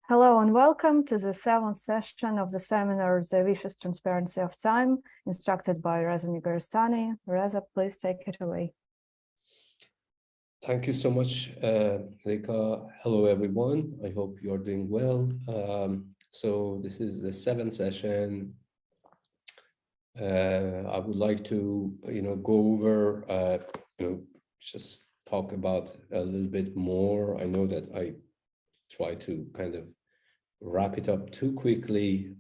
Hello and welcome to the 7th session of the seminar, The Vicious Transparency of Time, instructed by Reza Negarestani. Reza, please take it away. Thank you so much, Rika. Hello, everyone. I hope you're doing well. So this is the 7th session. I would like to, go over, just talk about a little bit more. I know that I try to kind of wrap it up too quickly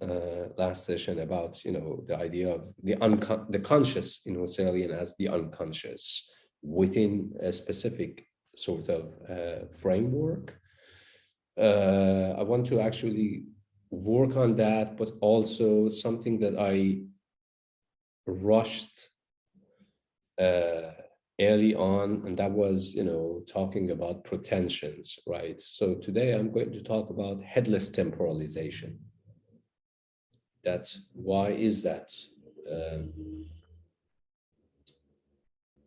last session about the idea of the conscious in Husserlian as the unconscious within a specific sort of framework. I want to actually work on that, but also something that I rushed early on, and that was, talking about pretensions, right? So today I'm going to talk about headless temporalization. Why is that?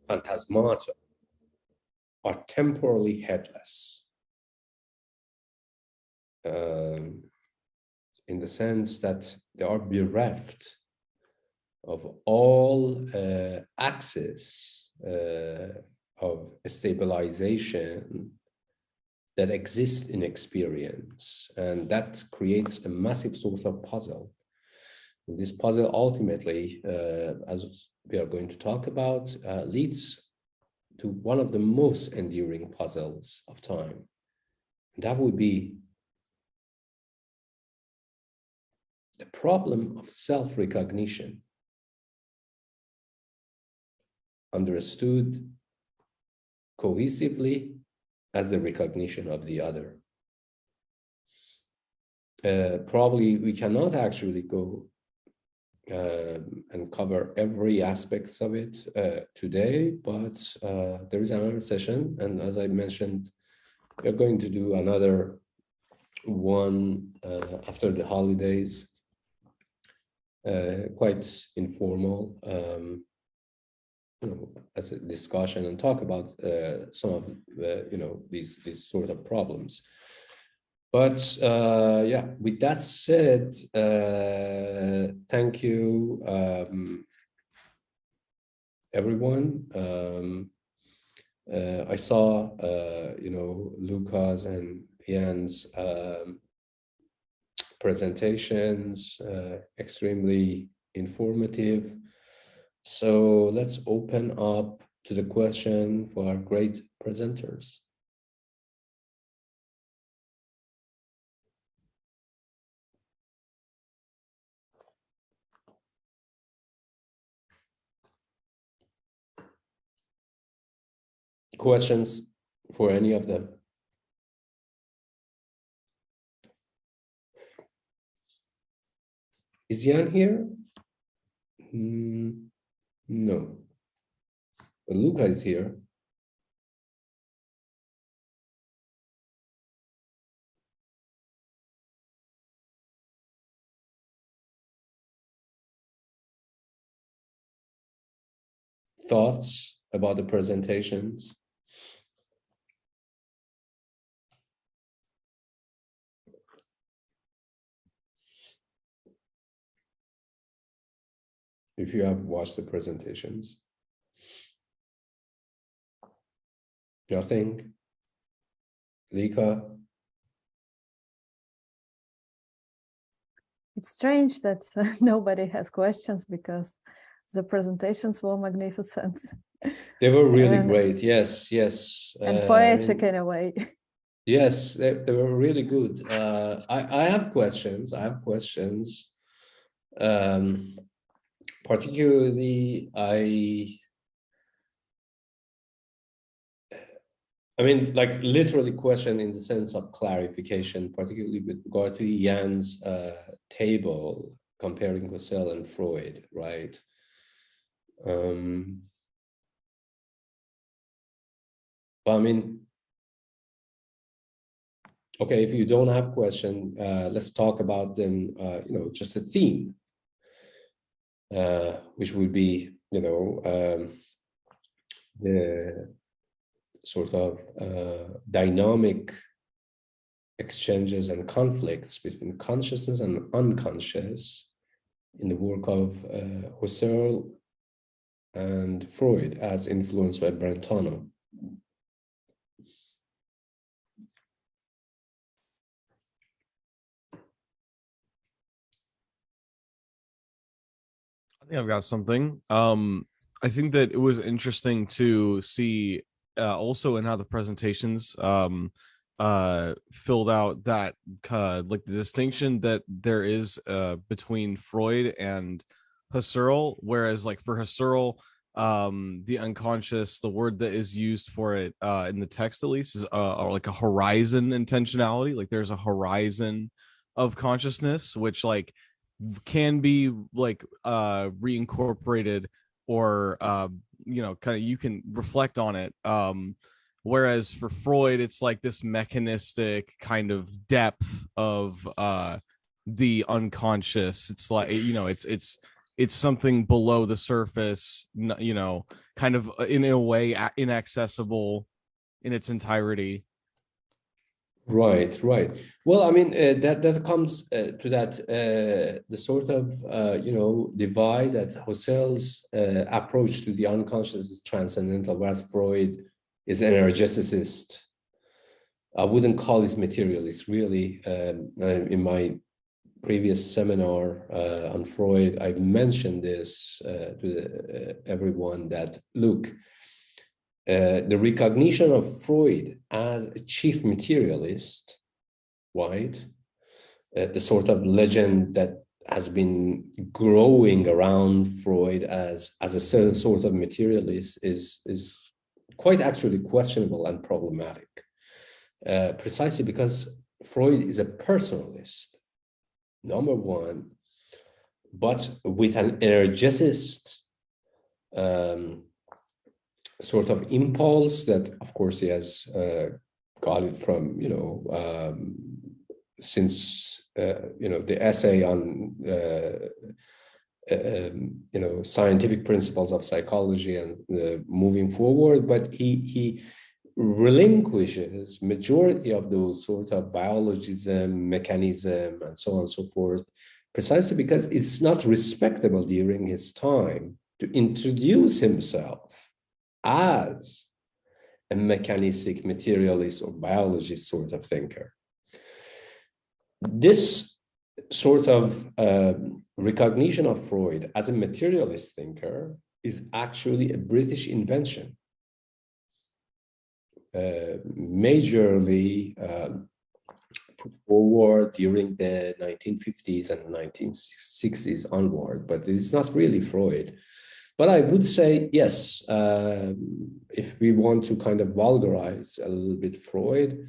Phantasmata are temporally headless, in the sense that they are bereft of all access of stabilization that exists in experience, and that creates a massive sort of puzzle. And this puzzle ultimately, as we are going to talk about, leads to one of the most enduring puzzles of time. And that would be the problem of self-recognition, understood cohesively as the recognition of the other. Probably we cannot actually go and cover every aspect of it today, but there is another session, and as I mentioned, we're going to do another one after the holidays, quite informal, as a discussion, and talk about some of these sort of problems. But yeah, with that said, thank you, everyone. I saw Luca's and Ian's presentations, extremely informative. So let's open up to the question for our great presenters. Questions for any of them? Is Jan here? No. But Luca is here. Thoughts about the presentations? If you have watched the presentations. Nothing? Lika? It's strange that nobody has questions because the presentations were magnificent. They were really great. Yes. And poetic in a way. Yes, they were really good. I have questions. Particularly, I mean, like literally question in the sense of clarification, particularly with regard to Jan's table comparing Husserl and Freud, right? But I mean, okay, if you don't have question, let's talk about then, just a theme, which would be, the sort of dynamic exchanges and conflicts between consciousness and unconscious in the work of Husserl and Freud, as influenced by Brentano. I think I've got something. I think that it was interesting to see also in how the presentations filled out that like the distinction that there is between Freud and Husserl, whereas like for Husserl, the unconscious, the word that is used for it in the text at least is like a horizon intentionality. Like there's a horizon of consciousness which like can be like reincorporated or you know, kind of you can reflect on it. Whereas for Freud, it's like this mechanistic kind of depth of the unconscious. It's like, you know, it's something below the surface, you know, kind of in a way inaccessible in its entirety. Right. Well, I mean, that comes to that the sort of you know, divide that Husserl's approach to the unconscious is transcendental, whereas Freud is energeticist. I wouldn't call it materialist, really. In my previous seminar on Freud, I mentioned this to everyone that, look, the recognition of Freud as a chief materialist, right? The sort of legend that has been growing around Freud as a certain sort of materialist is quite actually questionable and problematic, precisely because Freud is a personalist, number one, but with an energeticist sort of impulse that, of course, he has got it from, you know, since, you know, the essay on, you know, scientific principles of psychology and moving forward, but he relinquishes majority of those sort of biologism, mechanism, and so on and so forth, precisely because it's not respectable during his time to introduce himself as a mechanistic, materialist, or biologist sort of thinker. This sort of recognition of Freud as a materialist thinker is actually a British invention, majorly put forward during the 1950s and 1960s onward, but it's not really Freud. But I would say, yes, if we want to kind of vulgarize a little bit Freud,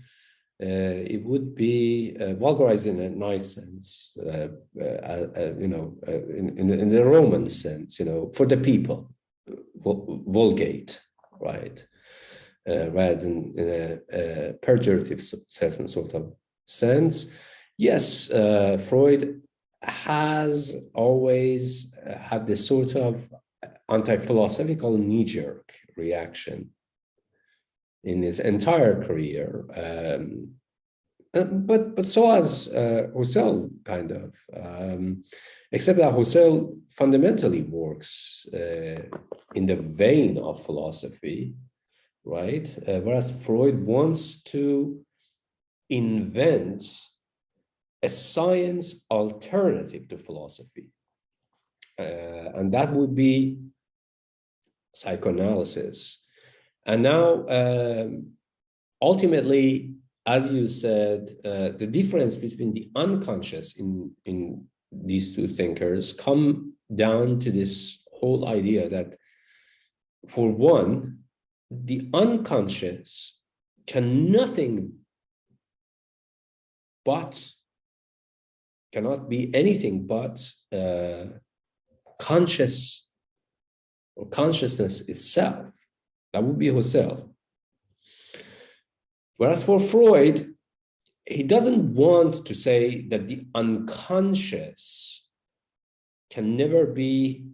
it would be vulgarized in a nice sense, you know, in the Roman sense, you know, for the people, vulgate, right? Rather than in a pejorative certain sort of sense. Yes, Freud has always had this sort of anti-philosophical knee-jerk reaction in his entire career, but so has Husserl, kind of, except that Husserl fundamentally works in the vein of philosophy, right? Whereas Freud wants to invent a science alternative to philosophy, and that would be psychoanalysis. And now, ultimately, as you said, the difference between the unconscious in these two thinkers come down to this whole idea that, for one, the unconscious cannot be anything but conscious or consciousness itself. That would be Husserl. Whereas for Freud, he doesn't want to say that the unconscious can never be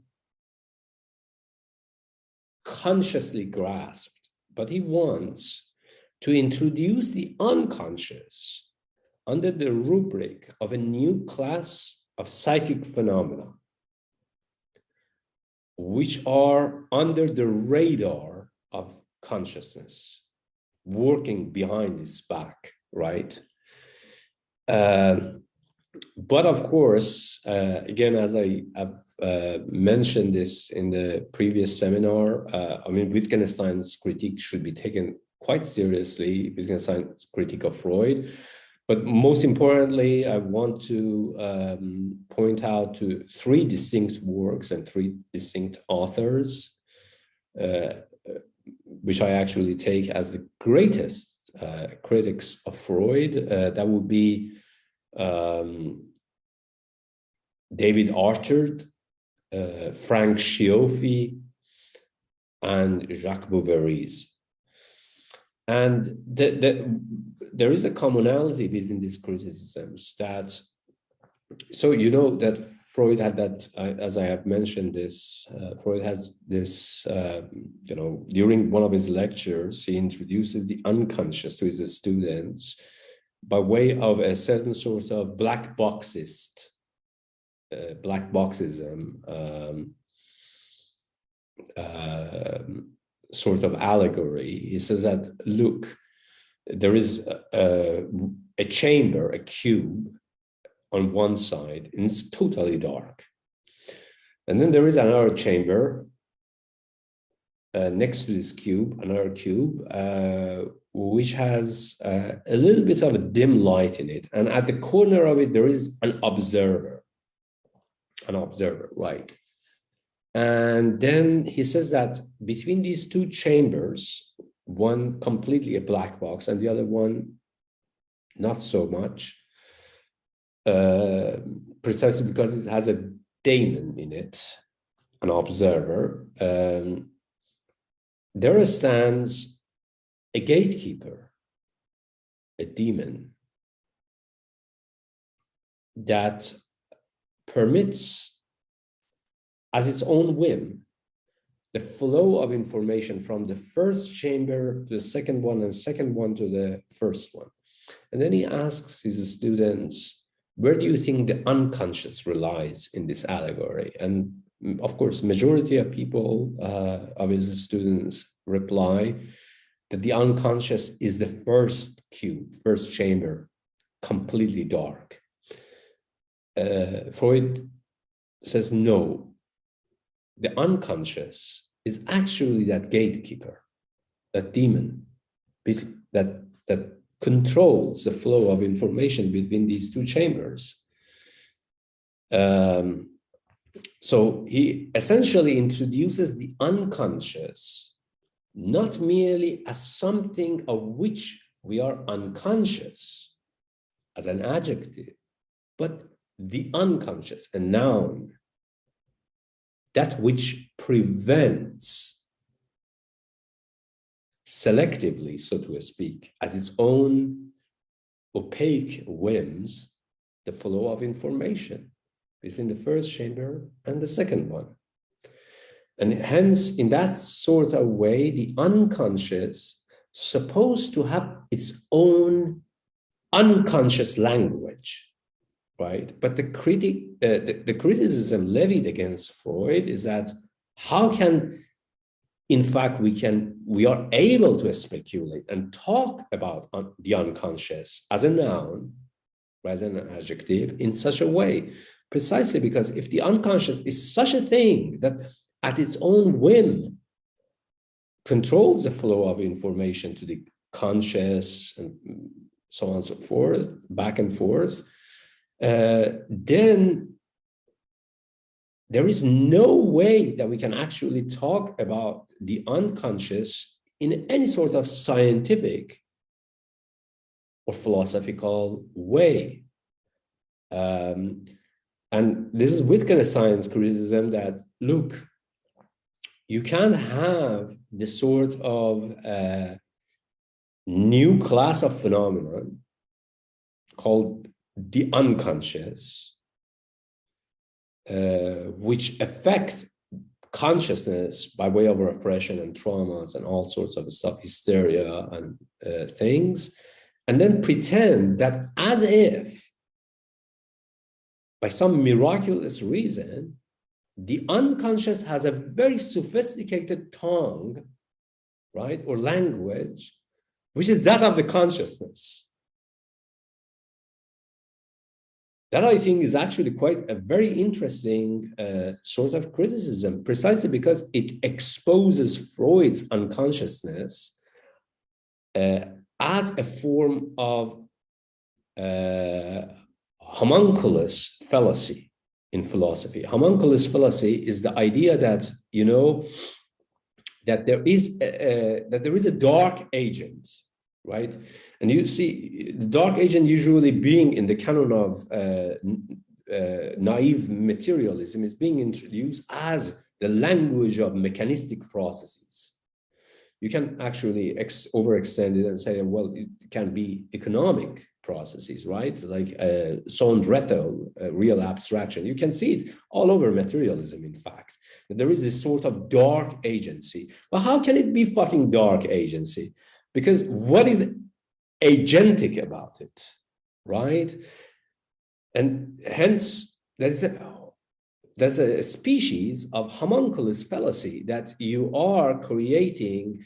consciously grasped, but he wants to introduce the unconscious under the rubric of a new class of psychic phenomena, which are under the radar of consciousness, working behind its back, right? But of course, again, as I have mentioned this in the previous seminar, I mean, Wittgenstein's critique should be taken quite seriously, Wittgenstein's critique of Freud. But most importantly, I want to point out to three distinct works and three distinct authors, which I actually take as the greatest critics of Freud. That would be David Archer, Frank Schioffi, and Jacques Bouveries. And there is a commonality between these criticisms that, so you know that Freud had that, as I have mentioned this, Freud has this, you know, during one of his lectures, he introduces the unconscious to his students by way of a certain sort of black boxism, sort of allegory. He says that, look, there is a chamber, a cube on one side, and it's totally dark. And then there is another chamber next to this cube, another cube, which has a little bit of a dim light in it. And at the corner of it, there is an observer, right? And then he says that between these two chambers, one completely a black box and the other one not so much, precisely because it has a daemon in it, an observer, there stands a gatekeeper, a demon, that permits at its own whim the flow of information from the first chamber to the second one and second one to the first one. And then he asks his students, where do you think the unconscious relies in this allegory? And of course, majority of people, of his students, reply that the unconscious is the first cube, first chamber, completely dark. Freud says no. The unconscious is actually that gatekeeper, that demon, that controls the flow of information between these two chambers. So he essentially introduces the unconscious not merely as something of which we are unconscious, as an adjective, but the unconscious, a noun, that which prevents selectively, so to speak, at its own opaque whims, the flow of information between the first chamber and the second one. And hence, in that sort of way, the unconscious supposed to have its own unconscious language, right? But the criticism levied against Freud is that how can, in fact, we are able to speculate and talk about the unconscious as a noun rather than an adjective in such a way, precisely because if the unconscious is such a thing that at its own whim controls the flow of information to the conscious and so on and so forth, back and forth, then there is no way that we can actually talk about the unconscious in any sort of scientific or philosophical way. And this is Wittgenstein's criticism that, look, you can't have this sort of new class of phenomenon called the unconscious, which affect consciousness by way of repression and traumas and all sorts of stuff, hysteria and things, and then pretend that as if by some miraculous reason, the unconscious has a very sophisticated tongue, right, or language, which is that of the consciousness. That, I think, is actually quite a very interesting sort of criticism, precisely because it exposes Freud's unconsciousness as a form of homunculus fallacy in philosophy. Homunculus fallacy is the idea that, you know, that there is a dark agent, right? And you see the dark agent usually being in the canon of naive materialism is being introduced as the language of mechanistic processes. You can actually overextend it and say, well, it can be economic processes, right? Like Sondretto, real abstraction. You can see it all over materialism, in fact. That there is this sort of dark agency. But how can it be fucking dark agency? Because what is agentic about it, right? And hence, there's a species of homunculus fallacy that you are creating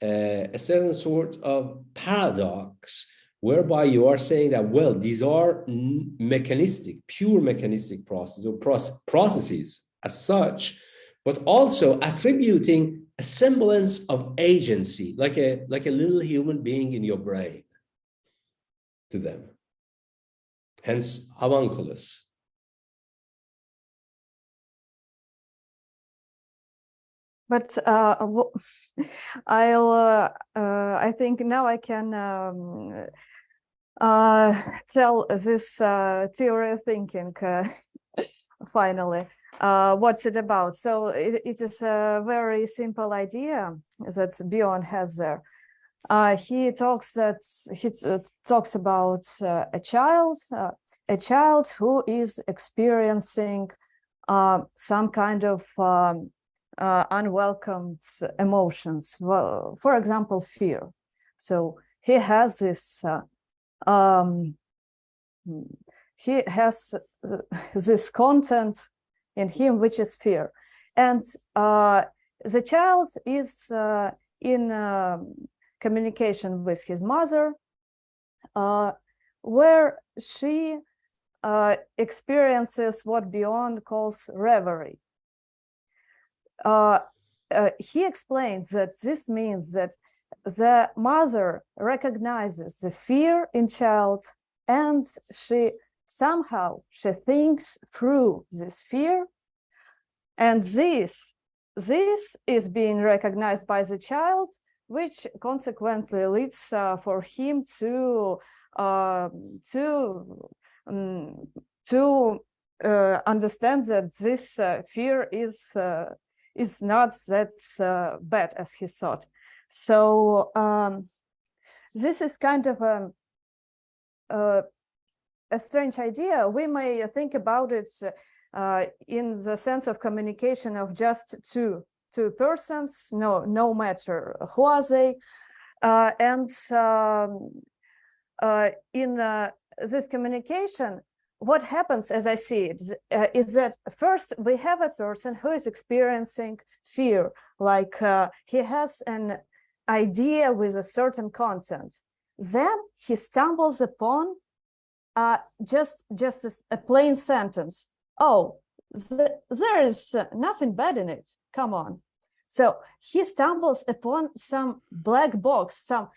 a certain sort of paradox whereby you are saying that, well, these are mechanistic, pure mechanistic processes or processes as such, but also attributing a semblance of agency, like a little human being in your brain to them. Hence, homunculus. But I think now I can tell this theory of thinking finally. What's it about? So it is a very simple idea that Bion has there. He talks about a child who is experiencing some kind of unwelcomed emotions. Well, for example, fear. So he has this this content in him, which is fear, and the child is in communication with his mother, where she experiences what Bion calls reverie. He explains that this means that the mother recognizes the fear in child, and she thinks through this fear, and this is being recognized by the child, which consequently leads for him to understand that this fear is not that bad as he thought. So this is kind of a strange idea. We may think about it in the sense of communication of just two persons, no matter who are they, and in this communication, what happens, as I see it, is that first we have a person who is experiencing fear, like he has an idea with a certain content. Then he stumbles upon just a plain sentence. Oh, there is nothing bad in it. Come on. So he stumbles upon some black box, the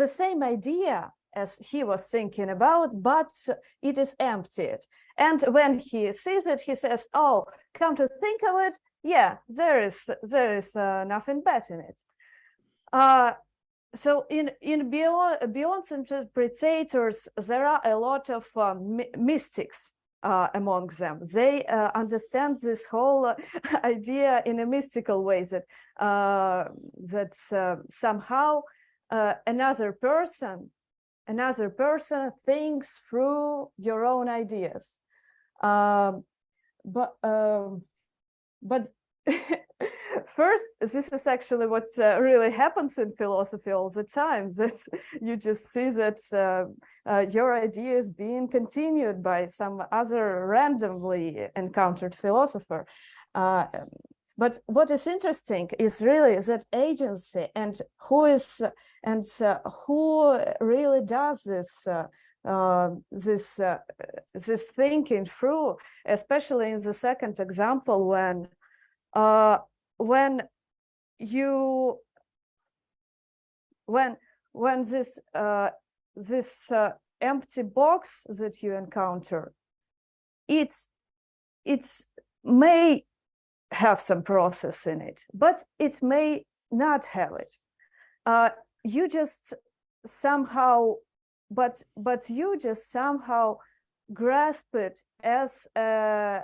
same idea as he was thinking about, but it is emptied. And when he sees it, he says, "Oh, come to think of it, yeah, there is nothing bad in it." So in Bion's interpreters, there are a lot of mystics among them. They understand this whole idea in a mystical way, that somehow another person thinks through your own ideas, but first, this is actually what really happens in philosophy all the time, that you just see that your idea is being continued by some other randomly encountered philosopher. But what is interesting is really that agency and who really does this thinking through, especially in the second example, when this empty box that you encounter, it's may have some process in it, but it may not have it. You just somehow, but you just somehow grasp it as an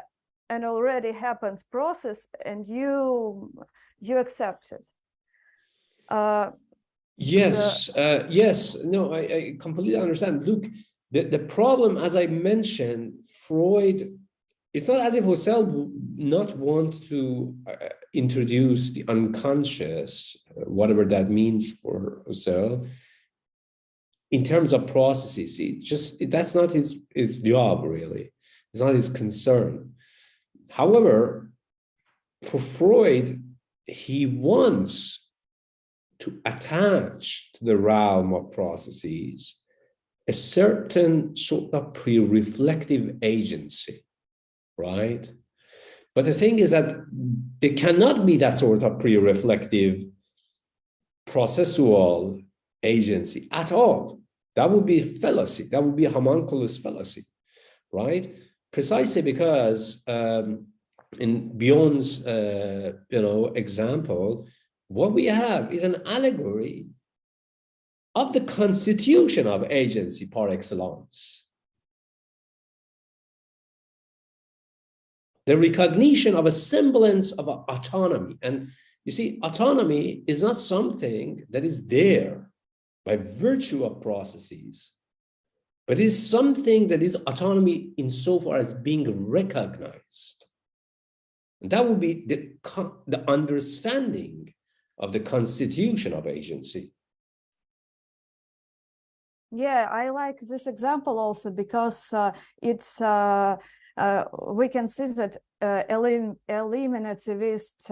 already happened process, and you accept it. Yes, no, I completely understand. Look, the problem, as I mentioned, Freud, it's not as if Husserl would not want to introduce the unconscious, whatever that means for Husserl, in terms of processes. That's not his job, really. It's not his concern. However, for Freud, he wants to attach to the realm of processes a certain sort of pre-reflective agency, right? But the thing is that there cannot be that sort of pre-reflective processual agency at all. That would be fallacy. That would be a homunculus fallacy, right? Precisely because in Bion's example, what we have is an allegory of the constitution of agency par excellence. The recognition of a semblance of autonomy. And you see, autonomy is not something that is there by virtue of processes, but is something that is autonomy insofar as being recognized. And that would be the understanding of the constitution of agency. Yeah, I like this example also because it's we can see that eliminativist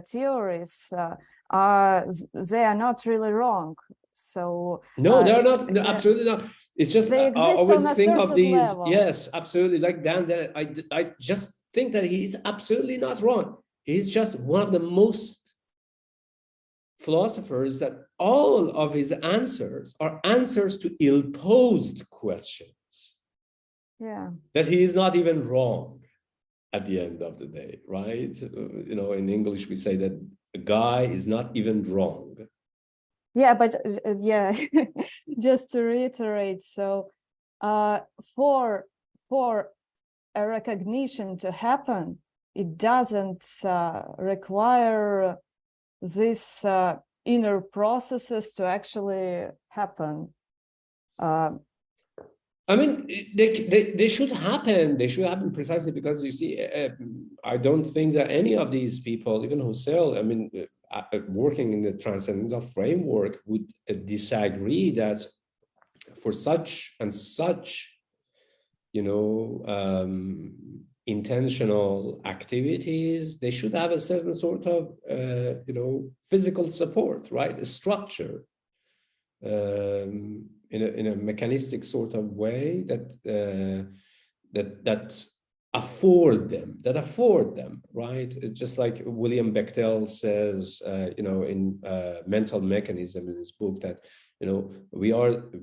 theories they are not really wrong. So no, they're not. No, absolutely not. It's just I always think of these. Level. Yes, absolutely. Like Dan, I just think that he's absolutely not wrong. He's just one of the most philosophers that all of his answers are answers to ill-posed questions. Yeah. That he is not even wrong at the end of the day, right? In English we say that a guy is not even wrong. Yeah, but just to reiterate, so for a recognition to happen, it doesn't require these inner processes to actually happen. I mean, they should happen. They should happen precisely because, you see, I don't think that any of these people, even Husserl, I mean, working in the transcendental framework, would disagree that for such and such, intentional activities, they should have a certain sort of, physical support, right? A structure. In a mechanistic sort of way that afford them, right? It's just like William Bechtel says, in Mental Mechanism in his book, that we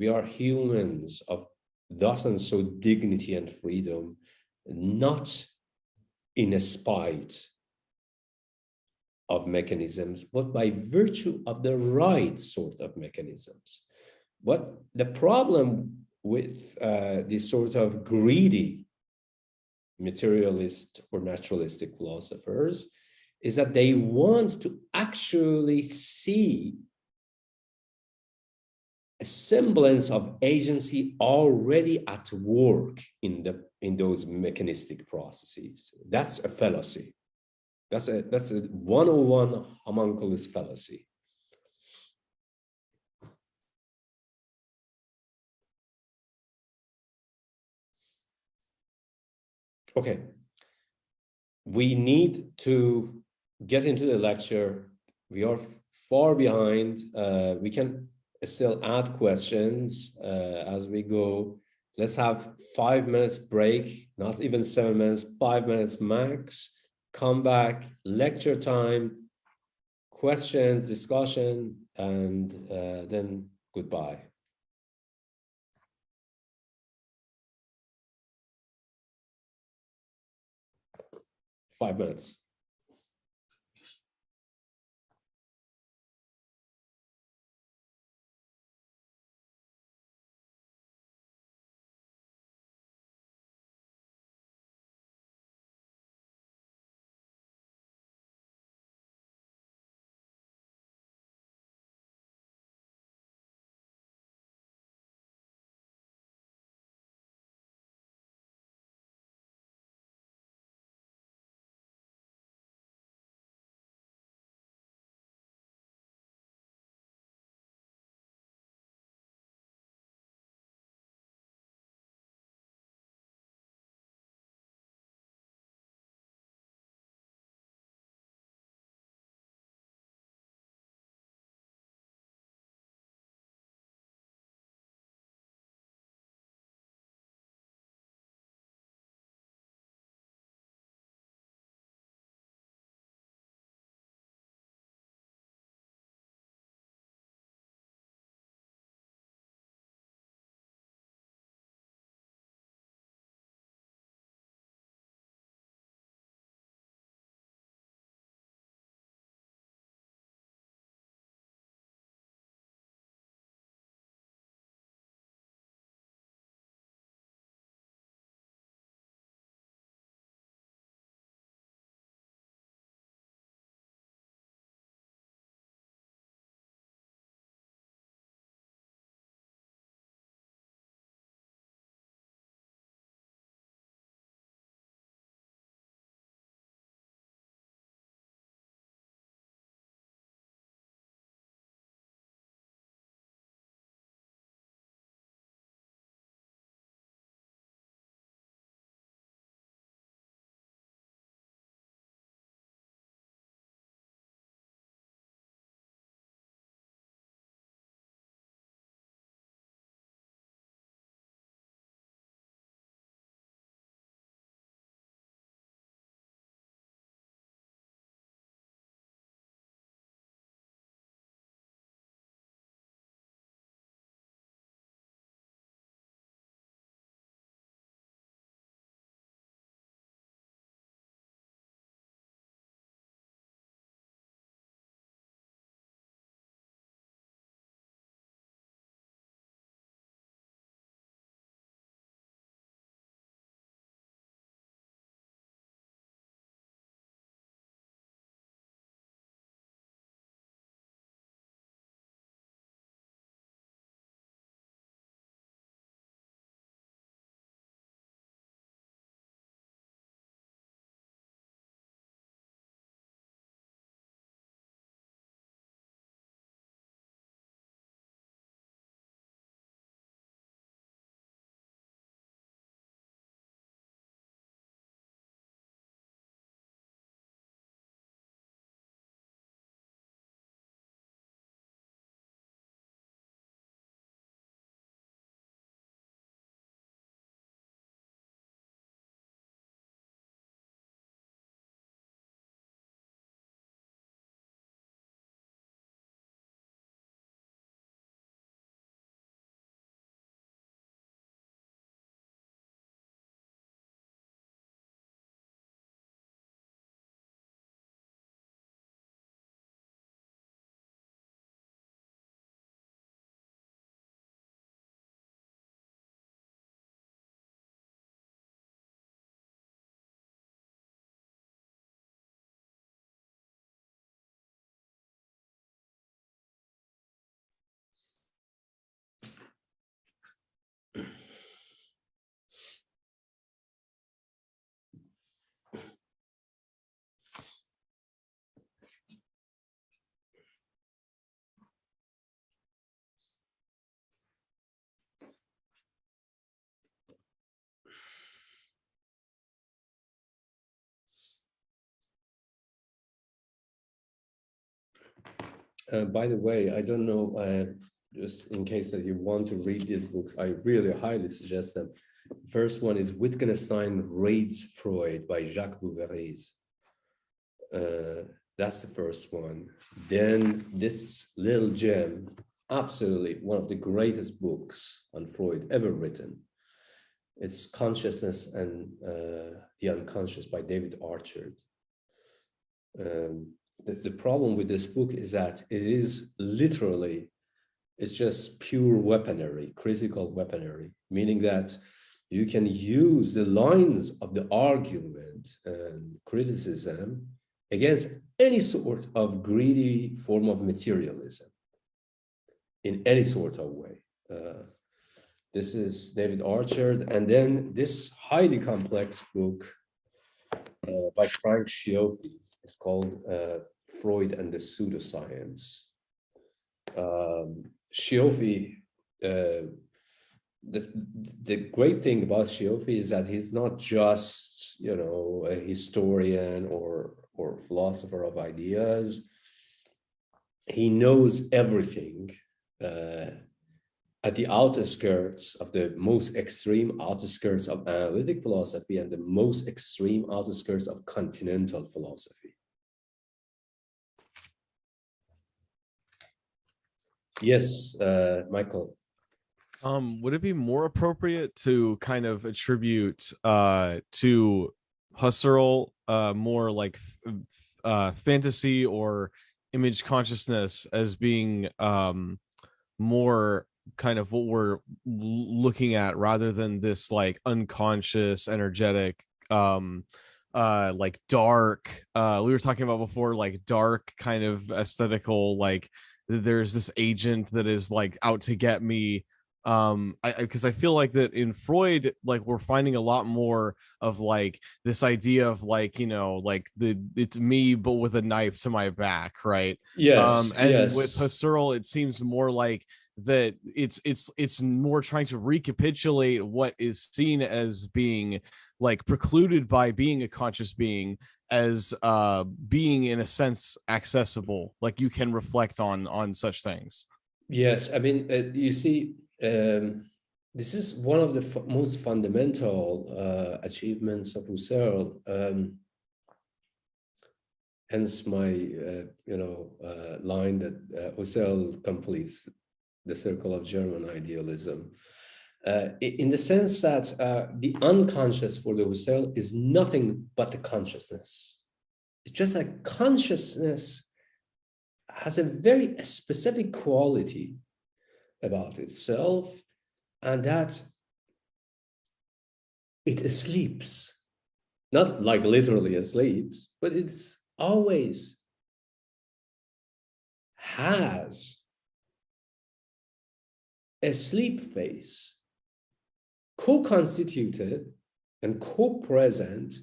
are humans of thus and so dignity and freedom, not in a spite of mechanisms, but by virtue of the right sort of mechanisms. What the problem with these sort of greedy materialist or naturalistic philosophers is that they want to actually see a semblance of agency already at work in those mechanistic processes. That's a fallacy. That's a 101 homunculus fallacy. Okay. We need to get into the lecture. We are far behind. We can still add questions as we go. Let's have 5 minutes break, not even 7 minutes, 5 minutes max. Come back, lecture time, questions, discussion, and then goodbye. Five minutes. By the way, I don't know, just in case that you want to read these books, I really highly suggest them. First one is Wittgenstein Reads Freud by Jacques Bouveret. That's the first one. Then this little gem, absolutely one of the greatest books on Freud ever written. It's Consciousness and the Unconscious by David Archer. The problem with this book is that it is literally, it's just pure weaponry, critical weaponry, meaning that you can use the lines of the argument and criticism against any sort of greedy form of materialism in any sort of way. This is David Archer. And then this highly complex book by Frank Schioffi. It's called Freud and the Pseudoscience. Schioffi, the great thing about Schioffi is that he's not just, you know, a historian or philosopher of ideas. He knows everything at the outskirts of the most extreme outskirts of analytic philosophy and the most extreme outskirts of continental philosophy. Yes, Michael. Would it be more appropriate to kind of attribute to Husserl more like fantasy or image consciousness as being more kind of what we're looking at, rather than this like unconscious, energetic, like dark, we were talking about before, like dark kind of aesthetical, like there's this agent that is like out to get me. Because I feel like that in Freud, like we're finding a lot more of like this idea of like, you know, like it's me but with a knife to my back, right? Yes. And yes. with Husserl, it seems more like that it's more trying to recapitulate what is seen as being like precluded by being a conscious being as being in a sense accessible, like you can reflect on such things. Yes, I mean, you see, this is one of the most fundamental achievements of Husserl. Hence my, line that Husserl completes the circle of German idealism, in the sense that the unconscious for the Husserl is nothing but the consciousness. It's just like consciousness has a very specific quality about itself, and that it sleeps, not like literally sleeps, but it's always has a sleep phase, co-constituted and co-present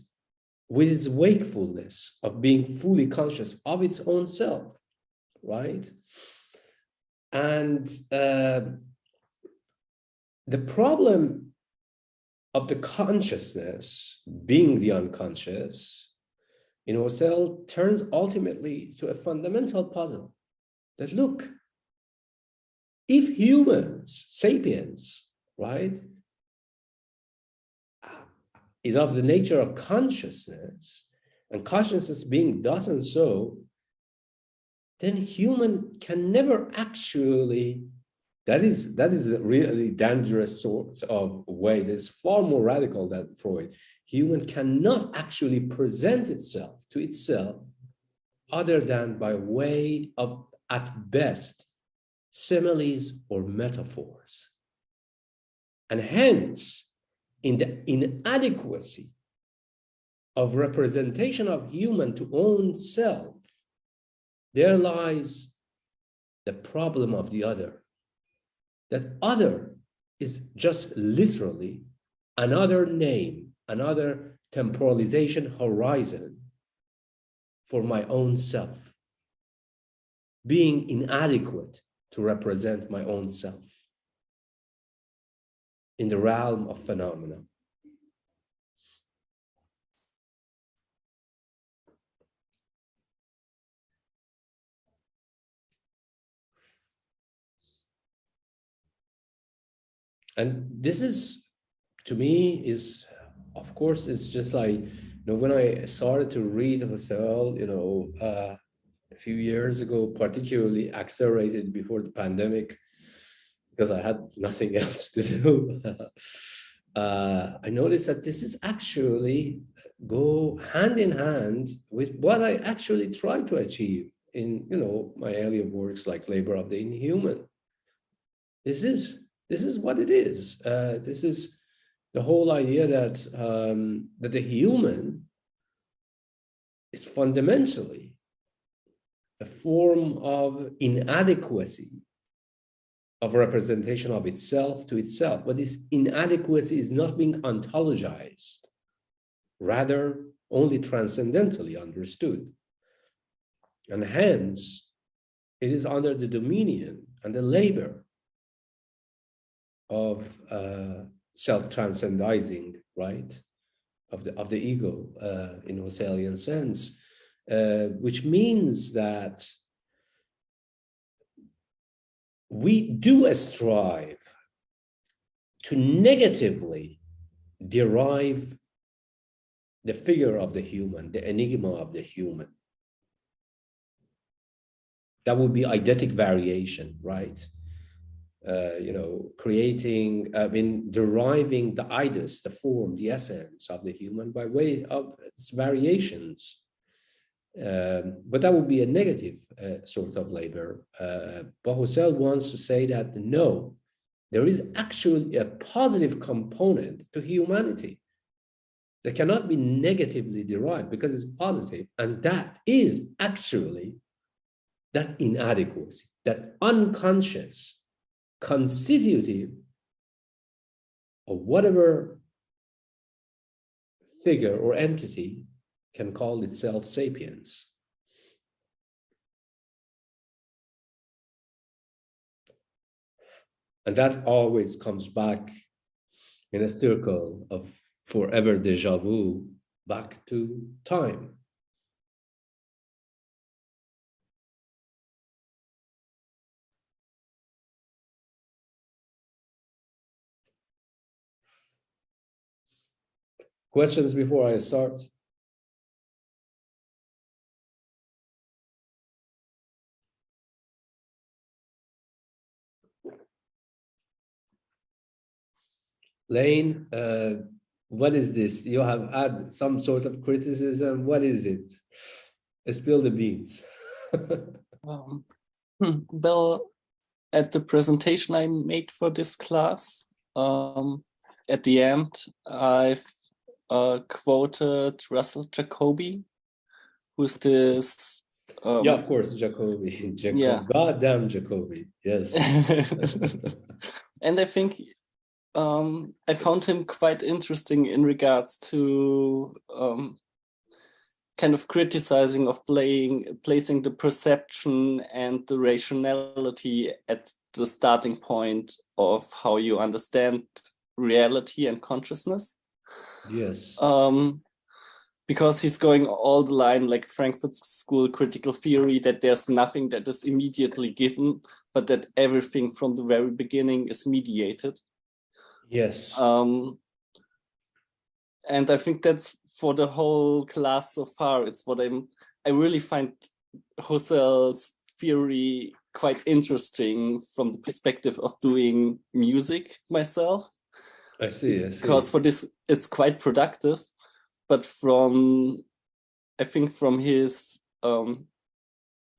with its wakefulness of being fully conscious of its own self, right? And the problem of the consciousness being the unconscious in Husserl turns ultimately to a fundamental puzzle that, look, if humans, sapiens, right, is of the nature of consciousness, and consciousness being thus and so, then human can never actually, that is a really dangerous sort of way that's far more radical than Freud. Human cannot actually present itself to itself other than by way of, at best, similes or metaphors. And hence, in the inadequacy of representation of human to own self, there lies the problem of the other. That other is just literally another name, another temporalization horizon for my own self, being inadequate to represent my own self in the realm of phenomena. And this is, to me, is, of course, it's just like, when I started to read Husserl, a few years ago, particularly accelerated before the pandemic, because I had nothing else to do. I noticed that this is actually go hand in hand with what I actually tried to achieve in, my earlier works like Labor of the Inhuman. This is what it is. This is the whole idea that that the human is fundamentally a form of inadequacy of representation of itself to itself. But this inadequacy is not being ontologized, rather only transcendentally understood. And hence, it is under the dominion and the labor of self-transcendizing, right, of the ego in Husserlian sense, which means that we do strive to negatively derive the figure of the human, the enigma of the human. That would be eidetic variation, right? Creating, deriving the eidos, the form, the essence of the human by way of its variations. But that would be a negative sort of labor. But Husserl wants to say that no, there is actually a positive component to humanity that cannot be negatively derived because it's positive, and that is actually that inadequacy, that unconscious constitutive of whatever figure or entity can call itself sapiens. And that always comes back in a circle of forever deja vu back to time. Questions before I start? Lane, what is this? You have had some sort of criticism. What is it? Spill the beans. Well, at the presentation I made for this class, at the end, I've quoted Russell Jacoby, who's this... yeah, of course, Jacoby. Yeah. Goddamn Jacoby, yes. And I think I found him quite interesting in regards to kind of criticizing of placing the perception and the rationality at the starting point of how you understand reality and consciousness. Yes. Because he's going all the line like Frankfurt School critical theory, that there's nothing that is immediately given, but that everything from the very beginning is mediated. Yes. And I think that's for the whole class so far. It's what I really find Husserl's theory quite interesting from the perspective of doing music myself. I see. Because for this, it's quite productive. But I think from his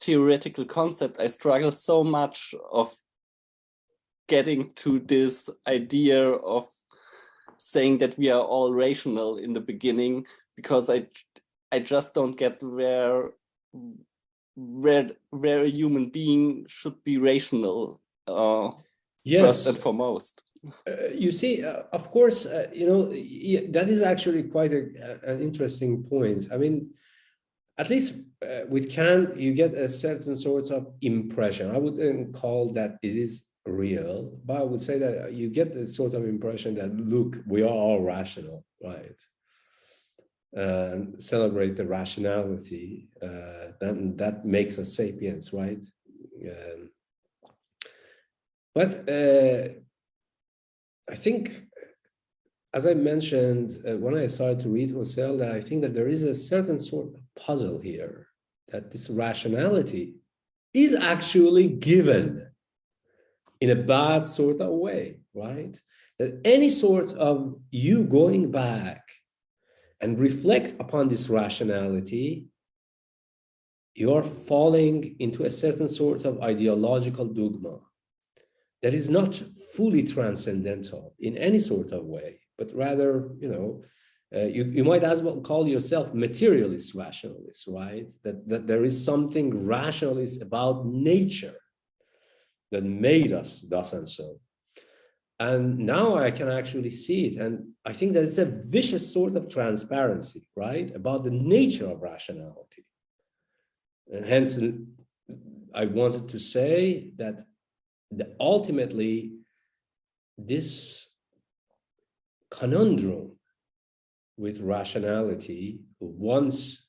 theoretical concept, I struggled so much of getting to this idea of saying that we are all rational in the beginning, because I just don't get where a human being should be rational yes. First and foremost. You see, of course, that is actually quite an interesting point. I mean, at least with Kant, you get a certain sort of impression. I wouldn't call that it is real, but I would say that you get the sort of impression that, look, we are all rational, right? And celebrate the rationality, then that makes us sapiens, right? But I think, as I mentioned, when I started to read Husserl, that I think that there is a certain sort of puzzle here, that this rationality is actually given in a bad sort of way, right? That any sort of you going back and reflect upon this rationality, you are falling into a certain sort of ideological dogma that is not fully transcendental in any sort of way, but rather, you might as well call yourself materialist rationalist, right? That there is something rationalist about nature that made us thus and so. And now I can actually see it. And I think that it's a vicious sort of transparency, right? About the nature of rationality. And hence, I wanted to say that ultimately, this conundrum with rationality, once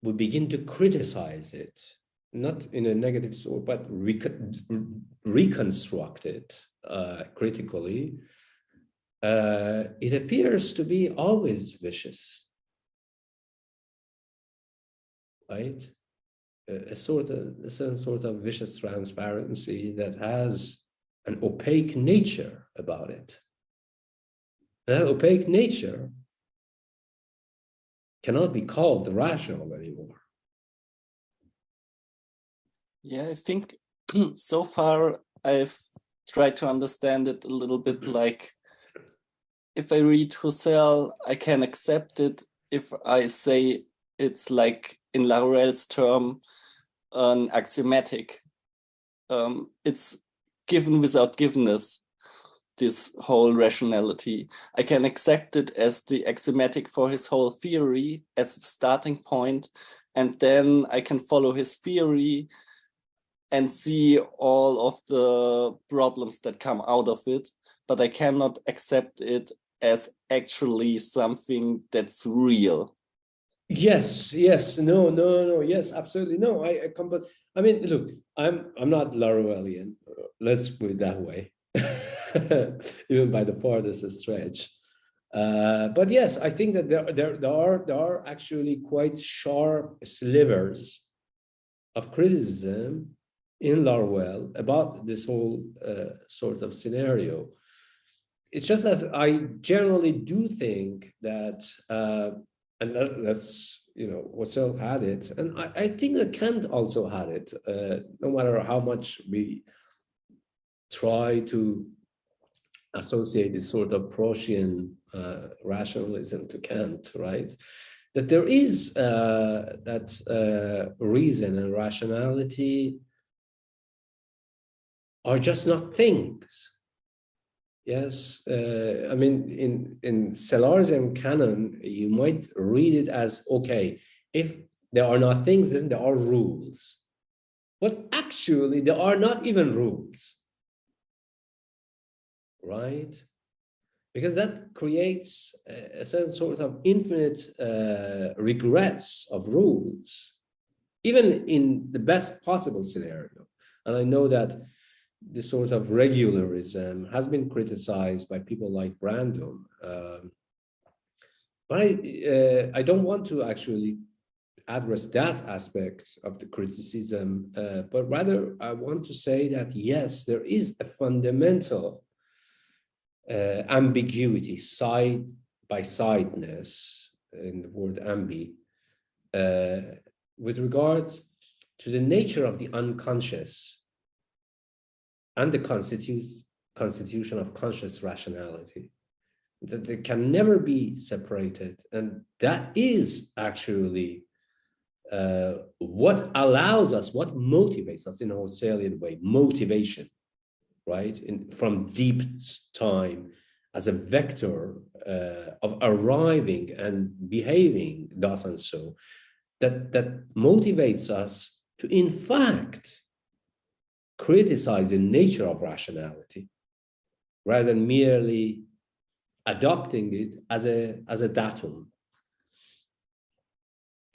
we begin to criticize it, not in a negative sort, but reconstruct it critically, it appears to be always vicious, right? A certain sort of vicious transparency that has an opaque nature about it. That opaque nature cannot be called rational anymore. Yeah, I think so far I've tried to understand it a little bit like, if I read Husserl, I can accept it if I say it's like, in Laruelle's term, an axiomatic. It's given without givenness, this whole rationality. I can accept it as the axiomatic for his whole theory as the starting point, and then I can follow his theory and see all of the problems that come out of it, but I cannot accept it as actually something that's real. Yes, no, yes, absolutely, no. I mean, look, I'm not Laruellian. Let's put it that way, even by the farthest stretch. But yes, I think that there are actually quite sharp slivers of criticism in Laruelle about this whole sort of scenario. It's just that I generally do think that, and that's, Husserl had it, and I think that Kant also had it, no matter how much we try to associate this sort of Proustian rationalism to Kant, right? That there is that reason and rationality are just not things. Yes, I mean, in Salarism canon, you might read it as, okay, if there are not things, then there are rules. But actually, there are not even rules, right? Because that creates a certain sort of infinite regress of rules, even in the best possible scenario. And I know that this sort of regularism has been criticized by people like Brandom. But I don't want to actually address that aspect of the criticism, but rather I want to say that, yes, there is a fundamental ambiguity, side by sideness, in the word ambi, with regard to the nature of the unconscious and the constitution of conscious rationality, that they can never be separated. And that is actually what allows us, what motivates us in a Husserlian way, motivation, right? From deep time as a vector of arriving and behaving thus and so, that motivates us to, in fact, criticize the nature of rationality rather than merely adopting it as a datum.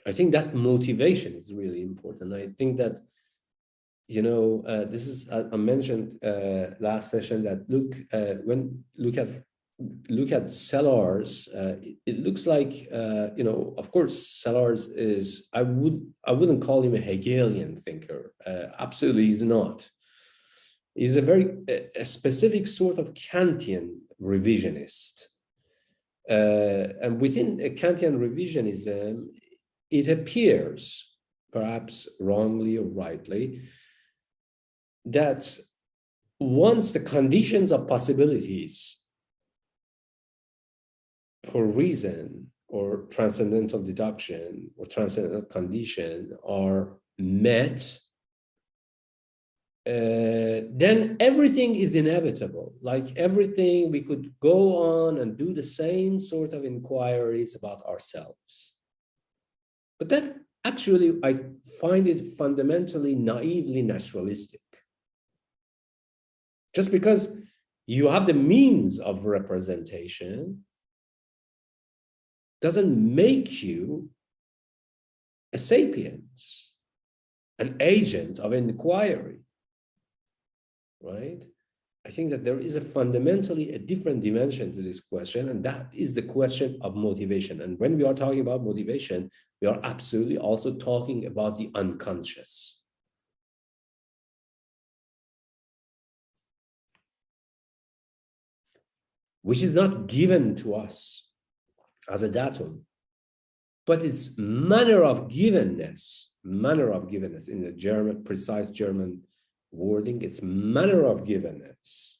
I think that motivation is really important. I think that this is I mentioned last session that when look at Sellars, it looks like of course Sellars is I wouldn't call him a Hegelian thinker. Absolutely, he's not. He's a specific sort of Kantian revisionist, and within a Kantian revisionism, it appears, perhaps wrongly or rightly, that once the conditions of possibilities for reason or transcendental deduction or transcendental condition are met, then everything is inevitable. Like everything, we could go on and do the same sort of inquiries about ourselves. But that actually, I find it fundamentally naively naturalistic. Just because you have the means of representation doesn't make you a sapiens, an agent of inquiry, right? I think that there is fundamentally a different dimension to this question, and that is the question of motivation. And when we are talking about motivation, we are absolutely also talking about the unconscious. Which is not given to us as a datum, but its manner of givenness in the precise German wording, its manner of givenness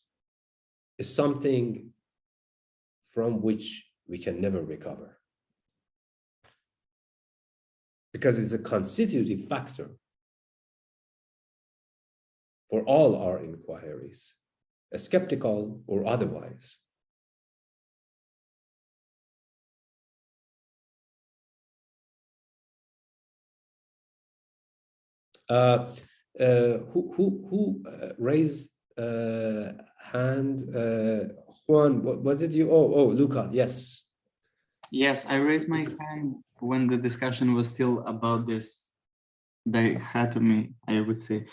is something from which we can never recover. Because it's a constitutive factor for all our inquiries, skeptical or otherwise. Who raised hand? Juan, was it you? Oh, Luca, yes. Yes, I raised my hand when the discussion was still about this dichotomy, I would say.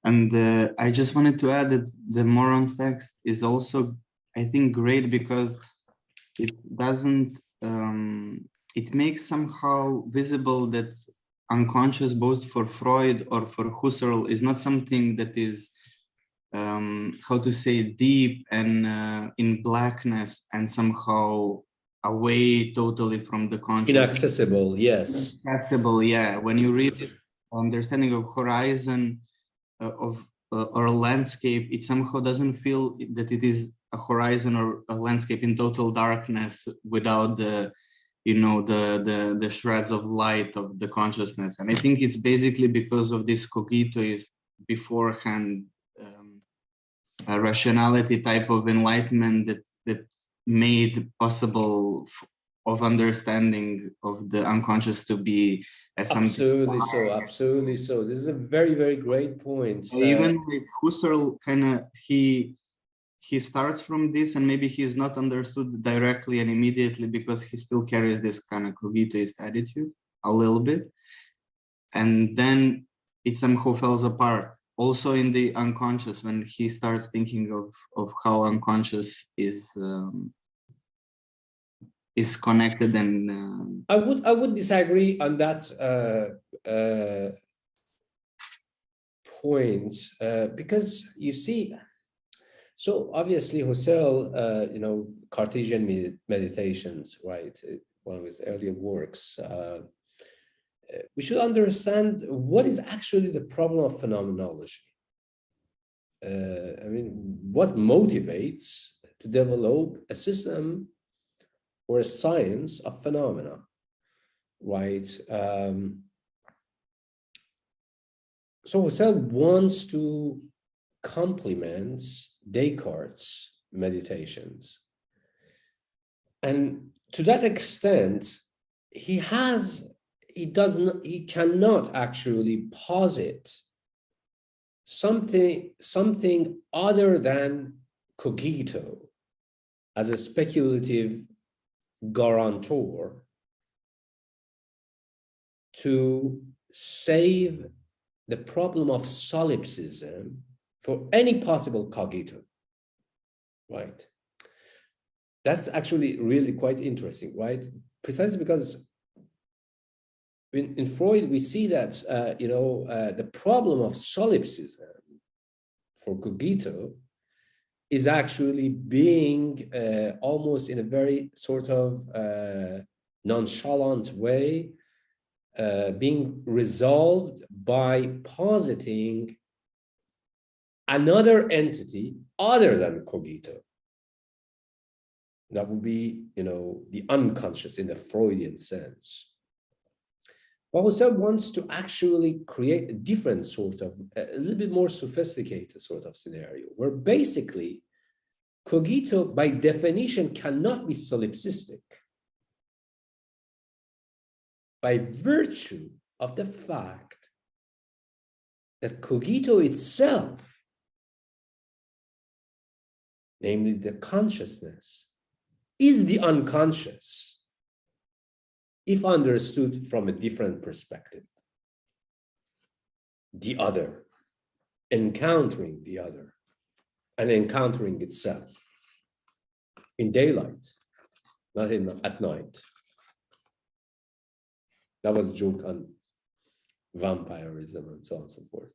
And I just wanted to add that the Morons text is also, I think, great because it doesn't, it makes somehow visible that unconscious, both for Freud or for Husserl, is not something that is, how to say, deep and in blackness and somehow away totally from the conscious. Inaccessible, yes. Inaccessible, yeah. When you read this understanding of horizon or a landscape, it somehow doesn't feel that it is a horizon or a landscape in total darkness without the the shreds of light of the consciousness. And I think it's basically because of this cogitoist beforehand a rationality type of enlightenment that made possible of understanding of the unconscious to be as something. Absolutely so. This is a very, very great point. Even like Husserl he starts from this, and maybe he's not understood directly and immediately because he still carries this kind of cogitoist attitude a little bit. And then it somehow falls apart. Also in the unconscious, when he starts thinking of how unconscious is connected and I would disagree on that point because you see, so obviously Husserl, Cartesian meditations, right? One of his earlier works. We should understand what is actually the problem of phenomenology. What motivates to develop a system or a science of phenomena, right? So Husserl wants to complement Descartes' meditations. And to that extent, he cannot actually posit something other than cogito as a speculative guarantor to save the problem of solipsism for any possible cogito, right? That's actually really quite interesting, right? Precisely because in Freud, we see that, the problem of solipsism for cogito is actually being almost in a very sort of nonchalant way, being resolved by positing another entity other than cogito. That would be, the unconscious in the Freudian sense. But Husserl wants to actually create a different sort of, a little bit more sophisticated sort of scenario, where basically cogito by definition cannot be solipsistic by virtue of the fact that cogito itself, namely the consciousness, is the unconscious, if understood from a different perspective. The other, encountering the other, and encountering itself in daylight, not at night. That was a joke on vampirism and so on and so forth.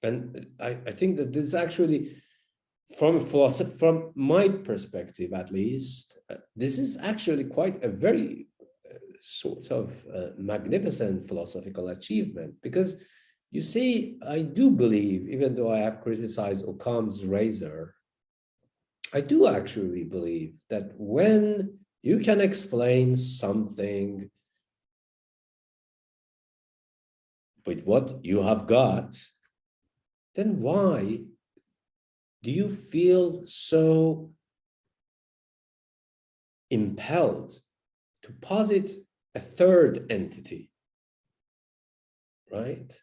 And I think that this actually, from philosophy, from my perspective at least, this is actually quite a very sort of magnificent philosophical achievement, because you see, I do believe, even though I have criticized Occam's razor, I do actually believe that when you can explain something with what you have got, then why do you feel so impelled to posit a third entity, right?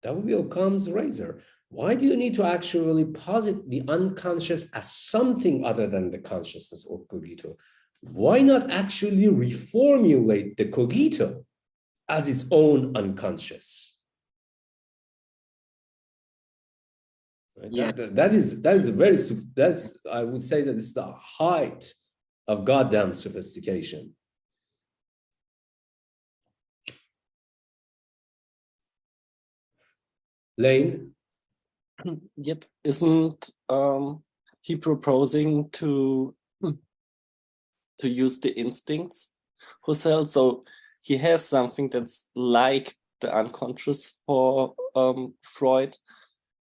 That would be Occam's razor. Why do you need to actually posit the unconscious as something other than the consciousness or cogito? Why not actually reformulate the cogito as its own unconscious? Right? Yeah. That is a very, that's, I would say that it's the height of goddamn sophistication. Lane? Yet isn't he proposing to use the instincts, Husserl? So he has something that's like the unconscious for Freud,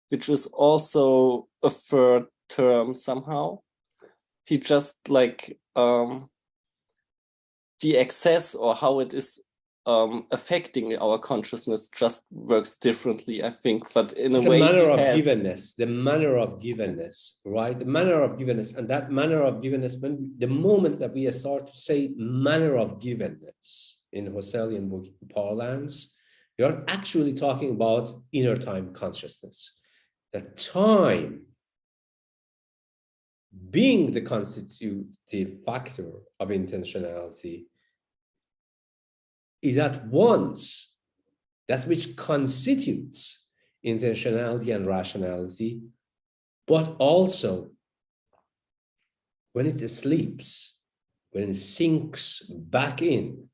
which is also a third term somehow. He just like the excess or how it is affecting our consciousness just works differently, I think. But in a way, the manner of givenness, right? The manner of givenness, and that manner of givenness, when the moment that we start to say manner of givenness in Husserlian parlance, we are actually talking about inner time consciousness. The time being the constitutive factor of intentionality is at once that which constitutes intentionality and rationality, but also when it sleeps, when it sinks back in,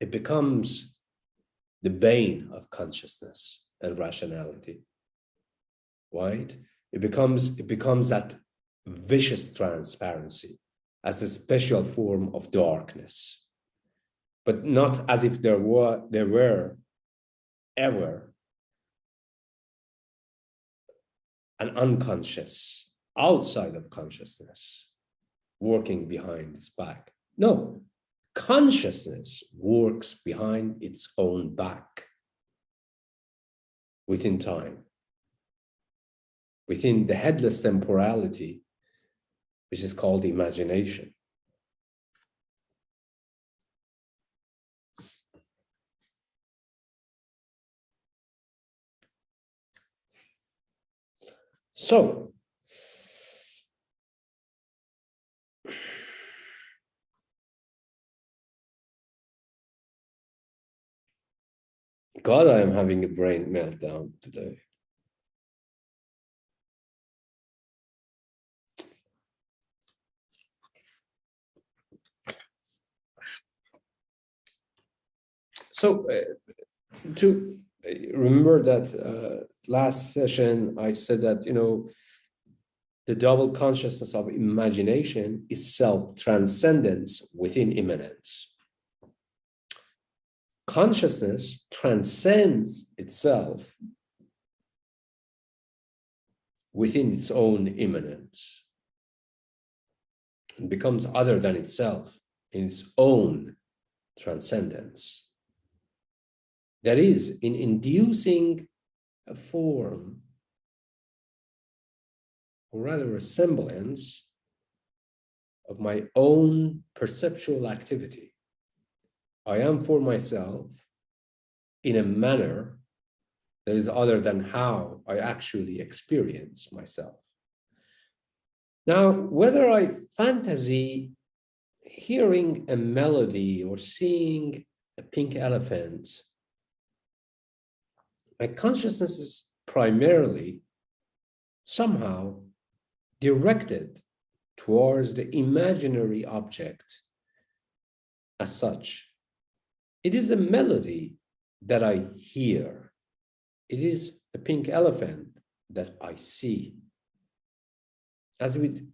it becomes the bane of consciousness and rationality, right? It becomes that vicious transparency as a special form of darkness, but not as if there were ever an unconscious outside of consciousness working behind its back. No, consciousness works behind its own back within time, within the headless temporality, which is called imagination. So, God, I am having a brain meltdown today. So to remember that last session, I said that, you know, the double consciousness of imagination is self-transcendence within immanence. Consciousness transcends itself within its own immanence and becomes other than itself in its own transcendence. That is, in inducing a form, or rather a semblance of my own perceptual activity. I am for myself in a manner that is other than how I actually experience myself. Now, whether I fantasy hearing a melody or seeing a pink elephant, my consciousness is primarily somehow directed towards the imaginary object as such. It is a melody that I hear. It is a pink elephant that I see. As with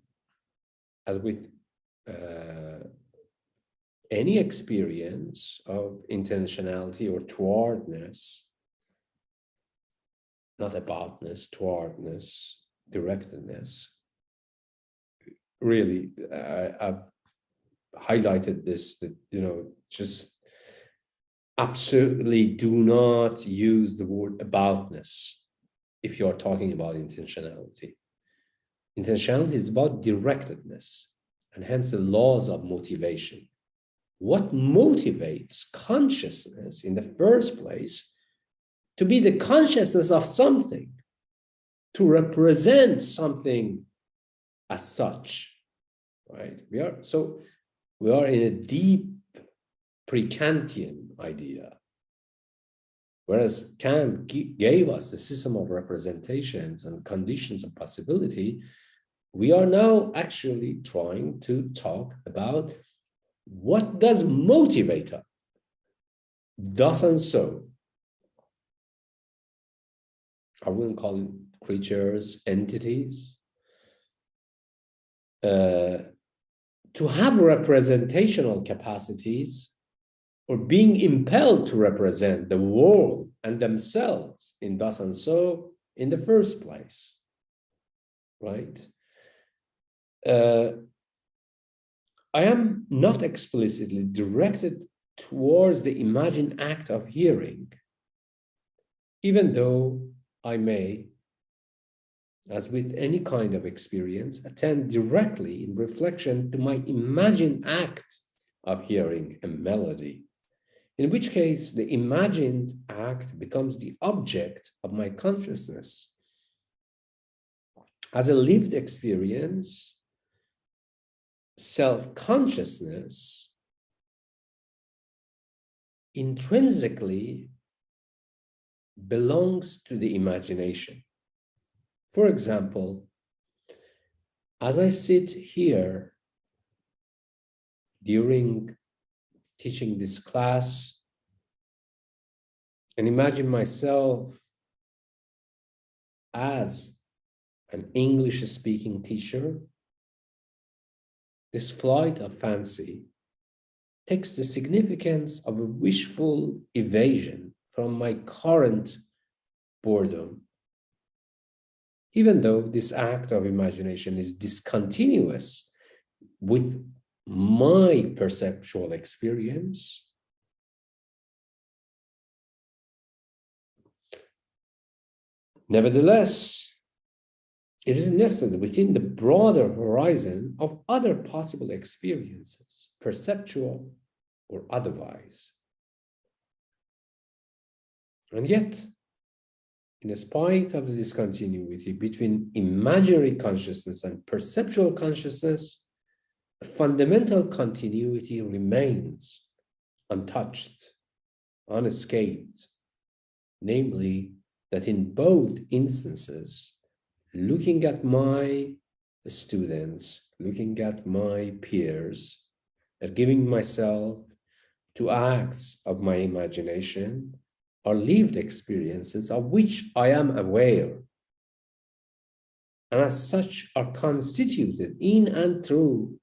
any experience of intentionality or towardness, not aboutness, towardness, directedness. Really, I've highlighted this, that, you know, just absolutely do not use the word aboutness if you're talking about intentionality. Intentionality is about directedness, and hence the laws of motivation. What motivates consciousness in the first place to be the consciousness of something, to represent something as such, right? We are in a deep pre-Kantian idea. Whereas Kant gave us the system of representations and conditions of possibility, we are now actually trying to talk about what does motivate us, thus and so. I wouldn't call it creatures, entities. To have representational capacities or being impelled to represent the world and themselves in thus and so in the first place, right? I am not explicitly directed towards the imagined act of hearing, even though I may, as with any kind of experience, attend directly in reflection to my imagined act of hearing a melody, in which case the imagined act becomes the object of my consciousness. As a lived experience, self-consciousness intrinsically belongs to the imagination. For example, as I sit here during teaching this class and imagine myself as an English-speaking teacher, this flight of fancy takes the significance of a wishful evasion from my current boredom, even though this act of imagination is discontinuous with my perceptual experience. Nevertheless, it is nested within the broader horizon of other possible experiences, perceptual or otherwise. And yet, in spite of the discontinuity between imaginary consciousness and perceptual consciousness, a fundamental continuity remains untouched, unescaped, namely that in both instances, looking at my students, looking at my peers, and giving myself to acts of my imagination are lived experiences of which I am aware, and as such are constituted in and through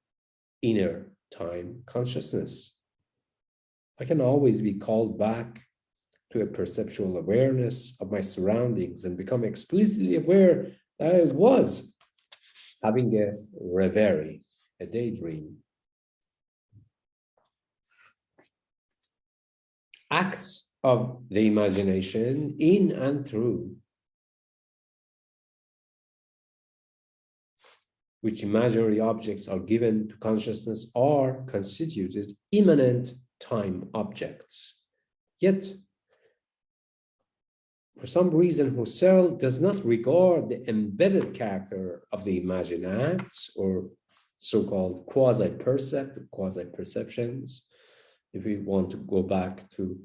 inner time consciousness. I can always be called back to a perceptual awareness of my surroundings and become explicitly aware that I was having a reverie, a daydream. Acts of the imagination in and through which imaginary objects are given to consciousness are constituted immanent time objects. Yet, for some reason, Husserl does not regard the embedded character of the imagined acts, or so-called quasi-perceptions, if we want to go back to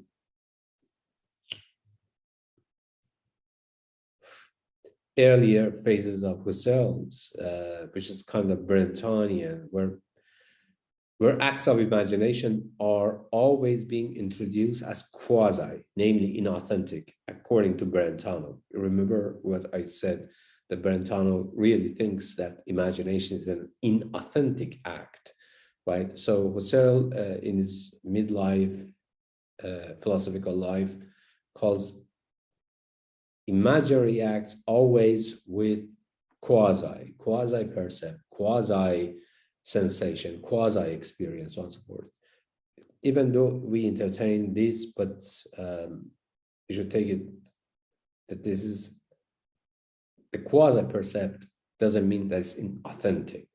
earlier phases of Husserl's, which is kind of Brentonian, where acts of imagination are always being introduced as quasi, namely inauthentic, according to Brentano. Remember what I said, that Brentano really thinks that imagination is an inauthentic act, right? So Husserl, in his midlife philosophical life, calls imaginary acts always with quasi-percept, quasi-sensation, quasi-experience, so on and so forth. Even though we entertain this, but you should take it that this is the quasi-percept doesn't mean that it's inauthentic.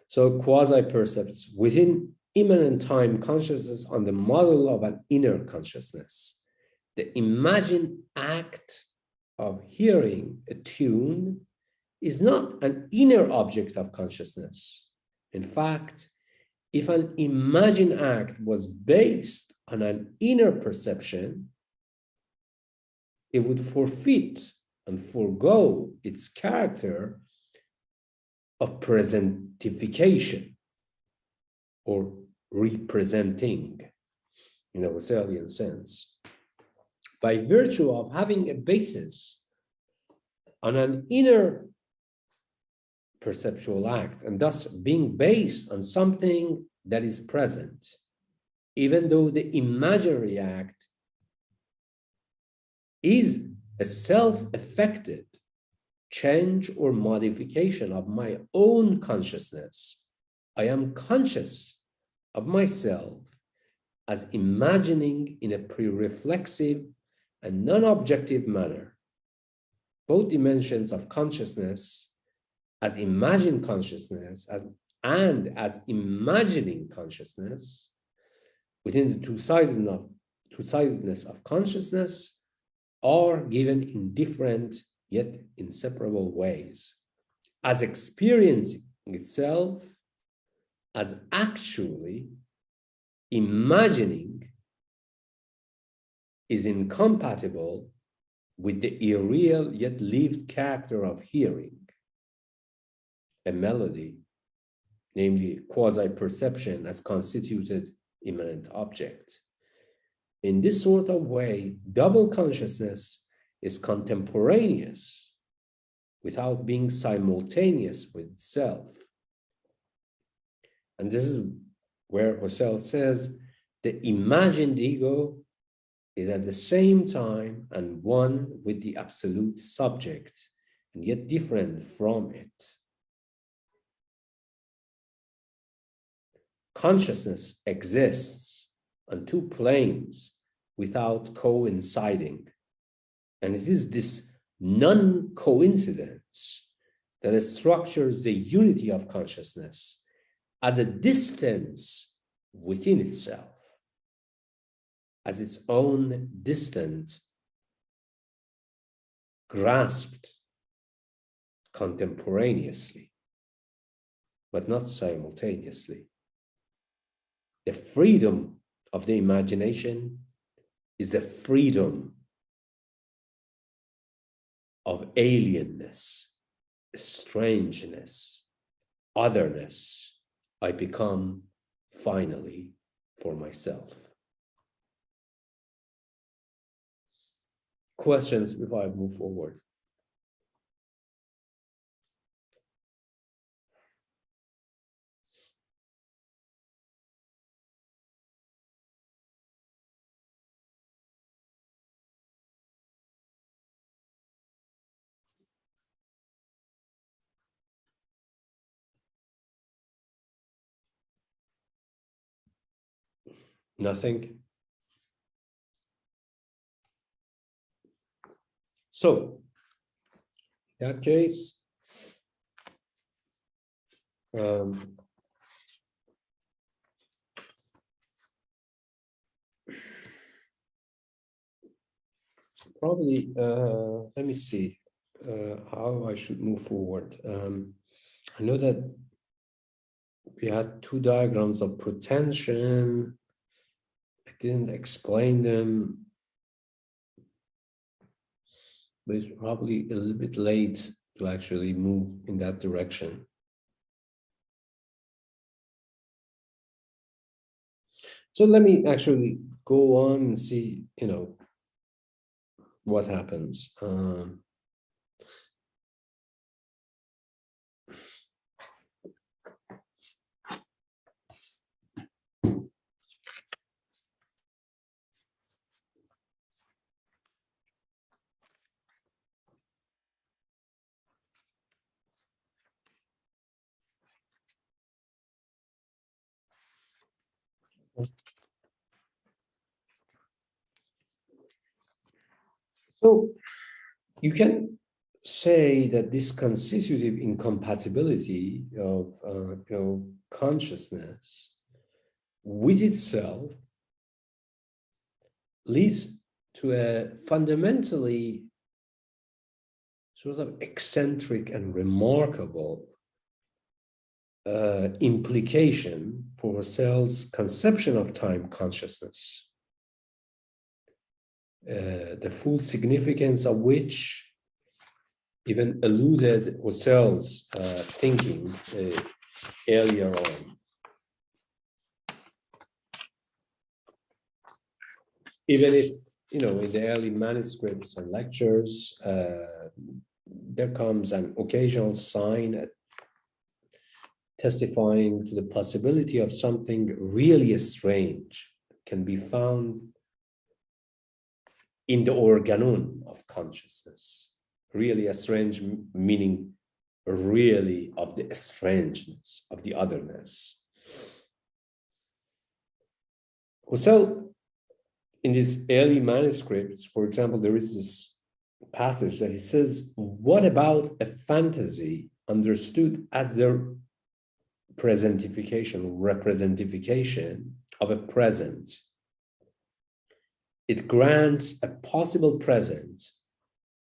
So quasi-percepts within immanent time consciousness on the model of an inner consciousness. The imagined act of hearing a tune is not an inner object of consciousness. In fact, if an imagined act was based on an inner perception, it would forfeit and forego its character of presentification or representing in a Husserlian sense. By virtue of having a basis on an inner perceptual act, and thus being based on something that is present, even though the imaginary act is a self-affected change or modification of my own consciousness, I am conscious of myself as imagining in a pre-reflexive and non-objective manner both dimensions of consciousness as imagined consciousness and as imagining consciousness within the two-sidedness of consciousness are given in different yet inseparable ways, as experiencing itself as actually imagining is incompatible with the irreal yet lived character of hearing, a melody, namely quasi-perception as constituted immanent object. In this sort of way, double consciousness is contemporaneous without being simultaneous with itself. And this is where Husserl says the imagined ego is at the same time and one with the absolute subject, and yet different from it. Consciousness exists on two planes without coinciding, and it is this non-coincidence that structures the unity of consciousness as a distance within itself, as its own distant, grasped contemporaneously, but not simultaneously. The freedom of the imagination is the freedom of alienness, strangeness, otherness I become finally for myself. Questions before I move forward? Nothing? So, in that case, probably, let me see how I should move forward. I know that we had two diagrams of pretension. I didn't explain them, but it's probably a little bit late to actually move in that direction. So let me actually go on and see, what happens. So you can say that this constitutive incompatibility of consciousness with itself leads to a fundamentally sort of eccentric and remarkable implication for Husserl's conception of time consciousness, the full significance of which even eluded Husserl's thinking earlier on. Even if, in the early manuscripts and lectures, there comes an occasional sign testifying to the possibility of something really strange can be found in the organon of consciousness. Really a strange meaning, really of the strangeness, of the otherness. Husserl, in these early manuscripts, for example, there is this passage that he says, what about a fantasy understood as the representification of a present? It grants a possible present,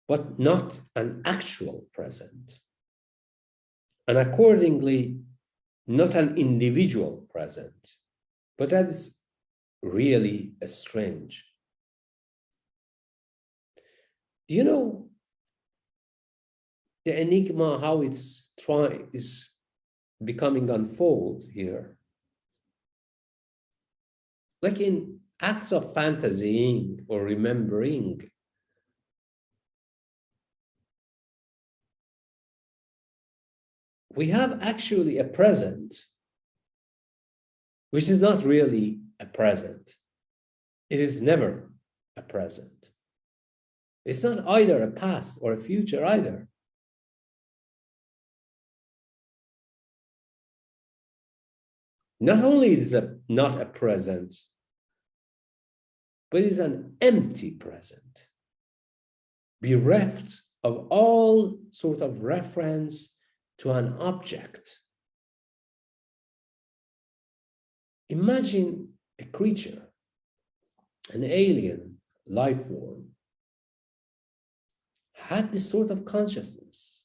but not an actual present, and accordingly, not an individual present, but that is really strange. Do you know the enigma, how is becoming unfold here? Like in acts of fantasying or remembering, we have actually a present, which is not really a present. It is never a present. It's not either a past or a future either. Not only is it not a present, but it is an empty present, bereft of all sort of reference to an object. Imagine a creature, an alien life form, had this sort of consciousness,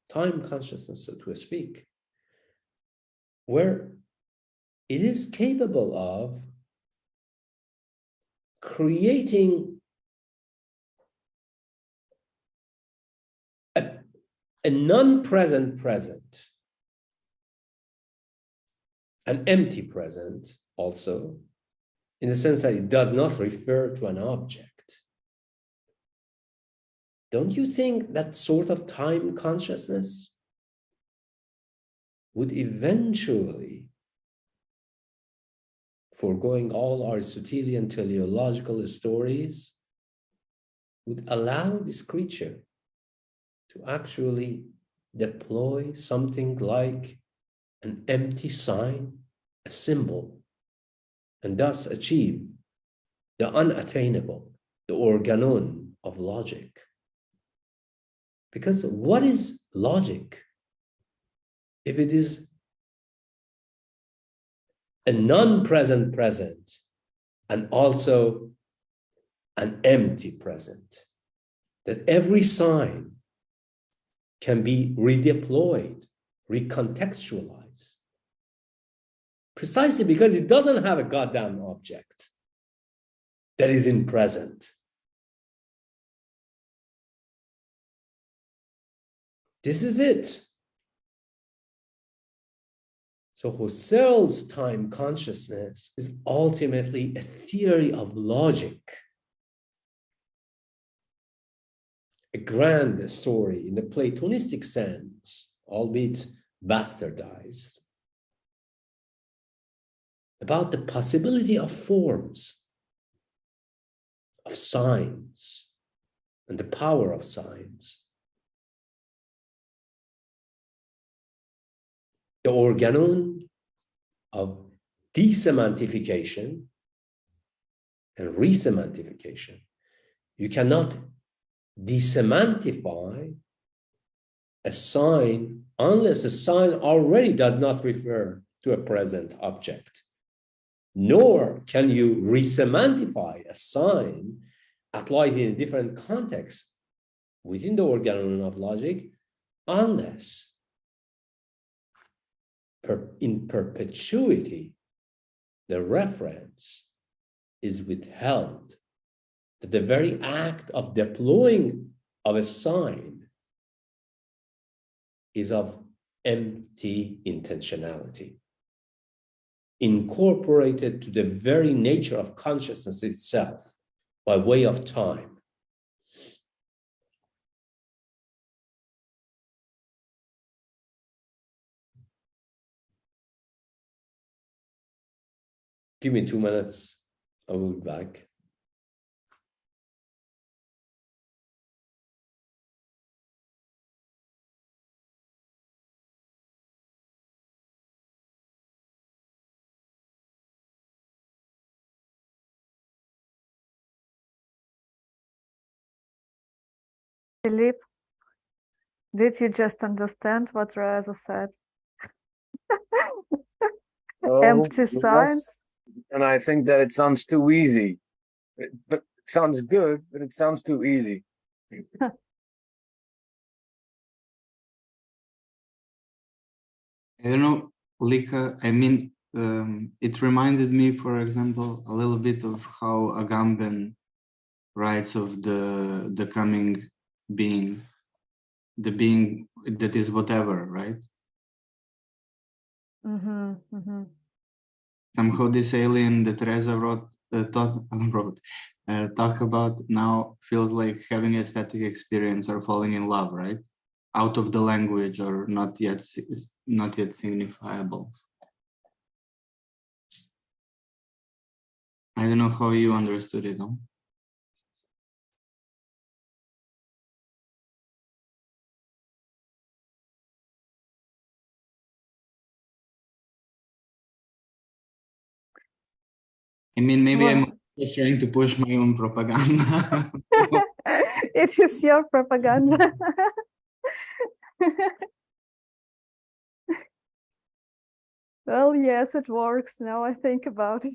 time consciousness, so to speak, where it is capable of creating a non-present present, an empty present also, in the sense that it does not refer to an object. Don't you think that sort of time consciousness would eventually, foregoing all Aristotelian teleological stories, would allow this creature to actually deploy something like an empty sign, a symbol, and thus achieve the unattainable, the organon of logic? Because what is logic if it is a non-present present and also an empty present? That every sign can be redeployed, recontextualized, precisely because it doesn't have a goddamn object that is in present. This is it. So Husserl's time consciousness is ultimately a theory of logic, a grand story in the Platonistic sense, albeit bastardized, about the possibility of forms, of signs, and the power of signs. The organon of desemantification and resemantification. You cannot desemantify a sign unless the sign already does not refer to a present object. Nor can you resemantify a sign applied in a different context within the organon of logic unless in perpetuity the reference is withheld, that the very act of deploying of a sign is of empty intentionality, incorporated to the very nature of consciousness itself by way of time. Give me 2 minutes, I will be back. Philippe, did you just understand what Reza said? Empty signs. Yes. And I think that it sounds too easy. But it sounds good, but it sounds too easy. I don't know, Lika, I mean, it reminded me, for example, a little bit of how Agamben writes of the coming being, the being that is whatever, right? Mm-hmm, mm-hmm. Somehow this alien that Reza talk about now feels like having a static experience or falling in love, right? Out of the language or not yet signifiable. I don't know how you understood it, no? I mean, maybe Well, I'm just trying to push my own propaganda. it is your propaganda. Well, yes, it works. Now I think about it.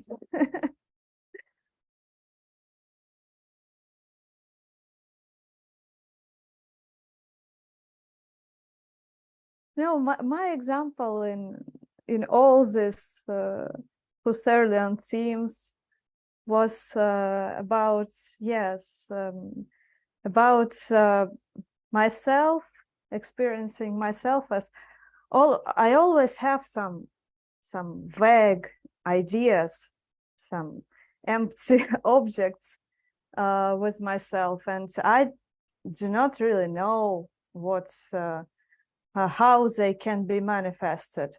No, my example in all this Husserlian themes was about, yes, about myself, experiencing myself as I always have some vague ideas, some empty objects with myself, and I do not really know what how they can be manifested.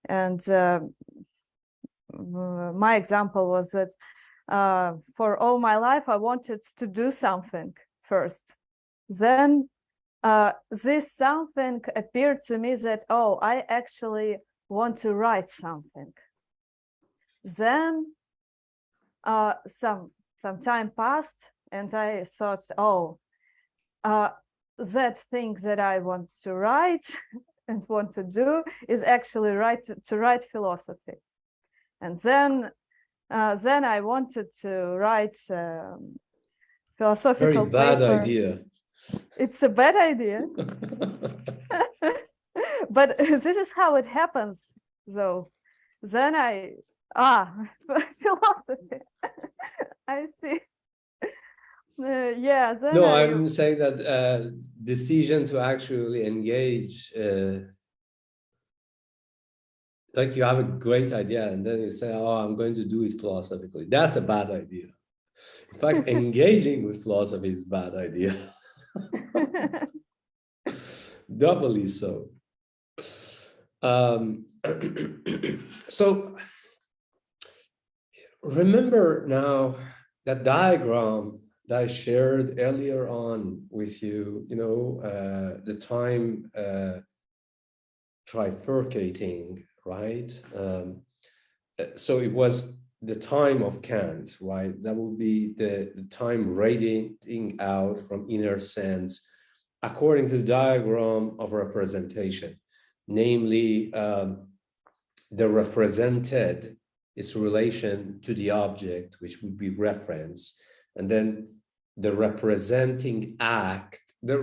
And my example was that for all my life I wanted to do something first. Then this something appeared to me that, oh, I actually want to write something. Then some time passed, and I thought, oh, that thing that I want to write and want to do is actually to write philosophy. And then I wanted to write philosophical Very bad paper. idea. It's a bad idea. But this is how it happens, though. Then philosophy. I see. Yeah. Then No, I'm saying that decision to actually engage, like you have a great idea and then you say, oh, I'm going to do it philosophically. That's a bad idea. In fact, engaging with philosophy is a bad idea. Doubly so. So remember now that diagram that I shared earlier on with you, the time trifurcating, right? So it was the time of Kant, right? That would be the time radiating out from inner sense according to the diagram of representation, namely the represented is relation to the object, which would be reference, and then the representing act, the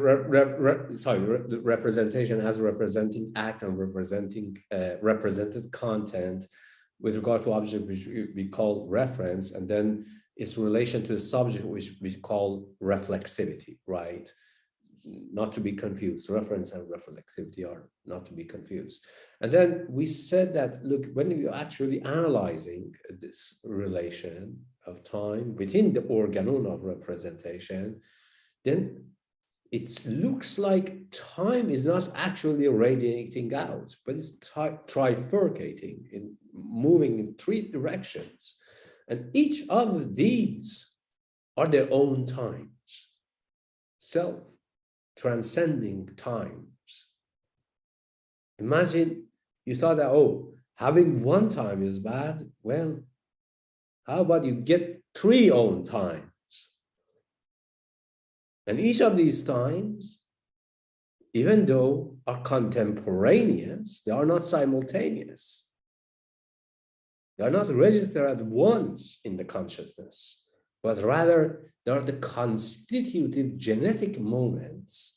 representation as representing act and representing represented content with regard to object, which we call reference, and then its relation to the subject, which we call reflexivity, right? Not to be confused. Reference and reflexivity are not to be confused. And then we said that, look, when you're actually analyzing this relation of time within the organon of representation, then it looks like time is not actually radiating out, but it's trifurcating, in moving in three directions. And each of these are their own times, self-transcending times. Imagine you thought that, oh, having one time is bad. Well, how about you get three own times? And each of these times, even though are contemporaneous, they are not simultaneous. They are not registered at once in the consciousness, but rather they are the constitutive genetic moments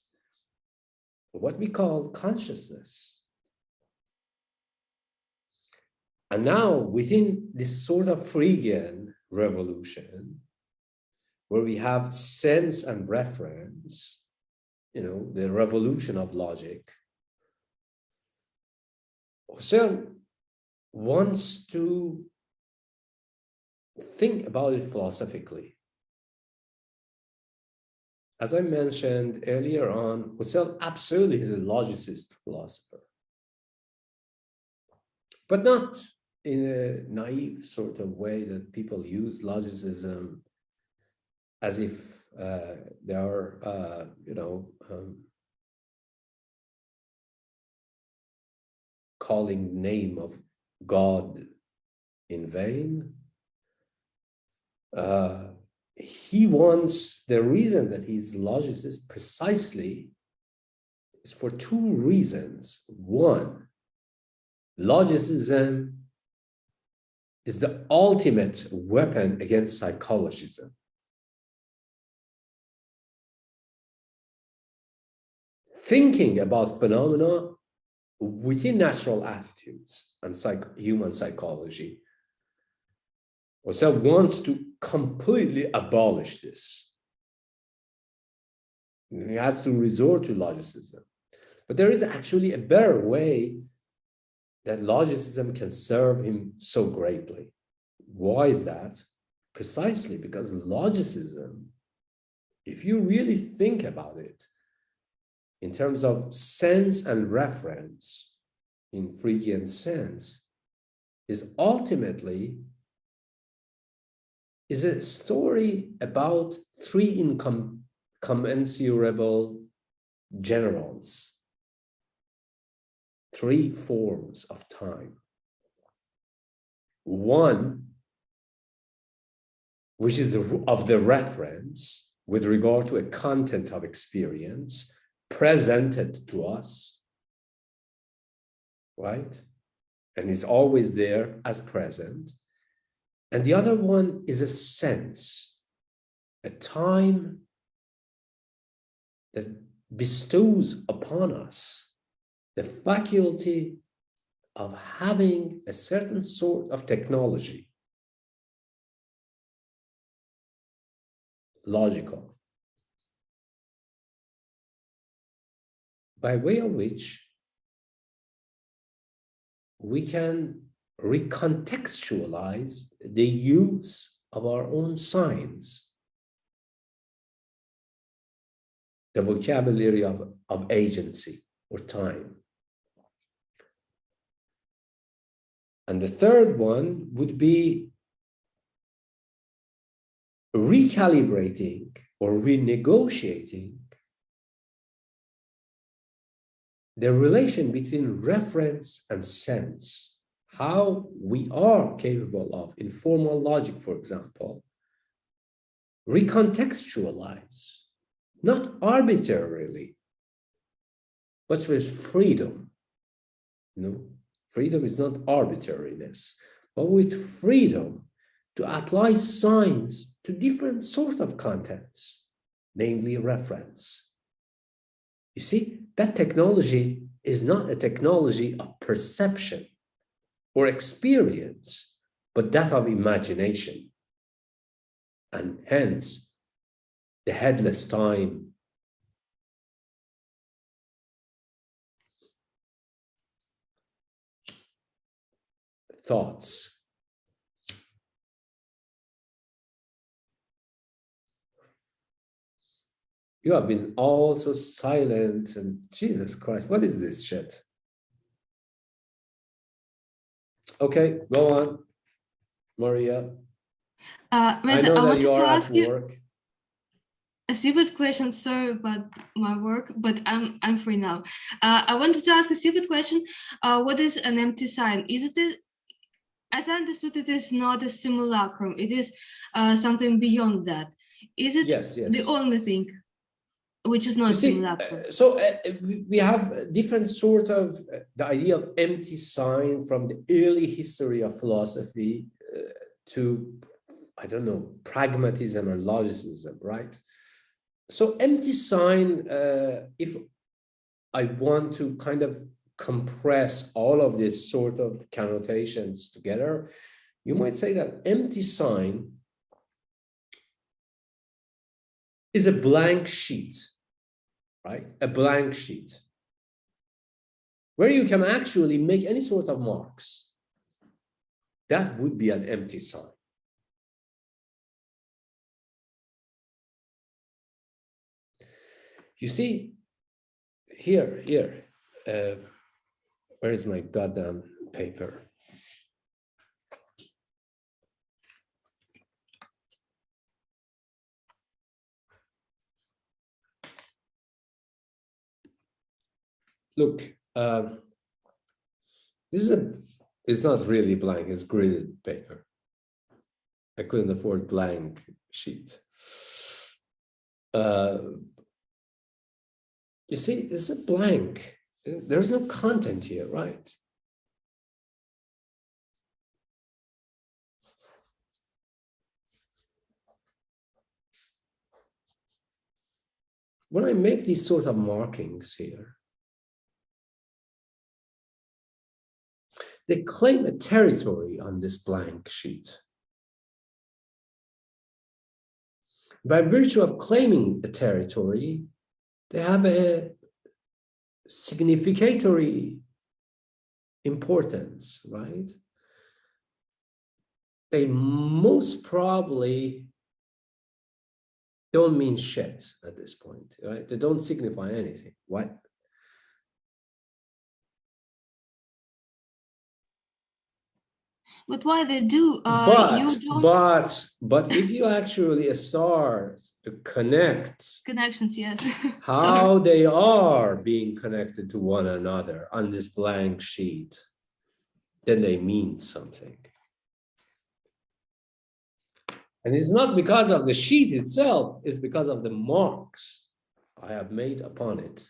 of what we call consciousness. And now within this sort of Freudian revolution, where we have sense and reference, the revolution of logic, Husserl wants to think about it philosophically. As I mentioned earlier on, Husserl absolutely is a logicist philosopher, but not in a naive sort of way that people use logicism as if they are, calling name of God in vain. He wants, the reason that he's logicist precisely is for two reasons. One, logicism is the ultimate weapon against psychologism. Thinking about phenomena within natural attitudes and human psychology Husserl wants to completely abolish this. He has to resort to logicism. But there is actually a better way that logicism can serve him so greatly. Why is that? Precisely because logicism, if you really think about it, in terms of sense and reference, in Freudian sense, is ultimately a story about three incommensurable generals, three forms of time. One, which is of the reference with regard to a content of experience presented to us, right? And is always there as present. And the other one is a sense, a time that bestows upon us the faculty of having a certain sort of technology, logical, by way of which we can recontextualize the use of our own signs, the vocabulary of agency or time. And the third one would be recalibrating or renegotiating the relation between reference and sense, how we are capable of, in formal logic, for example, recontextualize, not arbitrarily, but with freedom. Freedom is not arbitrariness, but with freedom to apply signs to different sorts of contents, namely reference. You see, that technology is not a technology of perception or experience, but that of imagination. And hence, the headless time thoughts. You have been all so silent, and Jesus Christ, what is this shit? Okay, go on, Maria. Reza, I wanted to ask you work. a stupid question. Sorry about my work, but I'm free now. I wanted to ask a stupid question. What is an empty sign? Is it, as I understood, it is not a simulacrum. It is something beyond that. Is it the only thing which is not simulacrum? So we have different sort of the idea of empty sign from the early history of philosophy to, I don't know, pragmatism and logicism, right? So empty sign, if I want to kind of compress all of these sort of connotations together, you might say that empty sign is a blank sheet, right? A blank sheet where you can actually make any sort of marks. That would be an empty sign. You see, here, where is my goddamn paper? Look, this is it's not really blank, it's gridded paper. I couldn't afford blank sheet. You see, it's a blank. There's no content here, right? When I make these sort of markings here, they claim a territory on this blank sheet. By virtue of claiming a territory, they have a significatory importance, right? They most probably don't mean shit at this point, right? They don't signify anything. Why? But why they do? But if you actually start to connect Connections, yes. how they are being connected to one another on this blank sheet, then they mean something. And it's not because of the sheet itself, it's because of the marks I have made upon it.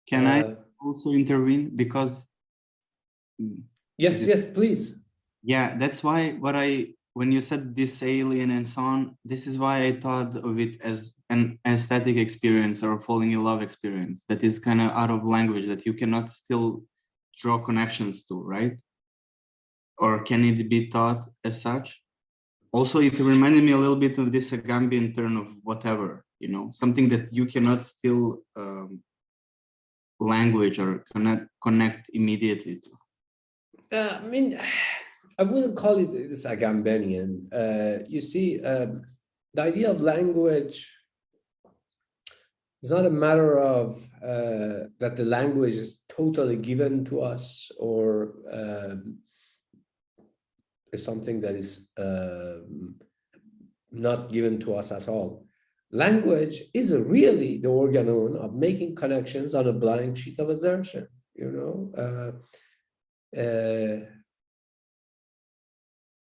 Can I also intervene? Because yes, please. Yeah, that's why when you said this alien and so on, this is why I thought of it as an aesthetic experience or falling in love experience that is kind of out of language, that you cannot still draw connections to, right? Or can it be thought as such? Also, it reminded me a little bit of this Agamben turn of whatever, you know, something that you cannot still language or connect immediately to. I mean, I wouldn't call it this Agambenian. You see, the idea of language is not a matter of that the language is totally given to us or is something that is not given to us at all. Language is really the organon of making connections on a blank sheet of assertion, you know.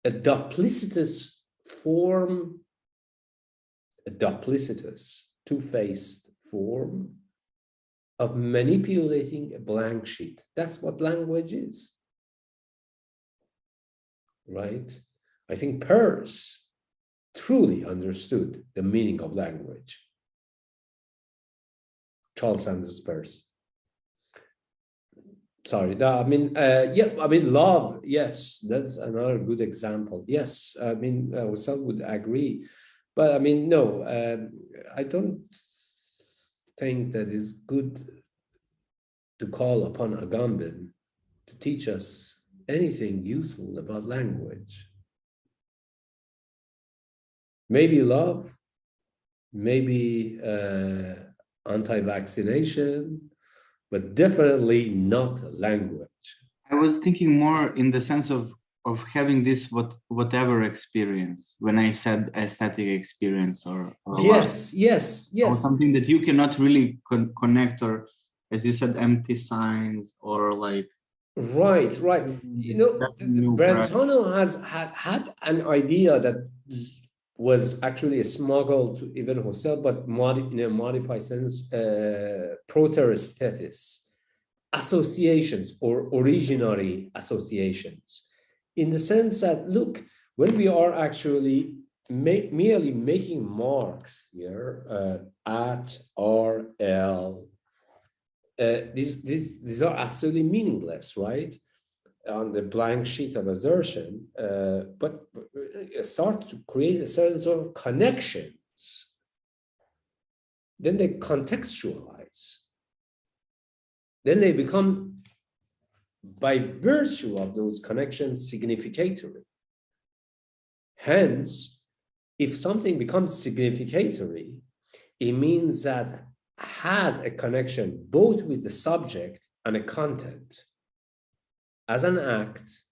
A duplicitous form, a duplicitous, two-faced form of manipulating a blank sheet. That's what language is, right? I think Peirce truly understood the meaning of language. Charles Sanders Peirce. Sorry, no, I mean, love, yes, that's another good example. Yes, I mean, some would agree, but I mean, no, I don't think that it's good to call upon Agamben to teach us anything useful about language. Maybe love, maybe anti-vaccination, but definitely not language. I was thinking more in the sense of having this whatever experience when I said aesthetic experience or yes, or something that you cannot really connect, or as you said, empty signs or like right. You know, Brentano has had an idea that was actually smuggled to even Husserl, but in a modified sense, purest thesis, associations or originary associations, in the sense that, look, when we are actually merely making marks here at RL, these are absolutely meaningless, right? On the blank sheet of assertion, but start to create a certain sort of connections. Then they contextualize. Then they become, by virtue of those connections, significatory. Hence, if something becomes significatory, it means that has a connection both with the subject and a content, as an act,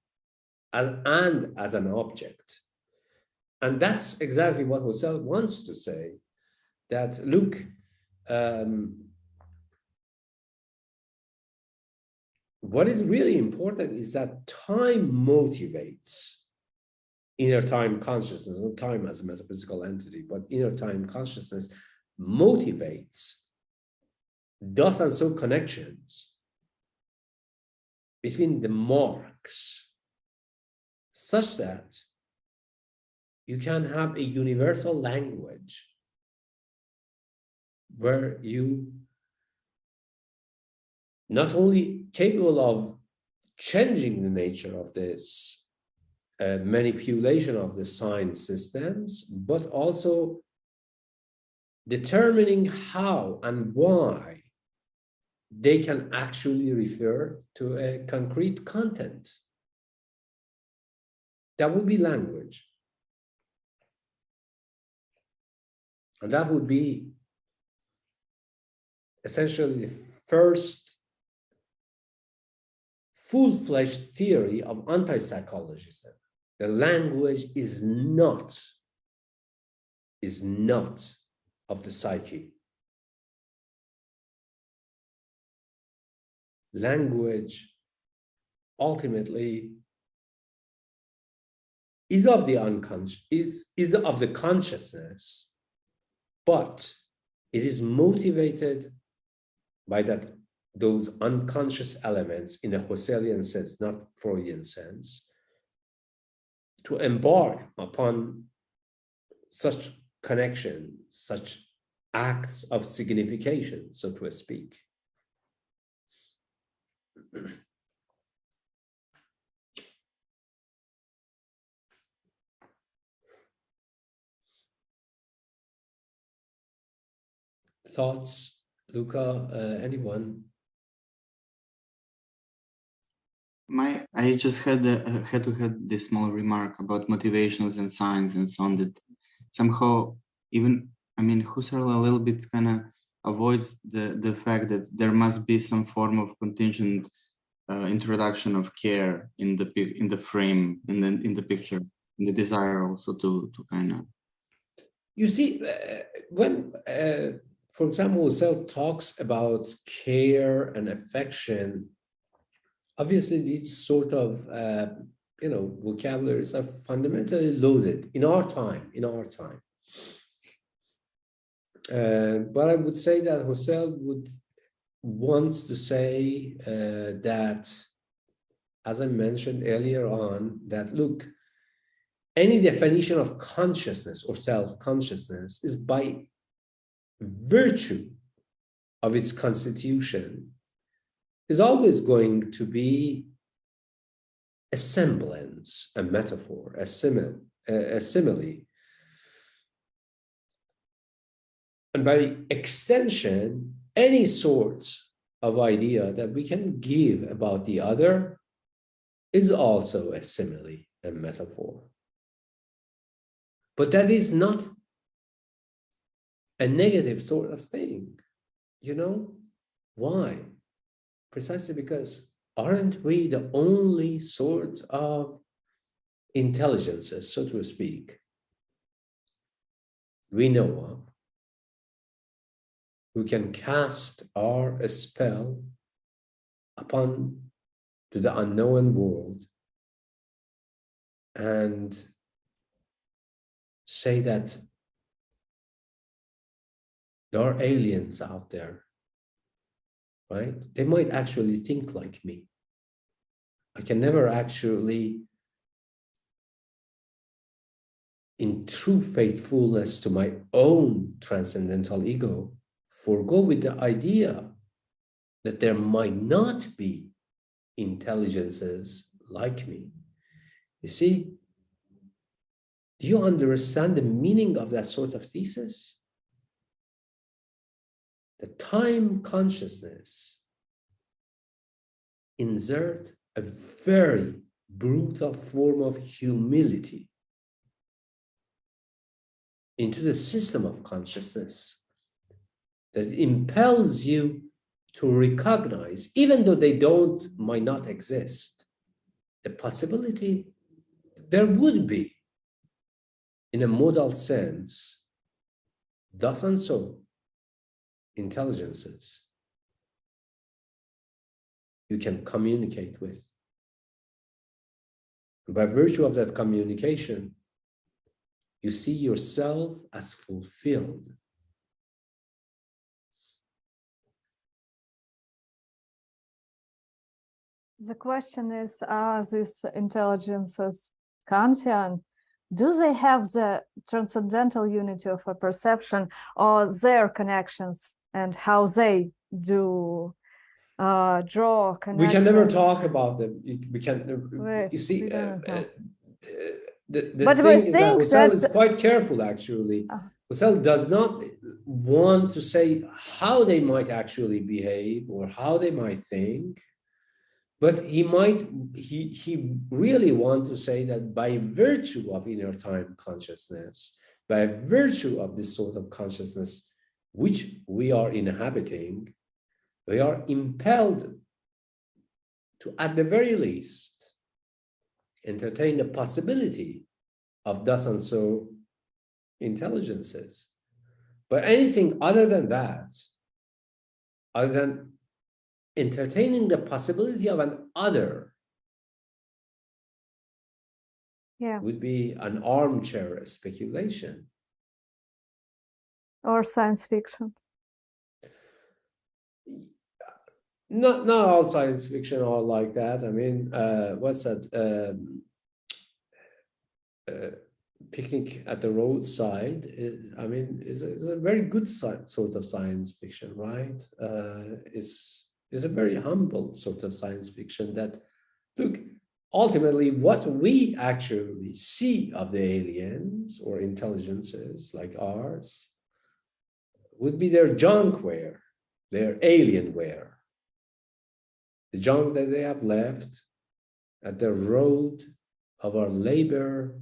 and as an object. And that's exactly what Husserl wants to say, that look, what is really important is that time motivates inner time consciousness, not time as a metaphysical entity, but inner time consciousness motivates thus and so connections between the marks, such that you can have a universal language where you not only capable of changing the nature of this manipulation of the sign systems, but also determining how and why they can actually refer to a concrete content. That would be language. And that would be essentially the first full-fledged theory of anti-psychologism. The language is not of the psyche. Language ultimately is of the unconscious, is of the consciousness, but it is motivated by those unconscious elements in a Husserlian sense, not Freudian sense, to embark upon such connection, such acts of signification, so to speak. Thoughts, Luca, anyone? I just had to have this small remark about motivations and signs and so on, that somehow even, I mean, Husserl a little bit kind of avoids the fact that there must be some form of contingent introduction of care in the frame, in the picture, in the desire also to kind of. You see, when, for example, Husserl talks about care and affection, obviously these sort of vocabularies are fundamentally loaded in our time. But I would say that Husserl wants to say that, as I mentioned earlier on, that look, any definition of consciousness or self-consciousness is by virtue of its constitution is always going to be a semblance, a metaphor, a simile. And by extension, any sort of idea that we can give about the other is also a simile, a metaphor. But that is not a negative sort of thing, you know? Why? Precisely because aren't we the only sort of intelligences, so to speak, we know of, who can cast our spell upon to the unknown world and say that there are aliens out there, right? They might actually think like me. I can never actually, in true faithfulness to my own transcendental ego, forego with the idea that there might not be intelligences like me. You see, do you understand the meaning of that sort of thesis? The time consciousness insert a very brutal form of humility into the system of consciousness that impels you to recognize, even though they might not exist, the possibility that there would be, in a modal sense, thus and so, intelligences you can communicate with. And by virtue of that communication, you see yourself as fulfilled. The question is, are these intelligences Kantian? Do they have the transcendental unity of a perception, or their connections and how they do draw connections. We can never talk about them. We can. You see, the thing is that Husserl is quite careful. Actually, Husserl does not want to say how they might actually behave or how they might think, but he really wants to say that by virtue of inner time consciousness, by virtue of this sort of consciousness which we are inhabiting, we are impelled to, at the very least, entertain the possibility of thus and so intelligences. But anything other than that, other than entertaining the possibility of an other, would be an armchair speculation. Or science fiction. Not all science fiction are like that. I mean, what's that? Picnic at the roadside. Is a very good sort of science fiction, right? Is a very humble sort of science fiction that, look, ultimately what we actually see of the aliens or intelligences like ours would be their junkware, their alienware. The junk that they have left at the road of our labor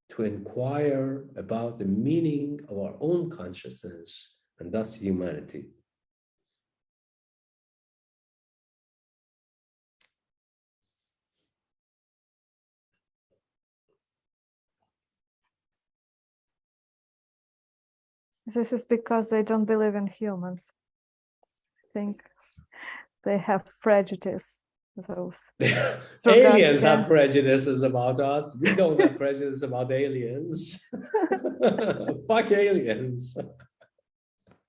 to inquire about the meaning of our own consciousness and thus humanity. This is because they don't believe in humans. I think they have prejudice. Those aliens have prejudices about us. We don't have prejudice about aliens. Fuck aliens.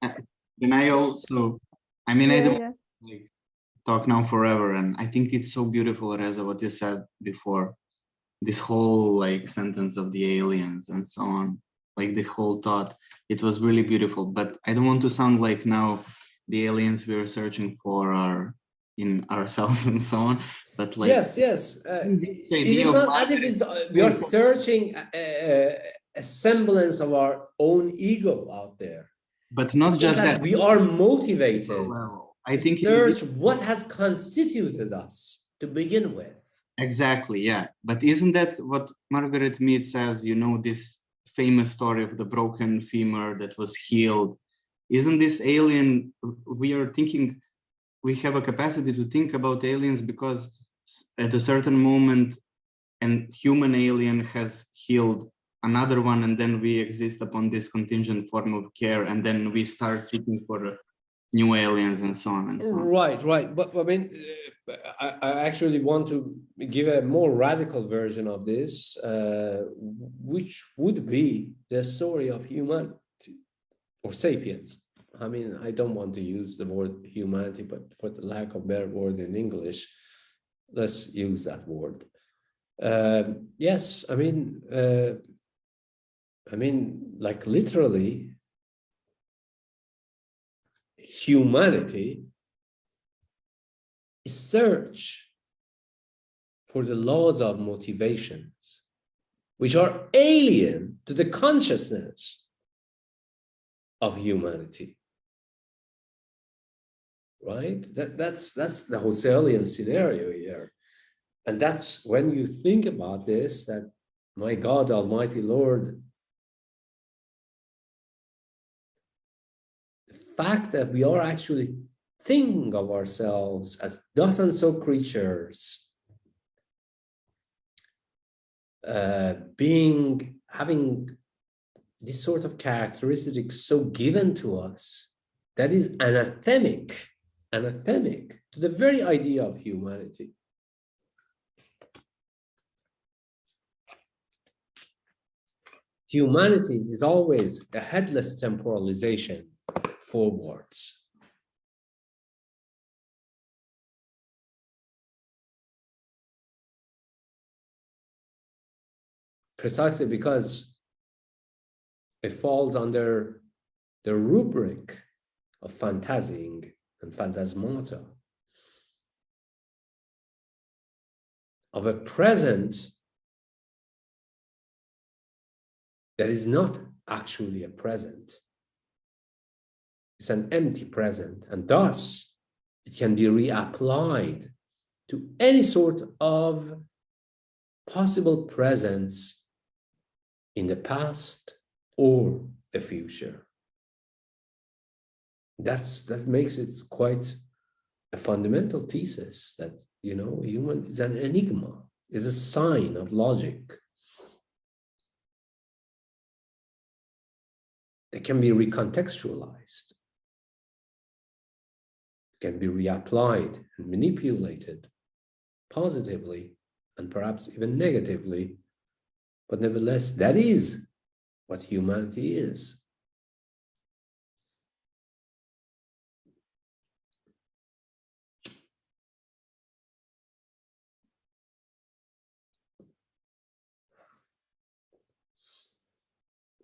And I also, I don't like talk now forever, and I think it's so beautiful, Reza, what you said before. This whole like sentence of the aliens and so on, like the whole thought. It was really beautiful, but I don't want to sound like now the aliens we're searching for are in ourselves and so on, but like yes it is not as if it's we are searching a semblance of our own ego out there, but not just that we are motivated. I think search what has constituted us to begin with. Exactly, yeah, but isn't that what Margaret Mead says, you know, this famous story of the broken femur that was healed? Isn't this alien, we are thinking, we have a capacity to think about aliens because at a certain moment an human alien has healed another one, and then we exist upon this contingent form of care, and then we start seeking for new aliens and so on and so on. Right. But I mean, I actually want to give a more radical version of this, which would be the story of humanity or sapiens. I mean, I don't want to use the word humanity, but for the lack of better word in English, let's use that word. Yes, I mean, like literally, humanity is search for the laws of motivations, which are alien to the consciousness of humanity. Right? That's the Husserlian scenario here. And that's when you think about this, that my God, Almighty Lord, the fact that we are actually thinking of ourselves as thus and so creatures, having this sort of characteristics so given to us, that is anathemic to the very idea of humanity. Humanity is always a headless temporalization forwards. Precisely because it falls under the rubric of fantasing and phantasmata. of a present that is not actually a present. It's an empty present, and thus it can be reapplied to any sort of possible presence in the past or the future. That makes it quite a fundamental thesis that, you know, human is an enigma, is a sign of logic. They can be recontextualized, can be reapplied and manipulated positively and perhaps even negatively, but nevertheless, that is what humanity is.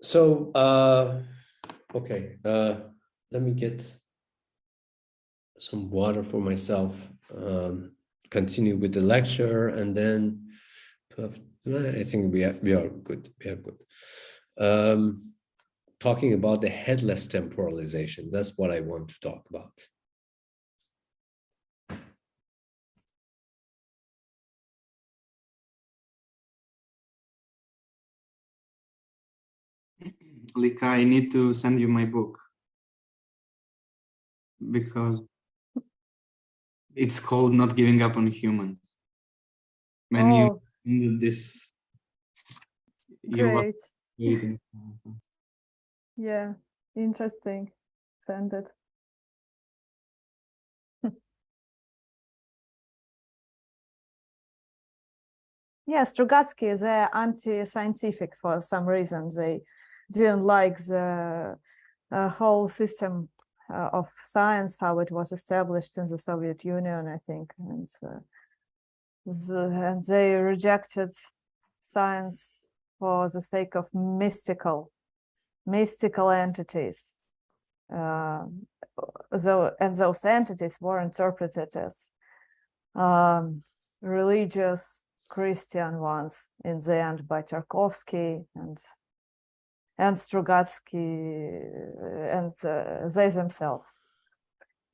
So, okay, let me get some water for myself, continue with the lecture, and then I think we are good. We are good. Talking about the headless temporalization, that's what I want to talk about. Lika, I need to send you my book because it's called Not Giving Up on Humans. When you do this, great. You Yeah, interesting. Send it. Yeah, Strugatsky is anti-scientific for some reason. They didn't like the whole system of science, how it was established in the Soviet Union, I think. And they rejected science for the sake of mystical entities. And those entities were interpreted as religious Christian ones in the end by Tarkovsky and Strugatsky and they themselves.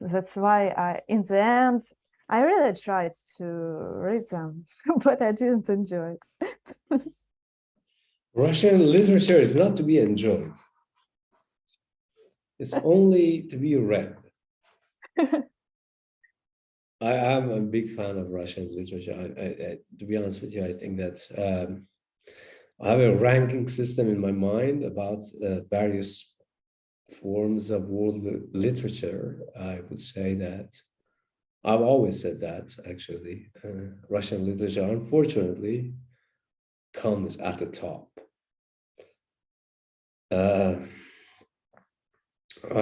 That's why in the end, I really tried to read them, but I didn't enjoy it. Russian literature is not to be enjoyed. It's only to be read. I am a big fan of Russian literature. To be honest with you, I think that I have a ranking system in my mind about various forms of world literature. I would say that I've always said that actually Russian literature, unfortunately, comes at the top. I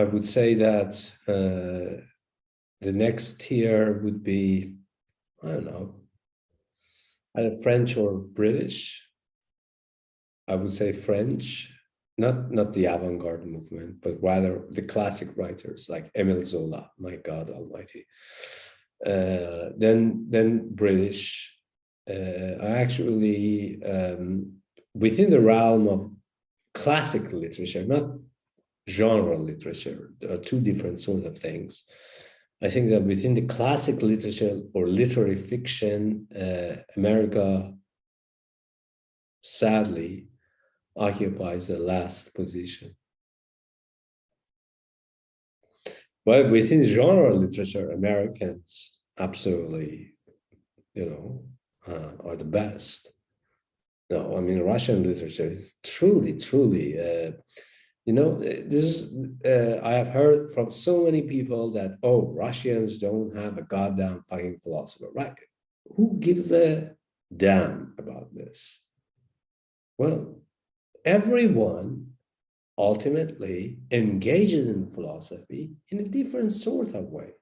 would say that the next tier would be, I don't know, either French or British. I would say French, not the avant-garde movement, but rather the classic writers like Émile Zola, my God Almighty. Then British. I actually, within the realm of classic literature, not genre literature, there are two different sorts of things. I think that within the classic literature or literary fiction, America sadly occupies the last position. But within genre literature, Americans absolutely, are the best. No, I mean, Russian literature is truly, I have heard from so many people that, Russians don't have a goddamn fucking philosopher, right? Who gives a damn about this? Well, everyone ultimately engages in philosophy in a different sort of way.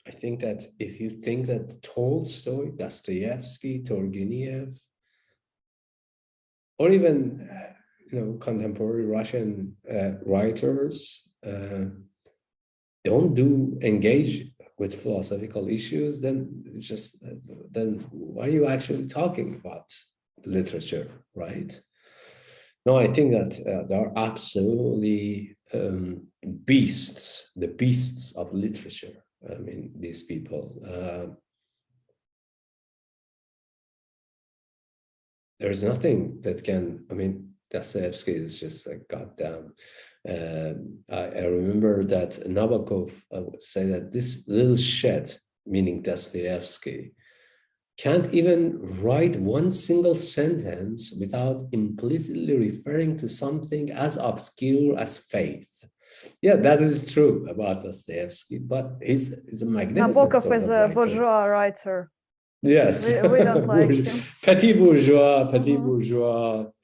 I think that if you think that Tolstoy, Dostoevsky, Turgenev, or even contemporary Russian writers don't engage with philosophical issues, then why are you actually talking about literature, right? No, I think that there are absolutely beasts, the beasts of literature. I mean, these people. There's nothing that can, I mean, Dostoevsky is just like goddamn. I remember that Nabokov would say that this little shit, meaning Dostoevsky, can't even write one single sentence without implicitly referring to something as obscure as faith. Yeah, that is true about Dostoevsky, but he's a magnificent Nabokov sort is of a writer. bourgeois writer. Yes, We don't like him. Petit bourgeois,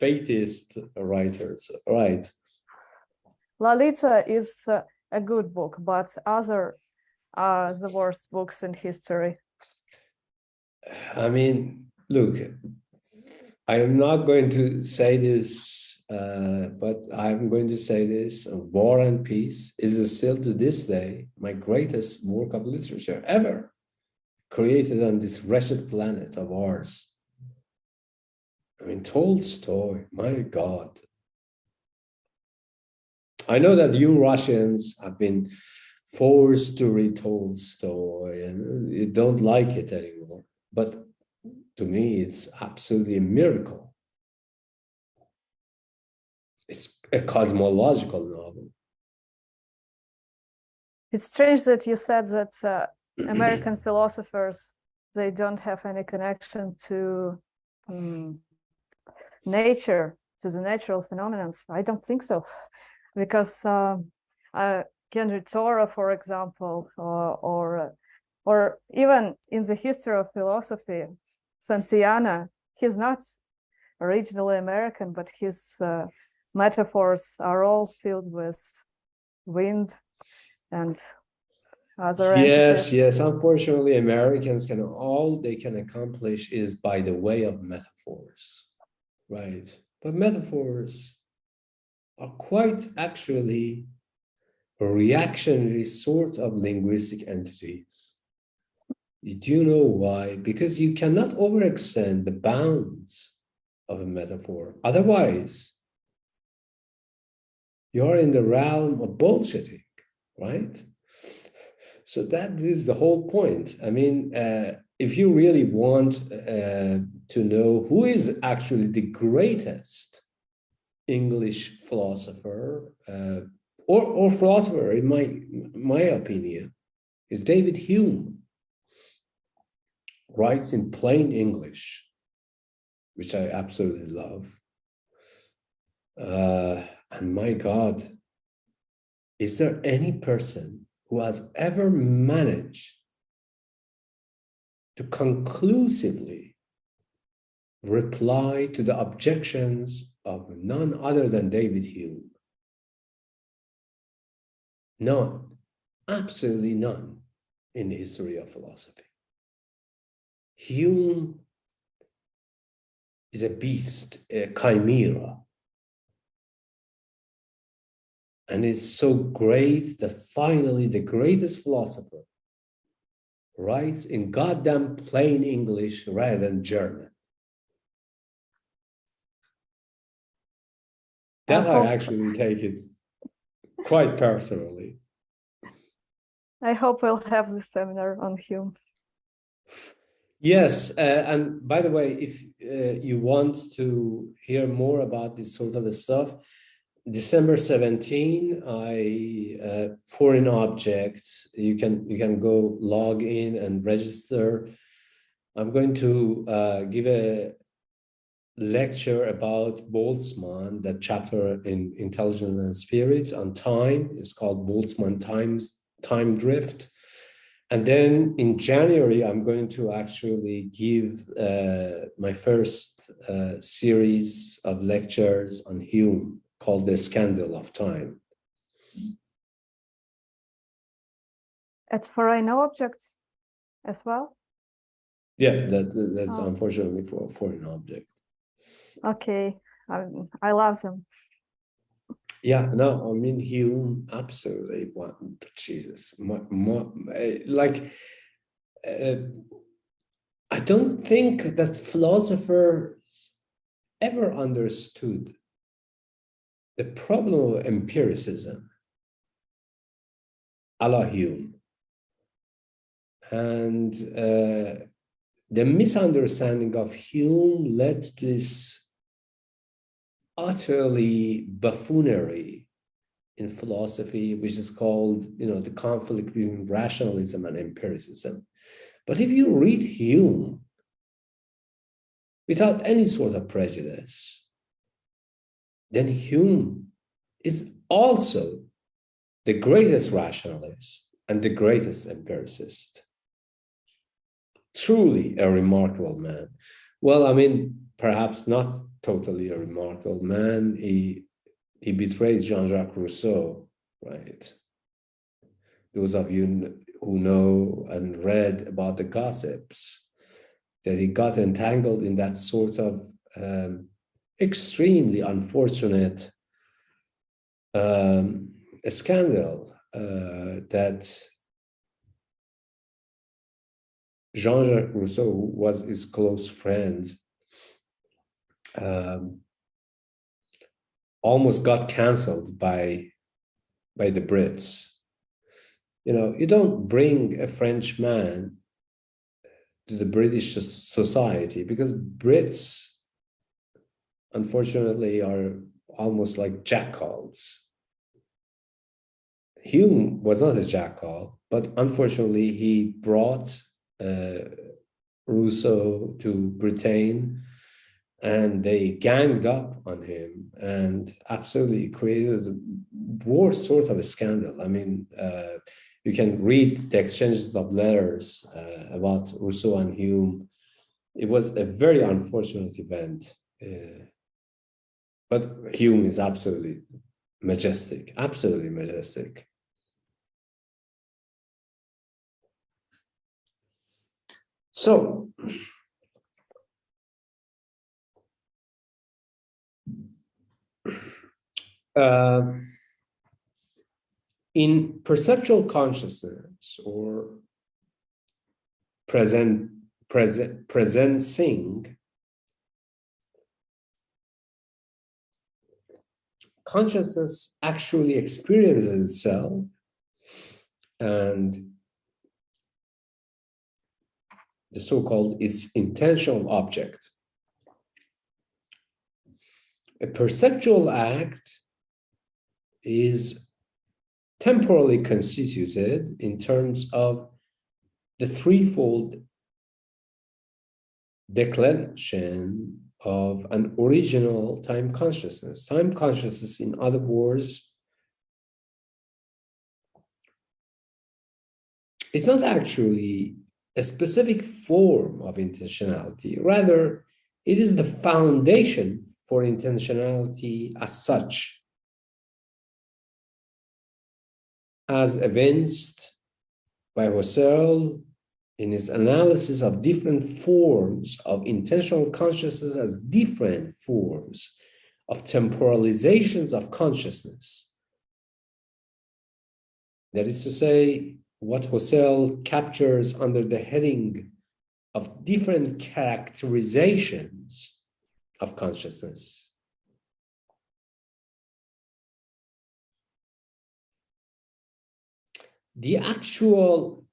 faithist writers, right? Lolita is a good book, but other are the worst books in history. I mean, look, I am not going to say this, but I'm going to say this: War and Peace is still to this day my greatest work of literature ever, created on this wretched planet of ours. I mean, Tolstoy, my God. I know that you Russians have been forced to read Tolstoy and you don't like it anymore. But to me, it's absolutely a miracle. It's a cosmological novel. It's strange that you said that American philosophers, they don't have any connection to nature, to the natural phenomena. I don't think so, because Henry Thoreau, for example, or even in the history of philosophy, Santayana, he's not originally American, but his metaphors are all filled with wind and other entities. Yes. Unfortunately, Americans can, all they can accomplish is by the way of metaphors, right? But metaphors are quite actually a reactionary sort of linguistic entities. You do know why? Because you cannot overextend the bounds of a metaphor. Otherwise, you're in the realm of bullshitting, right? So that is the whole point. I mean, if you really want to know who is actually the greatest English philosopher or philosopher, in my opinion, is David Hume. Writes in plain English, which I absolutely love. And my God, is there any person who has ever managed to conclusively reply to the objections of none other than David Hume? None, absolutely none in the history of philosophy. Hume is a beast, a chimera. And it's so great that finally the greatest philosopher writes in goddamn plain English rather than German. That I actually take it quite personally. I hope we'll have this seminar on Hume. Yes, and by the way, if you want to hear more about this sort of stuff, December 17, Foreign Objects, you can go log in and register. I'm going to give a lecture about Boltzmann, that chapter in Intelligence and Spirit on time. It's called Boltzmann Time Drift. And then in January, I'm going to actually give my first series of lectures on Hume called The Scandal of Time. At foreign objects as well? Yeah, that's unfortunately for foreign object. Okay, I love them. Yeah, no, I mean, Hume, absolutely. Jesus, like, I don't think that philosophers ever understood the problem of empiricism a la Hume. And the misunderstanding of Hume led to this utterly buffoonery in philosophy, which is called, the conflict between rationalism and empiricism. But if you read Hume without any sort of prejudice, then Hume is also the greatest rationalist and the greatest empiricist. Truly a remarkable man. Well, I mean, perhaps not totally a remarkable man. He betrayed Jean-Jacques Rousseau, right? Those of you who know and read about the gossips, that he got entangled in that sort of extremely unfortunate scandal that Jean-Jacques Rousseau, who was his close friend, almost got canceled by the Brits. You don't bring a French man to the British society because Brits, unfortunately, are almost like jackals. Hume was not a jackal, but unfortunately, he brought Rousseau to Britain, and they ganged up on him and absolutely created the worst sort of a scandal. I mean, you can read the exchanges of letters about Rousseau and Hume. It was a very unfortunate event. But Hume is absolutely majestic, absolutely majestic. So, in perceptual consciousness or presencing, consciousness actually experiences itself and the so-called its intentional object. A perceptual act is temporally constituted in terms of the threefold declension of an original time consciousness. Time consciousness, in other words, it's not actually a specific form of intentionality. Rather, it is the foundation for intentionality as such, as evinced by Husserl in his analysis of different forms of intentional consciousness as different forms of temporalizations of consciousness. That is to say, what Husserl captures under the heading of different characterizations of consciousness. The actual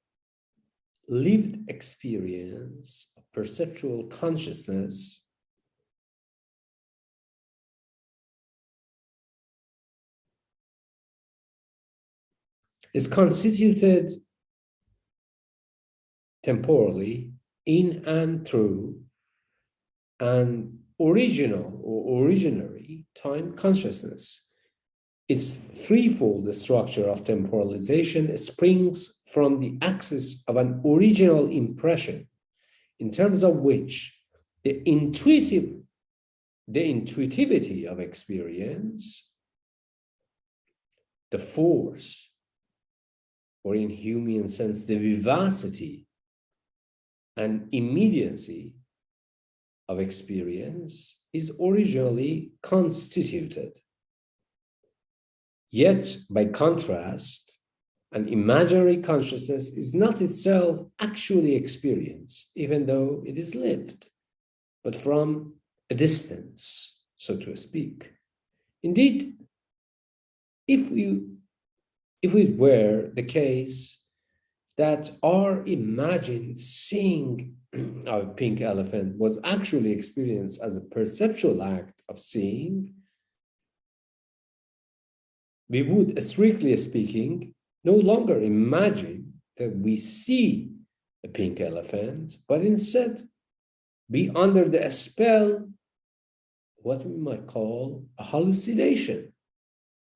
lived experience of perceptual consciousness is constituted temporally in and through an original or originary time consciousness. Its threefold structure of temporalization springs from the axis of an original impression, in terms of which the intuitivity of experience, the force, or in Humean sense, the vivacity and immediacy of experience is originally constituted. Yet, by contrast, an imaginary consciousness is not itself actually experienced, even though it is lived, but from a distance, so to speak. Indeed, if it were the case that our imagined seeing of a pink elephant was actually experienced as a perceptual act of seeing, we would, strictly speaking, no longer imagine that we see a pink elephant, but instead be under the spell, what we might call a hallucination,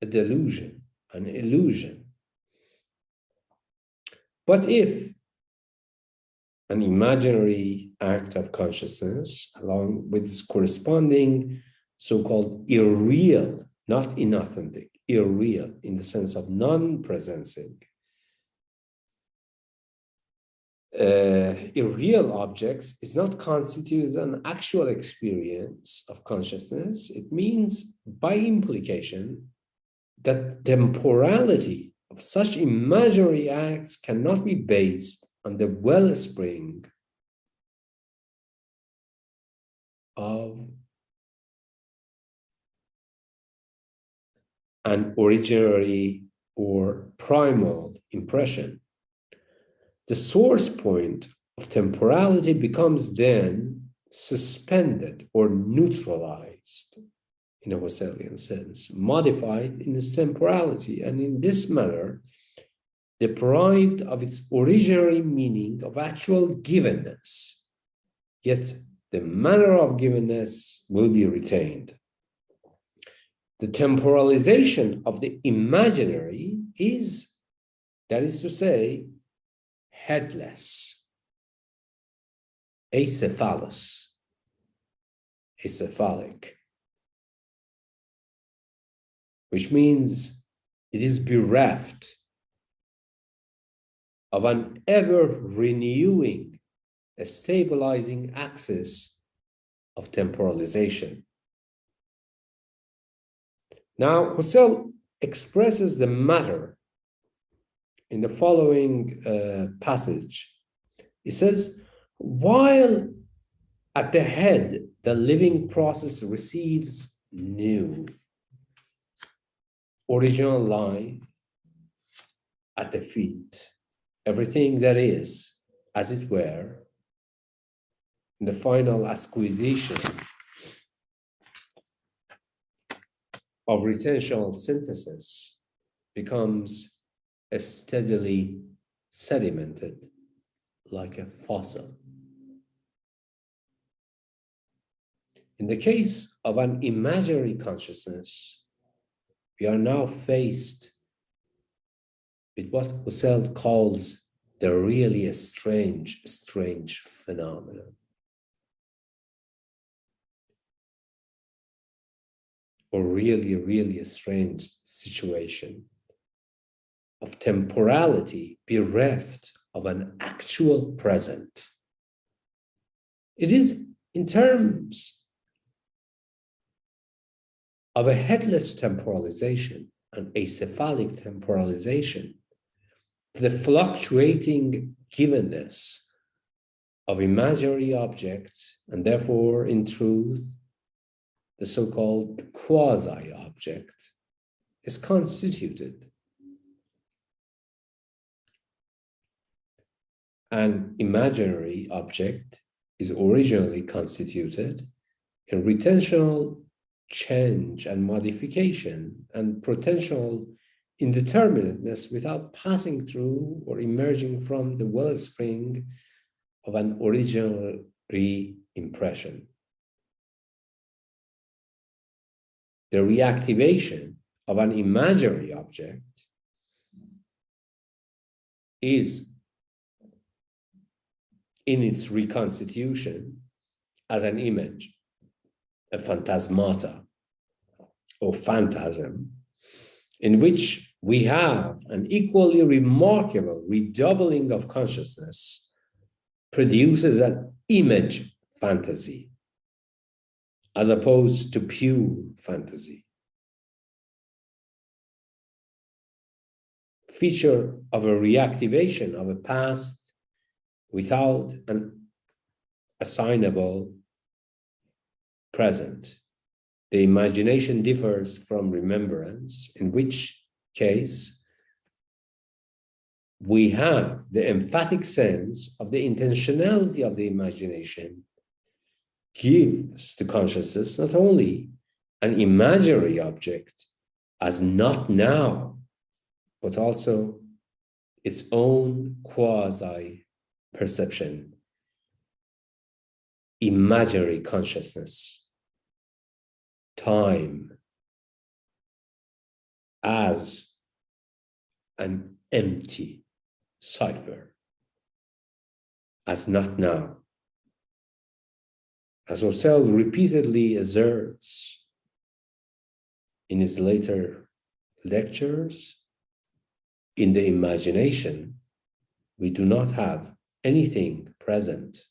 a delusion, an illusion. But if an imaginary act of consciousness, along with its corresponding so-called irreal, not inauthentic, irreal in the sense of non-presencing, irreal objects is not constituted an actual experience of consciousness, it means by implication that temporality of such imaginary acts cannot be based on the wellspring of an originary or primal impression. The source point of temporality becomes then suspended or neutralized in a Husserlian sense, modified in its temporality, and in this manner, deprived of its originary meaning of actual givenness. Yet the manner of givenness will be retained. The temporalization of the imaginary is, that is to say, headless, acephalous, acephalic, which means it is bereft of an ever-renewing, stabilizing axis of temporalization. Now, Husserl expresses the matter in the following passage. He says, while at the head, the living process receives new, original life, at the feet, everything that is, as it were, in the final acquisition of retentional synthesis becomes steadily sedimented like a fossil. In the case of an imaginary consciousness, we are now faced with what Husserl calls the really strange phenomenon. Or really a strange situation of temporality bereft of an actual present. It is in terms of a headless temporalization, an acephalic temporalization, the fluctuating givenness of imaginary objects, and therefore, in truth, the so-called quasi-object is constituted. An imaginary object is originally constituted in retentional change and modification and potential indeterminateness without passing through or emerging from the wellspring of an original impression. The reactivation of an imaginary object is in its reconstitution as an image, a phantasmata or phantasm, in which we have an equally remarkable redoubling of consciousness produces an image fantasy as opposed to pure fantasy. feature of a reactivation of a past without an assignable present. The imagination differs from remembrance, in which case we have the emphatic sense of the intentionality of the imagination gives to consciousness not only an imaginary object as not now, but also its own quasi-perception, imaginary consciousness, time as an empty cipher, as not now. As Husserl repeatedly asserts in his later lectures, in the imagination, we do not have anything present.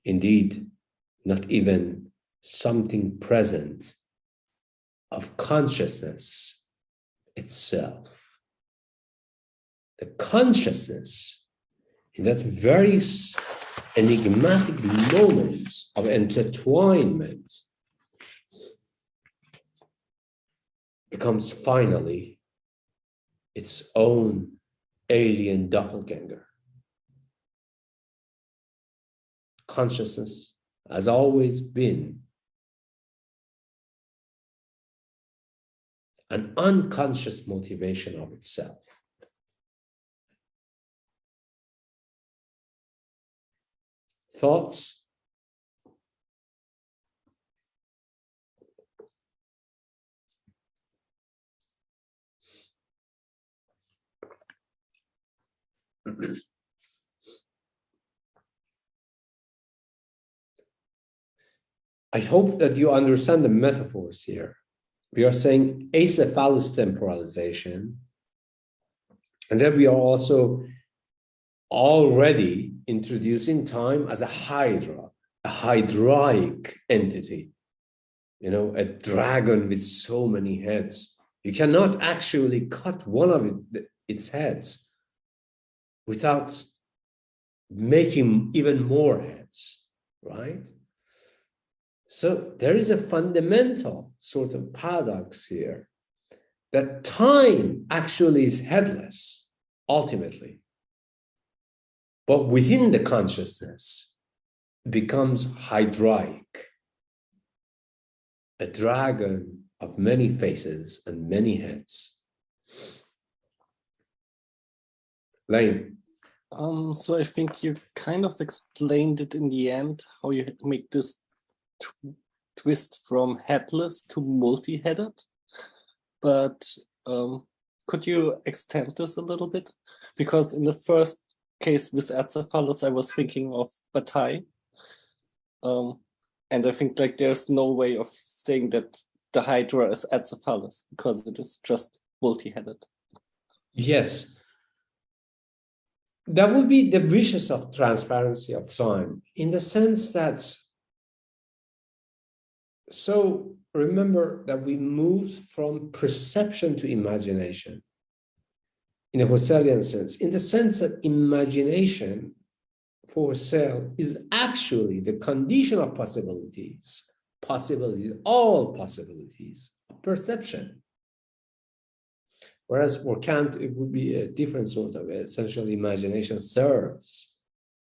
Indeed, not even something present of consciousness itself. The consciousness, in that very enigmatic moment of intertwinement, becomes finally its own alien doppelganger. Consciousness has always been an unconscious motivation of itself. Thoughts? I hope that you understand the metaphors here. We are saying acephalous temporalization, and then we are also already introducing time as a hydra, a hydraic entity, you know, a dragon with so many heads. You cannot actually cut one of its heads without making even more heads, right? So there is a fundamental sort of paradox here that time actually is headless, ultimately. But within the consciousness, it becomes hydraic, a dragon of many faces and many heads. Lane. So I think you kind of explained it in the end, how you make this twist from headless to multi-headed. But could you extend this a little bit? Because in the first case with Acephalus, I was thinking of Bataille. And I think like there's no way of saying that the Hydra is Acephalus because it is just multi-headed. Yes. That would be the wishes of transparency of time, in the sense that, so remember that we moved from perception to imagination in a Husserlian sense, in the sense that imagination for Husserl is actually the condition of possibilities, all possibilities of perception. Whereas for Kant, it would be a different sort of essential imagination serves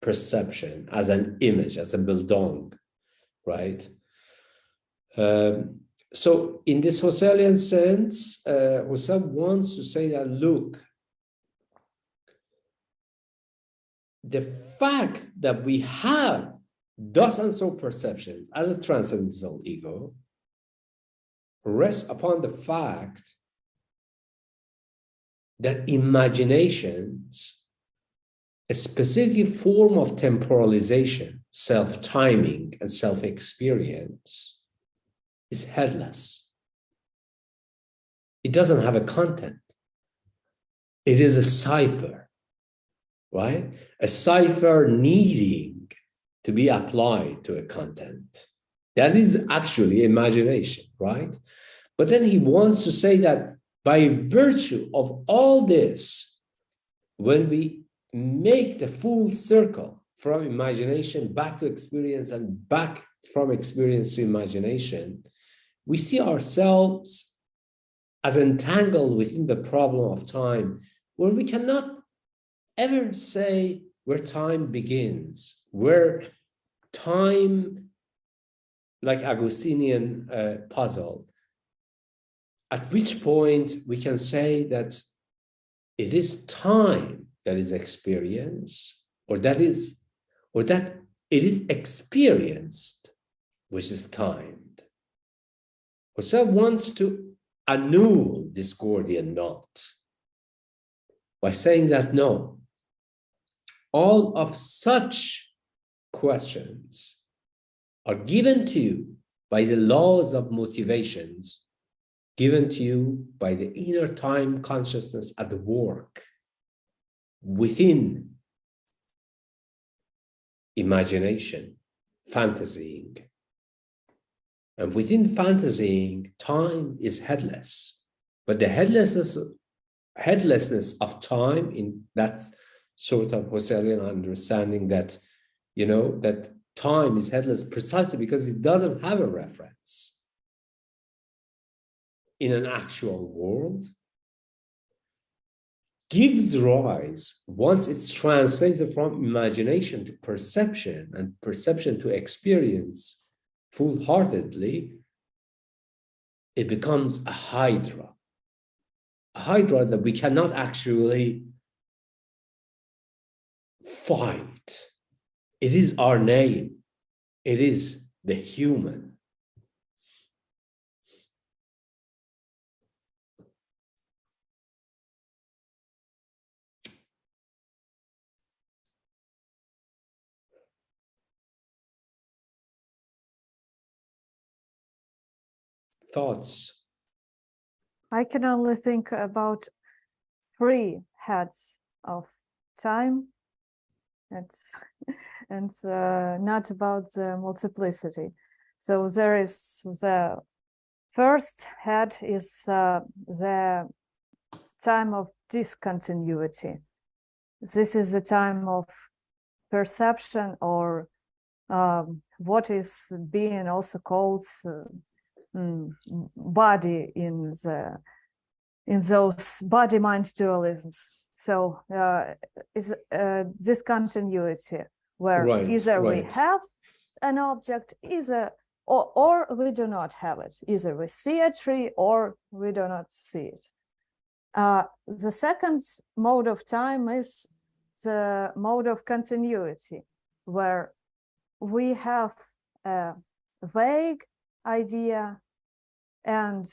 perception as an image, as a Bildung, right? So in this Husserlian sense, Husserl wants to say that, look, the fact that we have thus and so perceptions as a transcendental ego rests upon the fact that imaginations, a specific form of temporalization, self-timing and self-experience, is headless. It doesn't have a content. It is a cipher, right? A cipher needing to be applied to a content. That is actually imagination, right? But then he wants to say that by virtue of all this, when we make the full circle from imagination back to experience and back from experience to imagination, we see ourselves as entangled within the problem of time, where we cannot ever say where time begins, where time, like Augustinian puzzle, at which point we can say that it is time that is experience, or that it is experienced, which is timed. Husserl wants to annul this Gordian knot by saying that no, all of such questions are given to you by the laws of motivations, given to you by the inner time consciousness at work within imagination, fantasying. And within fantasying, time is headless. But the headlessness of time, in that sort of Husserlian understanding that, that time is headless precisely because it doesn't have a reference in an actual world, gives rise, once it's translated from imagination to perception and perception to experience full-heartedly, it becomes a hydra that we cannot actually fight. It is our name. It is the human. Thoughts? I can only think about 3 heads of time, and not about the multiplicity. So there is the first head is the time of discontinuity. This is the time of perception, or what is being also called body in those body-mind dualisms. So is discontinuity, where either we have an object, or we do not have it. Either we see a tree or we do not see it. The second mode of time is the mode of continuity, where we have a vague idea, and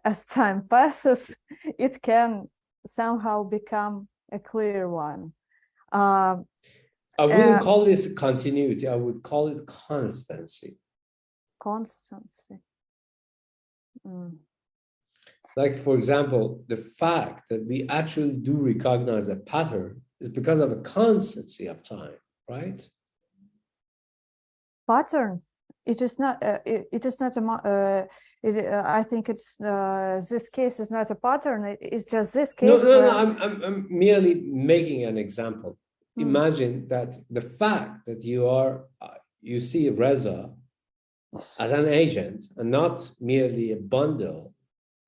as time passes, it can somehow become a clear one. I wouldn't call this continuity. I would call it constancy. Constancy. Like, for example, the fact that we actually do recognize a pattern is because of a constancy of time, right? Pattern. It is not. It is not a. I think it's this case is not a pattern. It's just this case. No. I'm merely making an example. Imagine that the fact that you see Reza as an agent and not merely a bundle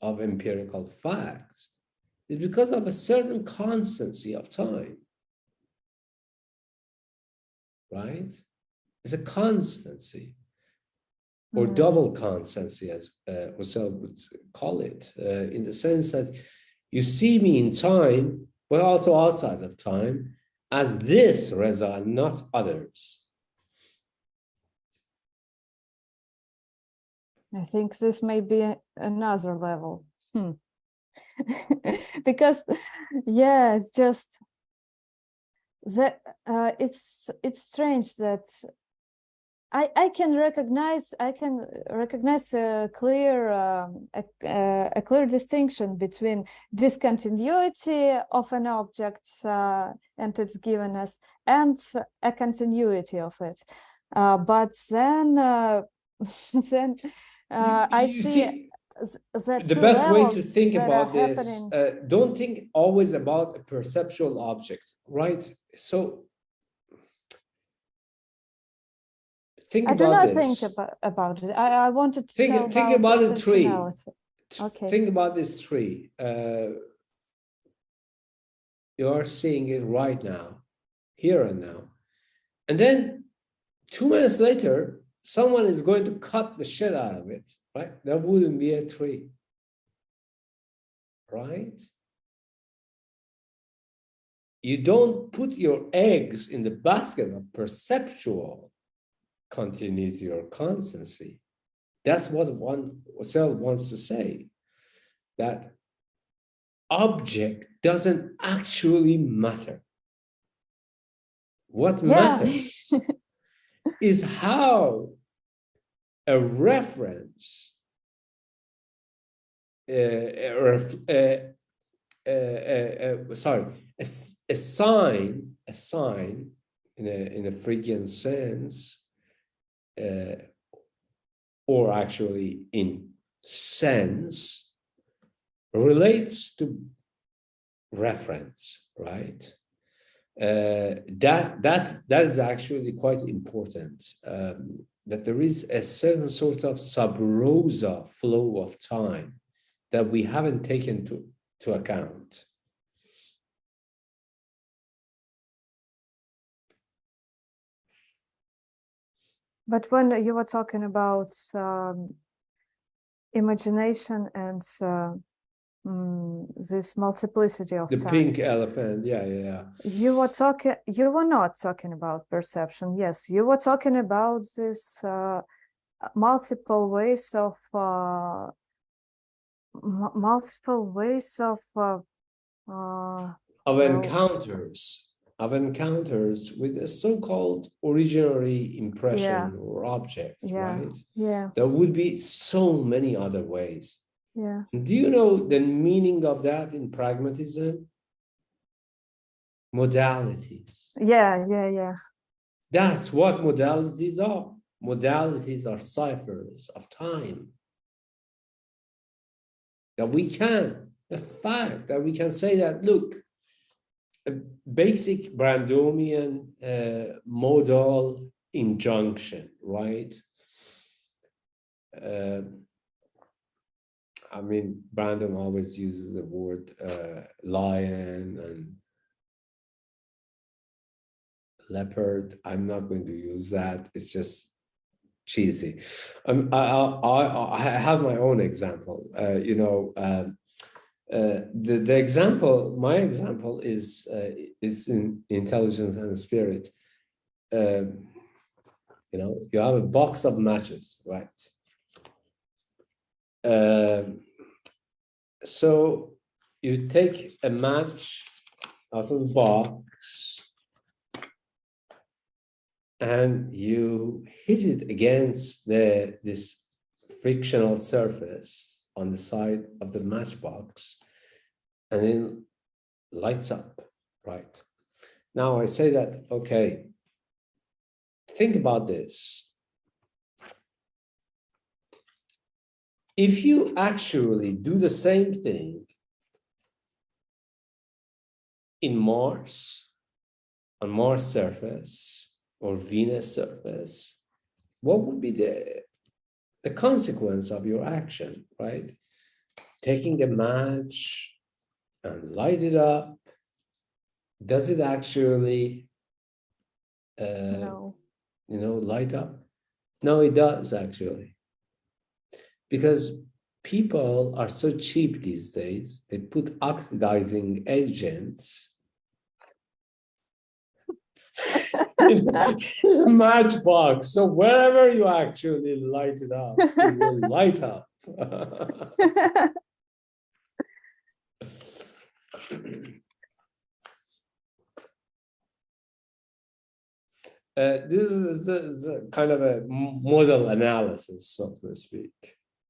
of empirical facts is because of a certain constancy of time, right? It's a constancy. Or double constancy, as Husserl would call it, in the sense that you see me in time, but also outside of time, as this Reza, not others. I think this may be another level. Because, yeah, it's just that it's strange that I can recognize a clear distinction between discontinuity of an object and its givenness and a continuity of it, but then I see the best way to think about this, don't think always about a perceptual object, right? So think about this. Think about it. I wanted to think about the tree. Okay. Think about this tree. You are seeing it right now, here and now. And then 2 minutes later, someone is going to cut the shit out of it, right? There wouldn't be a tree, right? You don't put your eggs in the basket of perceptual continuity or constancy. That's what Searle wants to say, that object doesn't actually matter. What matters is how a reference, a sign in a Freudian sense, or actually in sense, relates to reference, right? That is actually quite important. That there is a certain sort of sub rosa flow of time that we haven't taken to account. But when you were talking about imagination and this multiplicity of the times, pink elephant, yeah. You were not talking about perception. Yes, you were talking about this multiple ways of encounters with a so-called originary impression or object, right? Yeah. There would be so many other ways. Yeah. Do you know the meaning of that in pragmatism? Modalities. Yeah. That's what modalities are. Modalities are ciphers of time. The fact that we can say that, look, a basic Brandomian modal injunction, right? I mean, Brandom always uses the word lion and leopard. I'm not going to use that. It's just cheesy. I have my own example. The example, my example is in intelligence and spirit. You have a box of matches, right? So you take a match out of the box and you hit it against this frictional surface on the side of the matchbox, and then lights up, right? Now I say that, okay, think about this. If you actually do the same thing in Mars, on Mars surface or Venus surface, what would be the consequence of your action, right? Taking a match and light it up, does it actually light up? No, it does actually. Because people are so cheap these days, they put oxidizing agents in a matchbox. So wherever you actually light it up, it will light up. This is a kind of a model analysis, so to speak.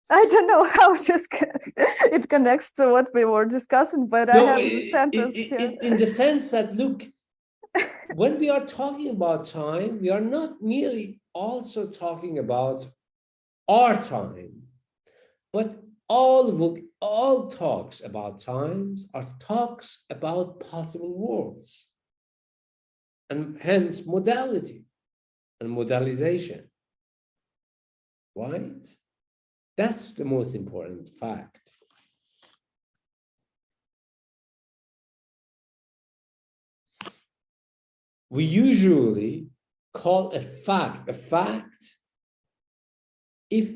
I don't know how it connects to what we were discussing, but I have the sentence here. In the sense that, look, when we are talking about time, we are not merely also talking about our time, but all talks about times are talks about possible worlds, and hence modality and modalization, right? That's the most important fact. We usually call a fact if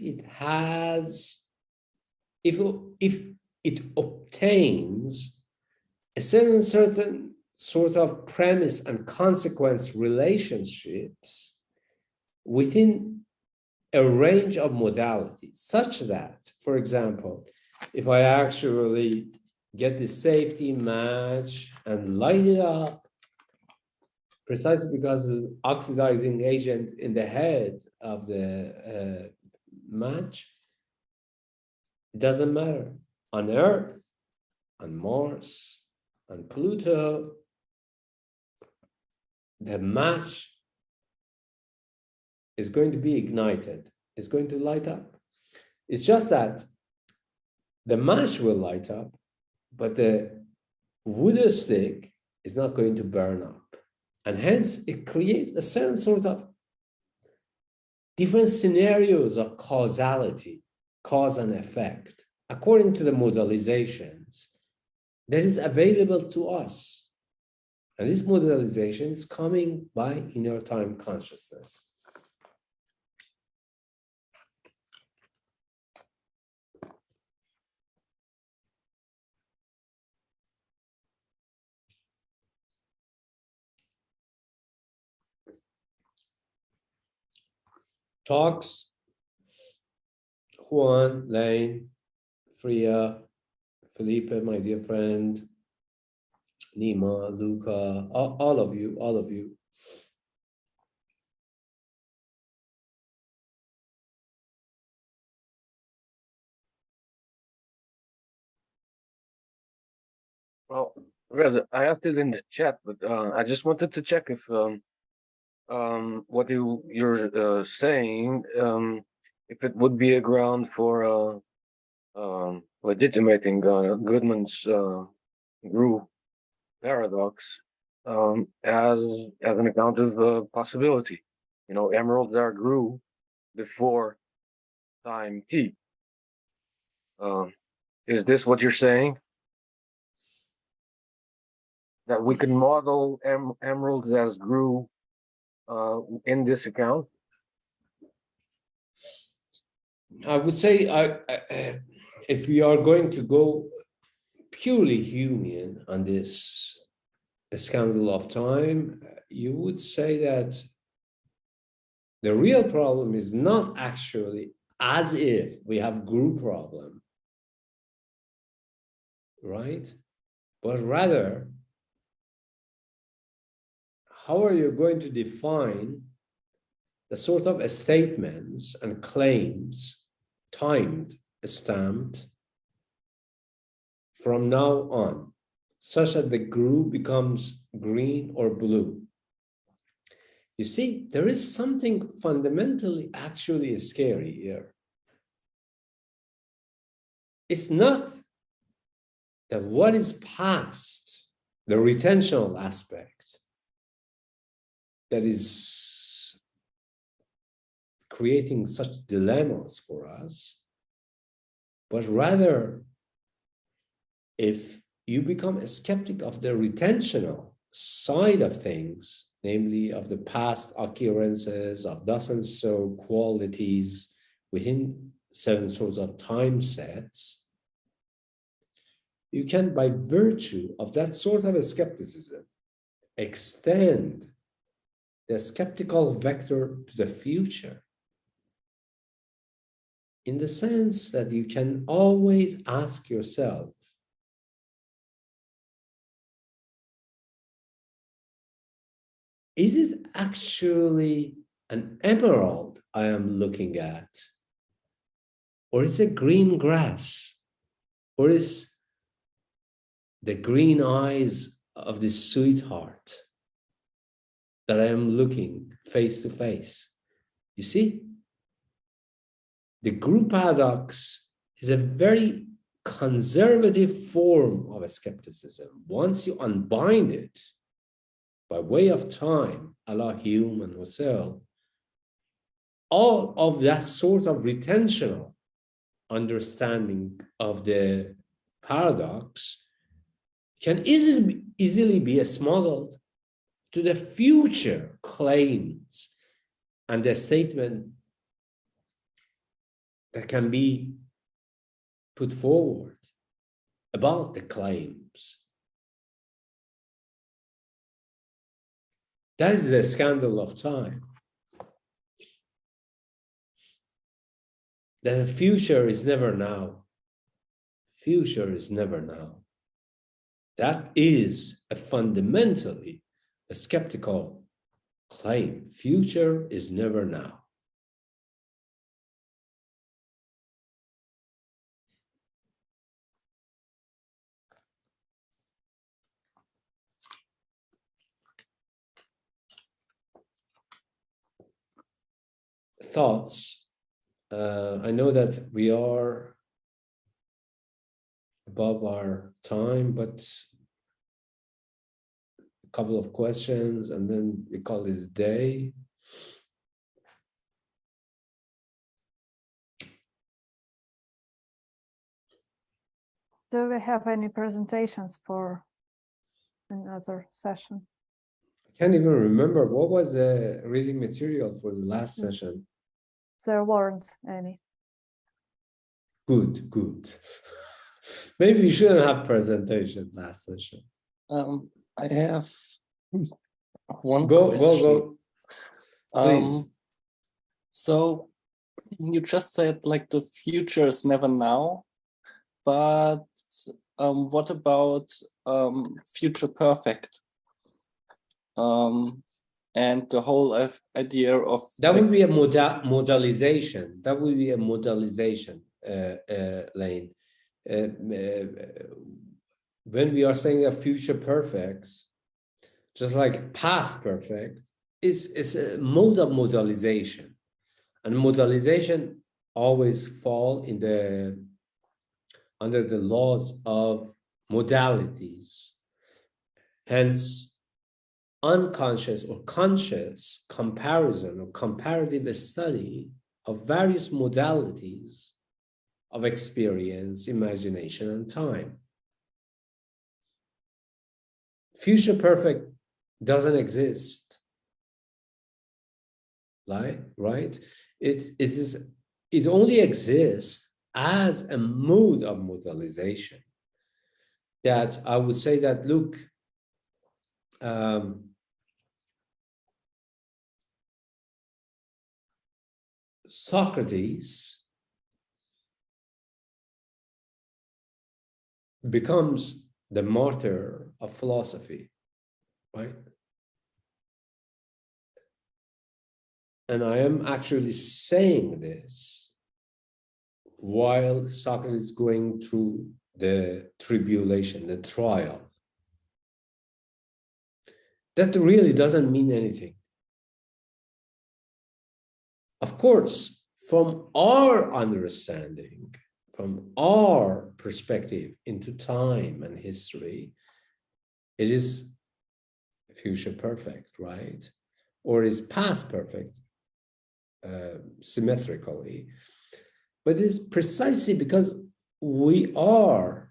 it obtains a certain sort of premise and consequence relationships within a range of modalities, such that, for example, if I actually get the safety match and light it up, precisely because of the oxidizing agent in the head of the match, it doesn't matter. On Earth, on Mars, on Pluto, the match is going to be ignited. It's going to light up. It's just that the match will light up, but the wood stick is not going to burn up. And hence, it creates a certain sort of different scenarios of causality, cause and effect, according to the modalizations that is available to us. And this modalization is coming by inner time consciousness. Talks, Juan, Lane, Freya, Felipe, my dear friend, Nima, Luca, all of you. Well, Reza, I asked it in the chat, but I just wanted to check if what you're saying, if it would be a ground for legitimating Goodman's Grew paradox as an account of possibility. You know, emeralds are grew before time t. Is this what you're saying? That we can model emeralds as grew in this account? I would say, if we are going to go purely Humean on this scandal of time, you would say that the real problem is not actually as if we have group problem, right? But rather, how are you going to define the sort of statements and claims, timed, stamped, from now on, such that the group becomes green or blue? You see, there is something fundamentally actually scary here. It's not that what is past, the retentional aspect, that is creating such dilemmas for us, but rather, if you become a skeptic of the retentional side of things, namely of the past occurrences of dozen so qualities within certain sorts of time sets, you can, by virtue of that sort of a skepticism, extend the skeptical vector to the future, in the sense that you can always ask yourself, is it actually an emerald I am looking at? Or is it green grass? Or is the green eyes of this sweetheart that I am looking face to face? You see, the group paradox is a very conservative form of a skepticism. Once you unbind it by way of time, a la Hume and Husserl, all of that sort of retentional understanding of the paradox can easily be smuggled to the future claims and the statement that can be put forward about the claims. That is the scandal of time. That the future is never now. Future is never now. That is a fundamentally a skeptical claim. Future is never now. Thoughts. I know that we are above our time, but a couple of questions and then we call it a day. Do we have any presentations for another session? I can't even remember what was the reading material for the last session. There weren't any. Good, good. Maybe we shouldn't have presentation last session. I have one Go, question. go. Please. So you just said like the future is never now, but what about future perfect? And the whole idea of that would be a modalization. That would be a modalization lane. When we are saying a future perfect, just like past perfect, is a mode of modalization, and modalization always fall in under the laws of modalities. Hence, unconscious or conscious comparison or comparative study of various modalities of experience, imagination, and time. Future perfect doesn't exist, right? It only exists as a mode of modalization. That I would say that, look, Socrates becomes the martyr of philosophy, right? And I am actually saying this while Socrates is going through the tribulation, the trial. That really doesn't mean anything. Of course, from our understanding, from our perspective into time and history, it is future perfect, right? Or is past perfect, symmetrically. But it's precisely because we are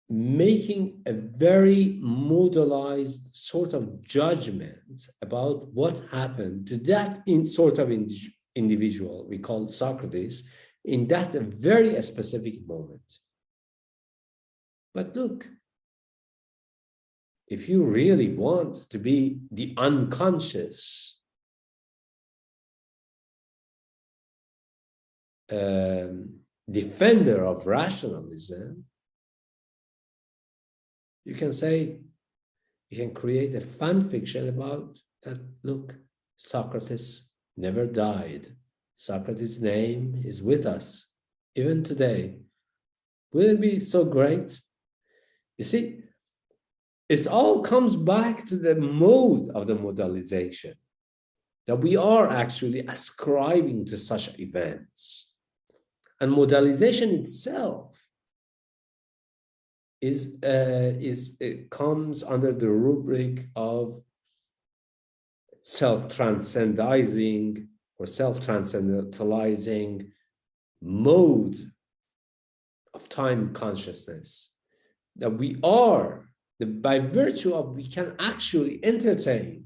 making a very modalized sort of judgment about what happened to that sort of individual we call Socrates in that very specific moment. But look, if you really want to be the unconscious defender of rationalism, you can say, you can create a fan fiction about that. Look, Socrates never died. Socrates' name is with us, even today. Wouldn't it be so great? You see, it all comes back to the mode of the modalization, that we are actually ascribing to such events. And modalization itself it comes under the rubric of self-transcendizing or self-transcendentalizing mode of time consciousness, that we are, by virtue of, we can actually entertain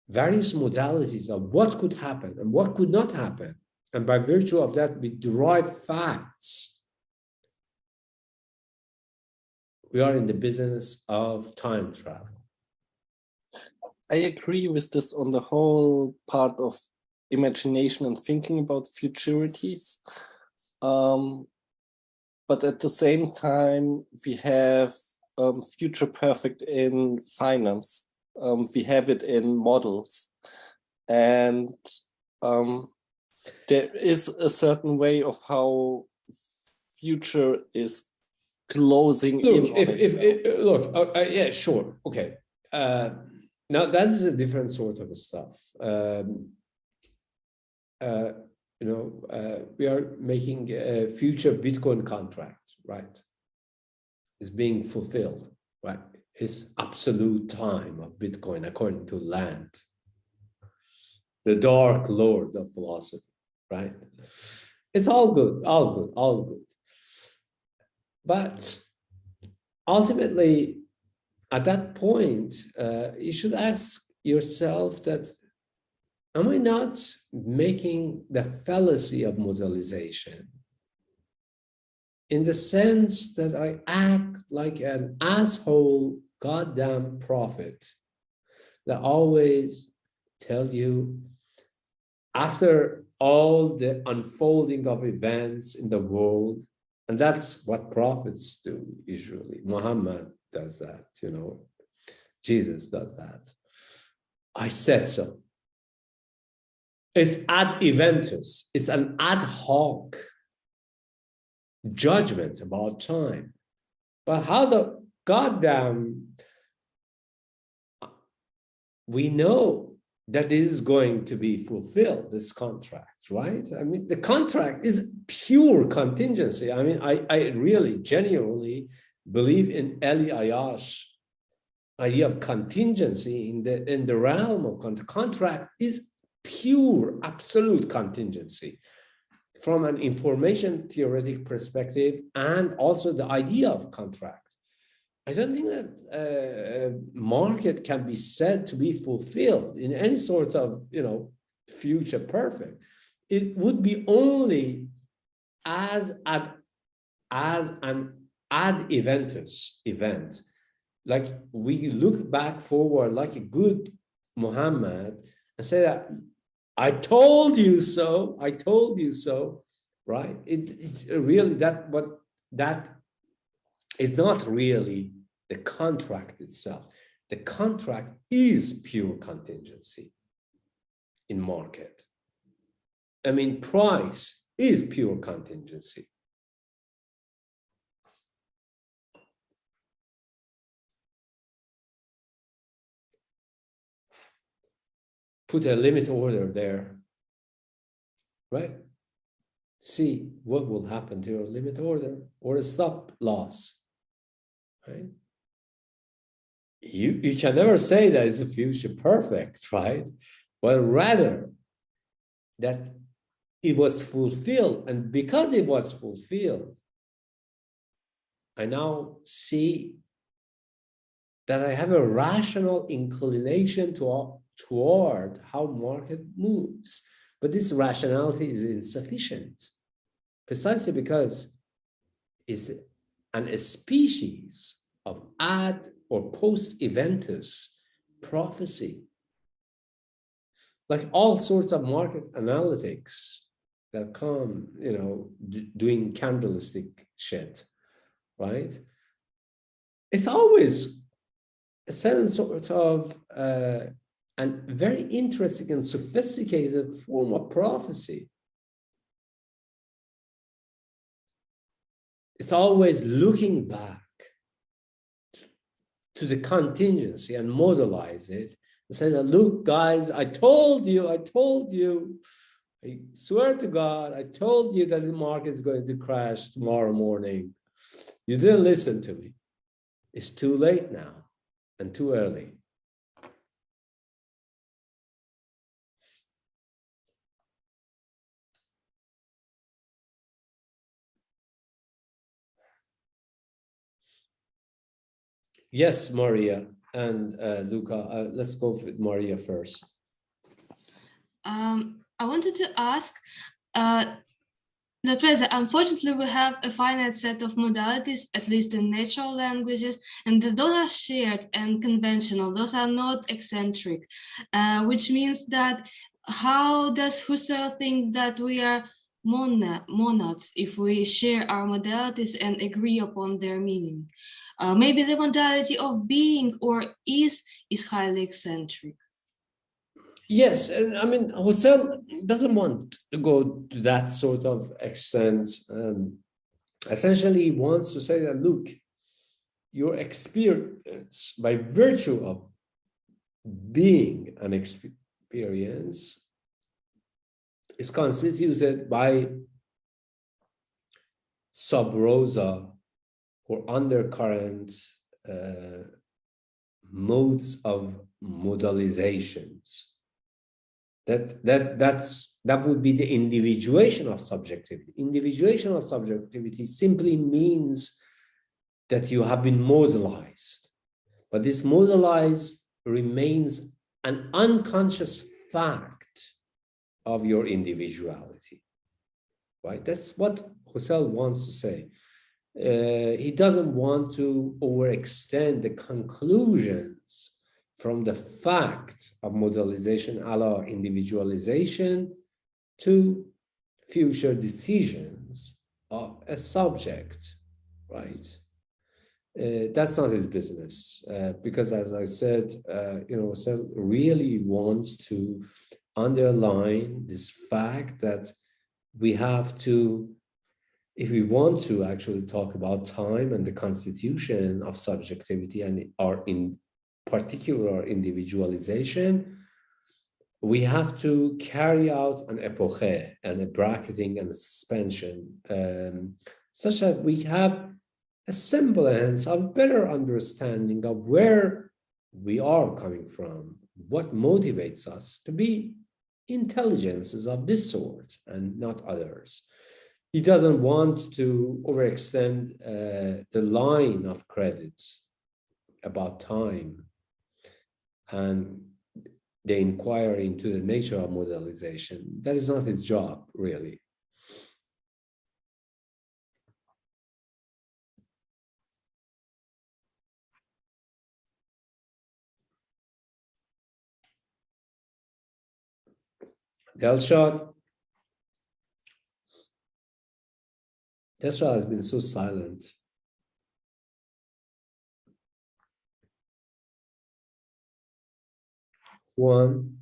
various modalities of what could happen and what could not happen. And by virtue of that, we derive facts. We are in the business of time travel. I agree with this on the whole part of imagination and thinking about futurities. But at the same time, we have future perfect in finance. We have it in models. And there is a certain way of how future is closing in on itself. Yeah, sure, okay. Now that is a different sort of stuff. We are making a future Bitcoin contract, right? It's being fulfilled, right? It's absolute time of Bitcoin according to Land, the dark lord of philosophy, right? It's all good, all good, all good. But ultimately, at that point, you should ask yourself that, am I not making the fallacy of modalization in the sense that I act like an asshole goddamn prophet that always tell you, after all the unfolding of events in the world, and that's what prophets do usually. Muhammad does that, Jesus does that. I said so. It's ad eventus. It's an ad hoc judgment about time. But how the goddamn we know that this is going to be fulfilled, this contract, right? I mean, the contract is pure contingency. I mean, I really genuinely believe in Eli Ayash idea of contingency in the realm of contract is pure, absolute contingency from an information theoretic perspective, and also the idea of contract. I don't think that market can be said to be fulfilled in any sort of, future perfect. It would be only as an ad eventus event. Like we look back forward like a good Muhammad and say that, I told you so, I told you so, right? It's really that, but that is not really the contract itself. The contract is pure contingency in market. I mean, price is pure contingency. Put a limit order there, right? See what will happen to your limit order or a stop loss, right? You can never say that it's a future perfect, right? But rather that it was fulfilled, and because it was fulfilled, I now see that I have a rational inclination toward how market moves. But this rationality is insufficient, precisely because it's a species of ad or post-eventus prophecy. Like all sorts of market analytics that come, doing candlestick shit, right? It's always a certain sort of and very interesting and sophisticated form of prophecy. It's always looking back to the contingency and modelize it and say that, look, guys, I told you, I swear to God, I told you that the market is going to crash tomorrow morning. You didn't listen to me. It's too late now and too early. Yes, Maria and Luca. Let's go with Maria first. I wanted to ask that Reza, unfortunately, we have a finite set of modalities, at least in natural languages, and those are shared and conventional. Those are not eccentric, which means that how does Husserl think that we are monads if we share our modalities and agree upon their meaning? Maybe the modality of being or is highly eccentric. Yes, and I mean, Husserl doesn't want to go to that sort of extent. Essentially, he wants to say that, look, your experience, by virtue of being an experience, is constituted by sub rosa or undercurrent modes of modalizations. That would be the individuation of subjectivity. Individuation of subjectivity simply means that you have been modalized, but this modalized remains an unconscious fact of your individuality, right? That's what Husserl wants to say. He doesn't want to overextend the conclusions from the fact of modalization a la individualization to future decisions of a subject, right? That's not his business, because as I said, Husserl really wants to underline this fact that we have to, if we want to actually talk about time and the constitution of subjectivity and our in particular individualization, we have to carry out an epoche and a bracketing and a suspension, such that we have a semblance of better understanding of where we are coming from, what motivates us to be intelligences of this sort and not others. He doesn't want to overextend the line of credits about time and the inquiry into the nature of modalization. That is not his job, really. Delshad has been so silent. Juan,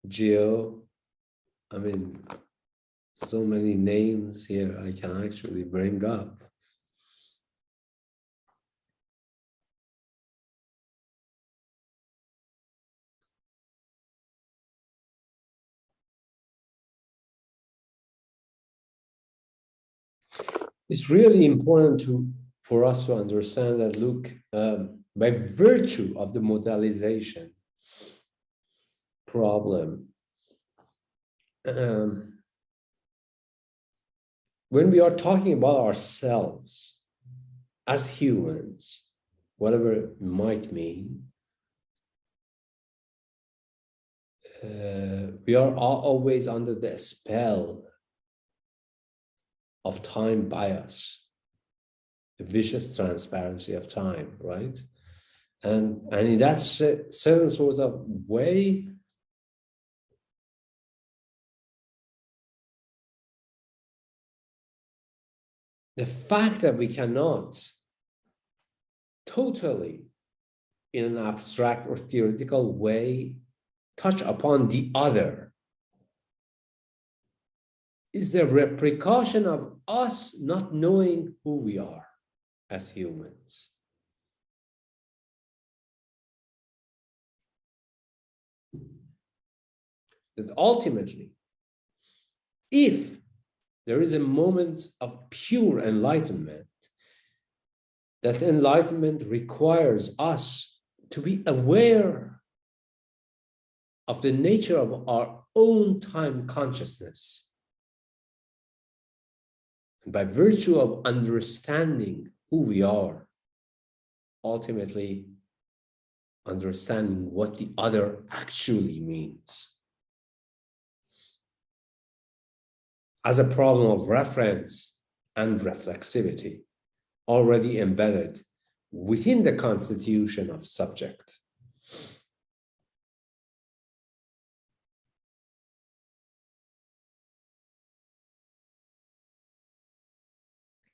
Gio, I mean, so many names here I can actually bring up. It's really important for us to understand that, look, by virtue of the modalization problem, when we are talking about ourselves as humans, whatever it might mean, we are always under the spell of time bias, the vicious transparency of time, right? And in that certain sort of way, the fact that we cannot totally, in an abstract or theoretical way, touch upon the other is the repercussion of us not knowing who we are as humans. that ultimately, if there is a moment of pure enlightenment, that enlightenment requires us to be aware of the nature of our own time consciousness. And by virtue of understanding who we are, ultimately understanding what the other actually means. As a problem of reference and reflexivity already embedded within the constitution of subject.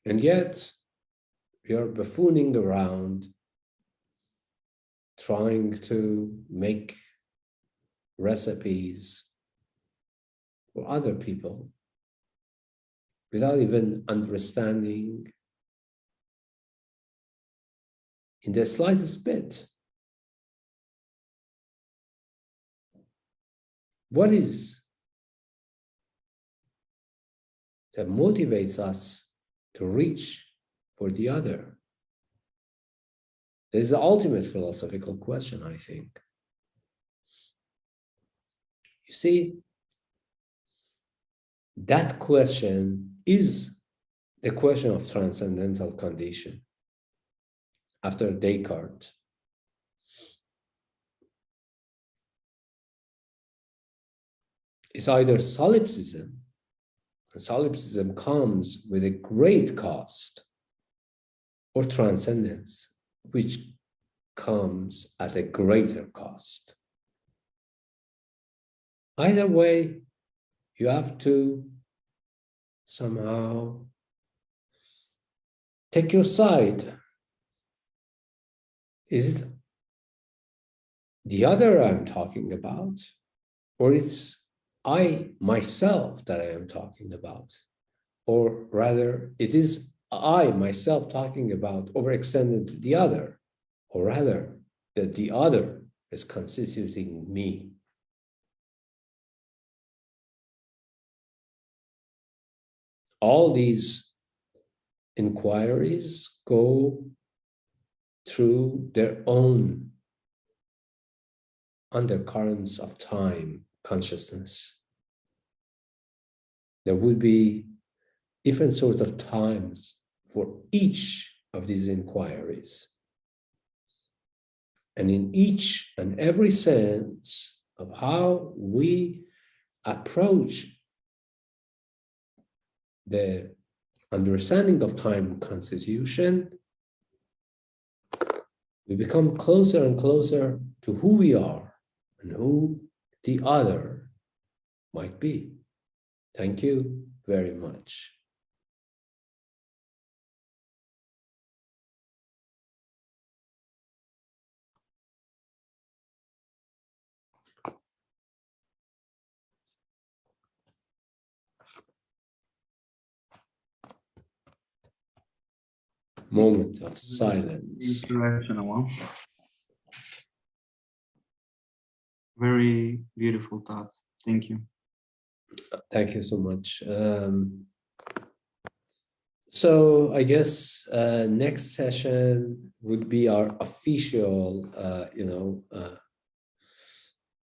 And yet, we are buffooning around, trying to make recipes for other people without even understanding in the slightest bit what is that motivates us to reach for the other. This is the ultimate philosophical question, I think. You see, that question is the question of transcendental condition. After Descartes, it's either solipsism, and solipsism comes with a great cost, or transcendence, which comes at a greater cost. Either way, you have to somehow take your side. Is it the other I'm talking about, or it's I myself that I am talking about? Or rather, it is I myself talking about overextended to the other, or rather, that the other is constituting me. All these inquiries go through their own undercurrents of time consciousness. There would be different sorts of times for each of these inquiries. And in each and every sense of how we approach the understanding of time constitution, we become closer and closer to who we are and who the other might be. Thank you very much. Moment of silence. Very beautiful thoughts. Thank you. Thank you so much. So I guess next session would be our official,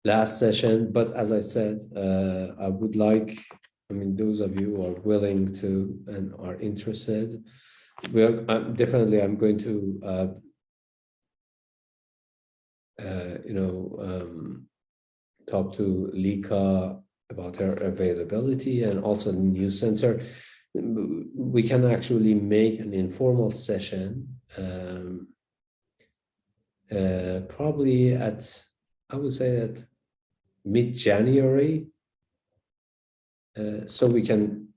last session. But as I said, I would like, those of you who are willing to and are interested, I'm going to, talk to Lika about her availability and also the new censor. We can actually make an informal session, probably I would say at mid-January, so we can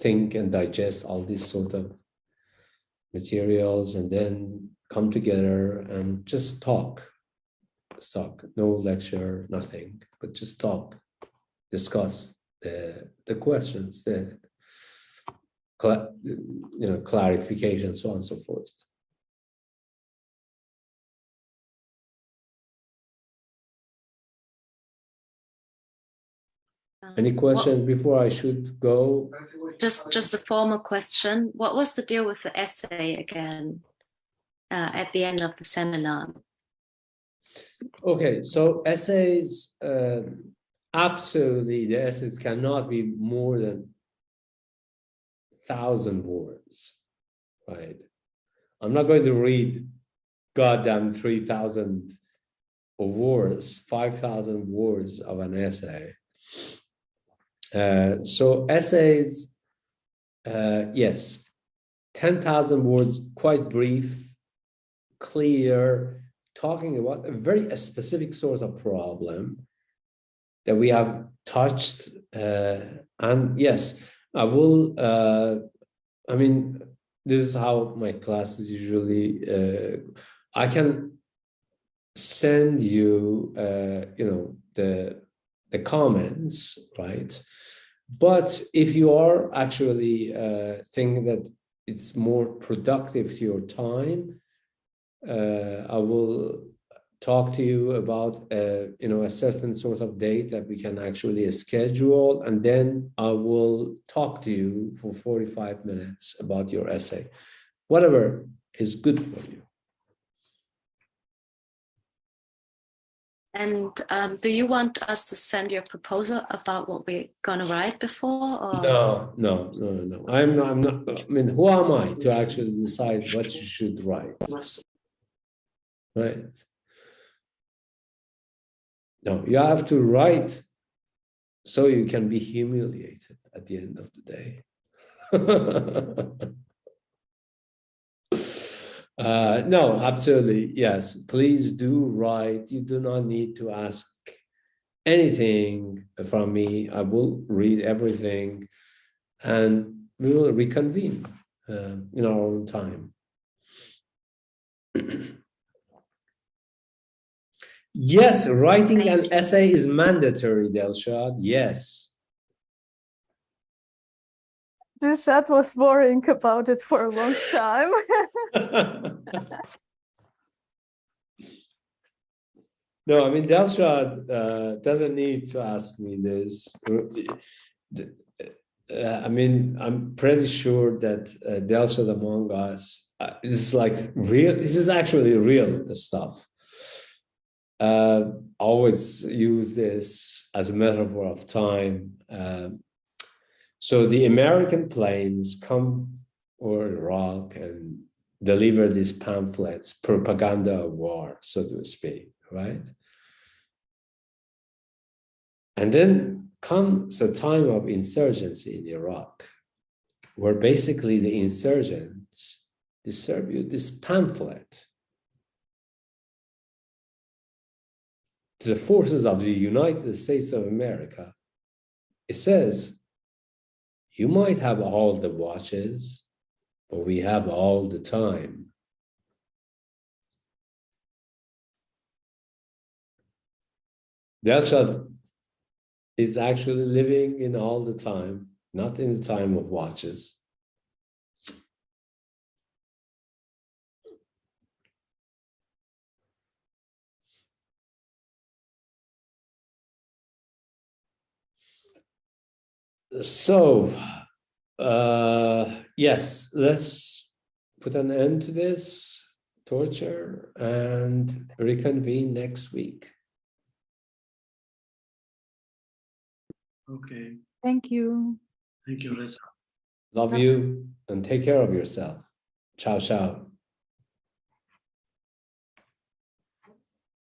think and digest all these sort of materials and then come together and just talk. No lecture, nothing, but just talk, discuss the questions, the clarification, so on and so forth. Any questions before I should go? Just a formal question. What was the deal with the essay again at the end of the seminar? Okay, so essays, absolutely, the essays cannot be more than 1,000 words, right? I'm not going to read goddamn 3,000 words, 5,000 words of an essay. So essays, yes, 10,000 words, quite brief, clear, talking about a very specific sort of problem that we have touched. And yes, I will, I mean, this is how my classes usually, I can send you, the comments, right? But if you are actually thinking that it's more productive to your time, I will talk to you about a certain sort of date that we can actually schedule, and then I will talk to you for 45 minutes about your essay, whatever is good for you. And do you want us to send you a proposal about what we're going to write before? Or? No. I'm not. I mean, who am I to actually decide what you should write? Right? No, you have to write so you can be humiliated at the end of the day. No, absolutely. Yes, please do write. You do not need to ask anything from me. I will read everything and we will reconvene in our own time. Yes, writing an essay is mandatory, Delshad. Yes. Delshad was worrying about it for a long time. No, I mean, Delshad doesn't need to ask me this. I mean, I'm pretty sure that Delshad among us is like real. This is actually real stuff. Always use this as a metaphor of time. So the American planes come over Iraq and deliver these pamphlets, propaganda of war, so to speak, right? And then comes a time of insurgency in Iraq, where basically the insurgents distribute this pamphlet to the forces of the United States of America. It says, you might have all the watches, but we have all the time. Delshad is actually living in all the time, not in the time of watches. So, yes, let's put an end to this torture and reconvene next week. Okay. Thank you. Thank you, Reza. Love you and take care of yourself. Ciao, ciao.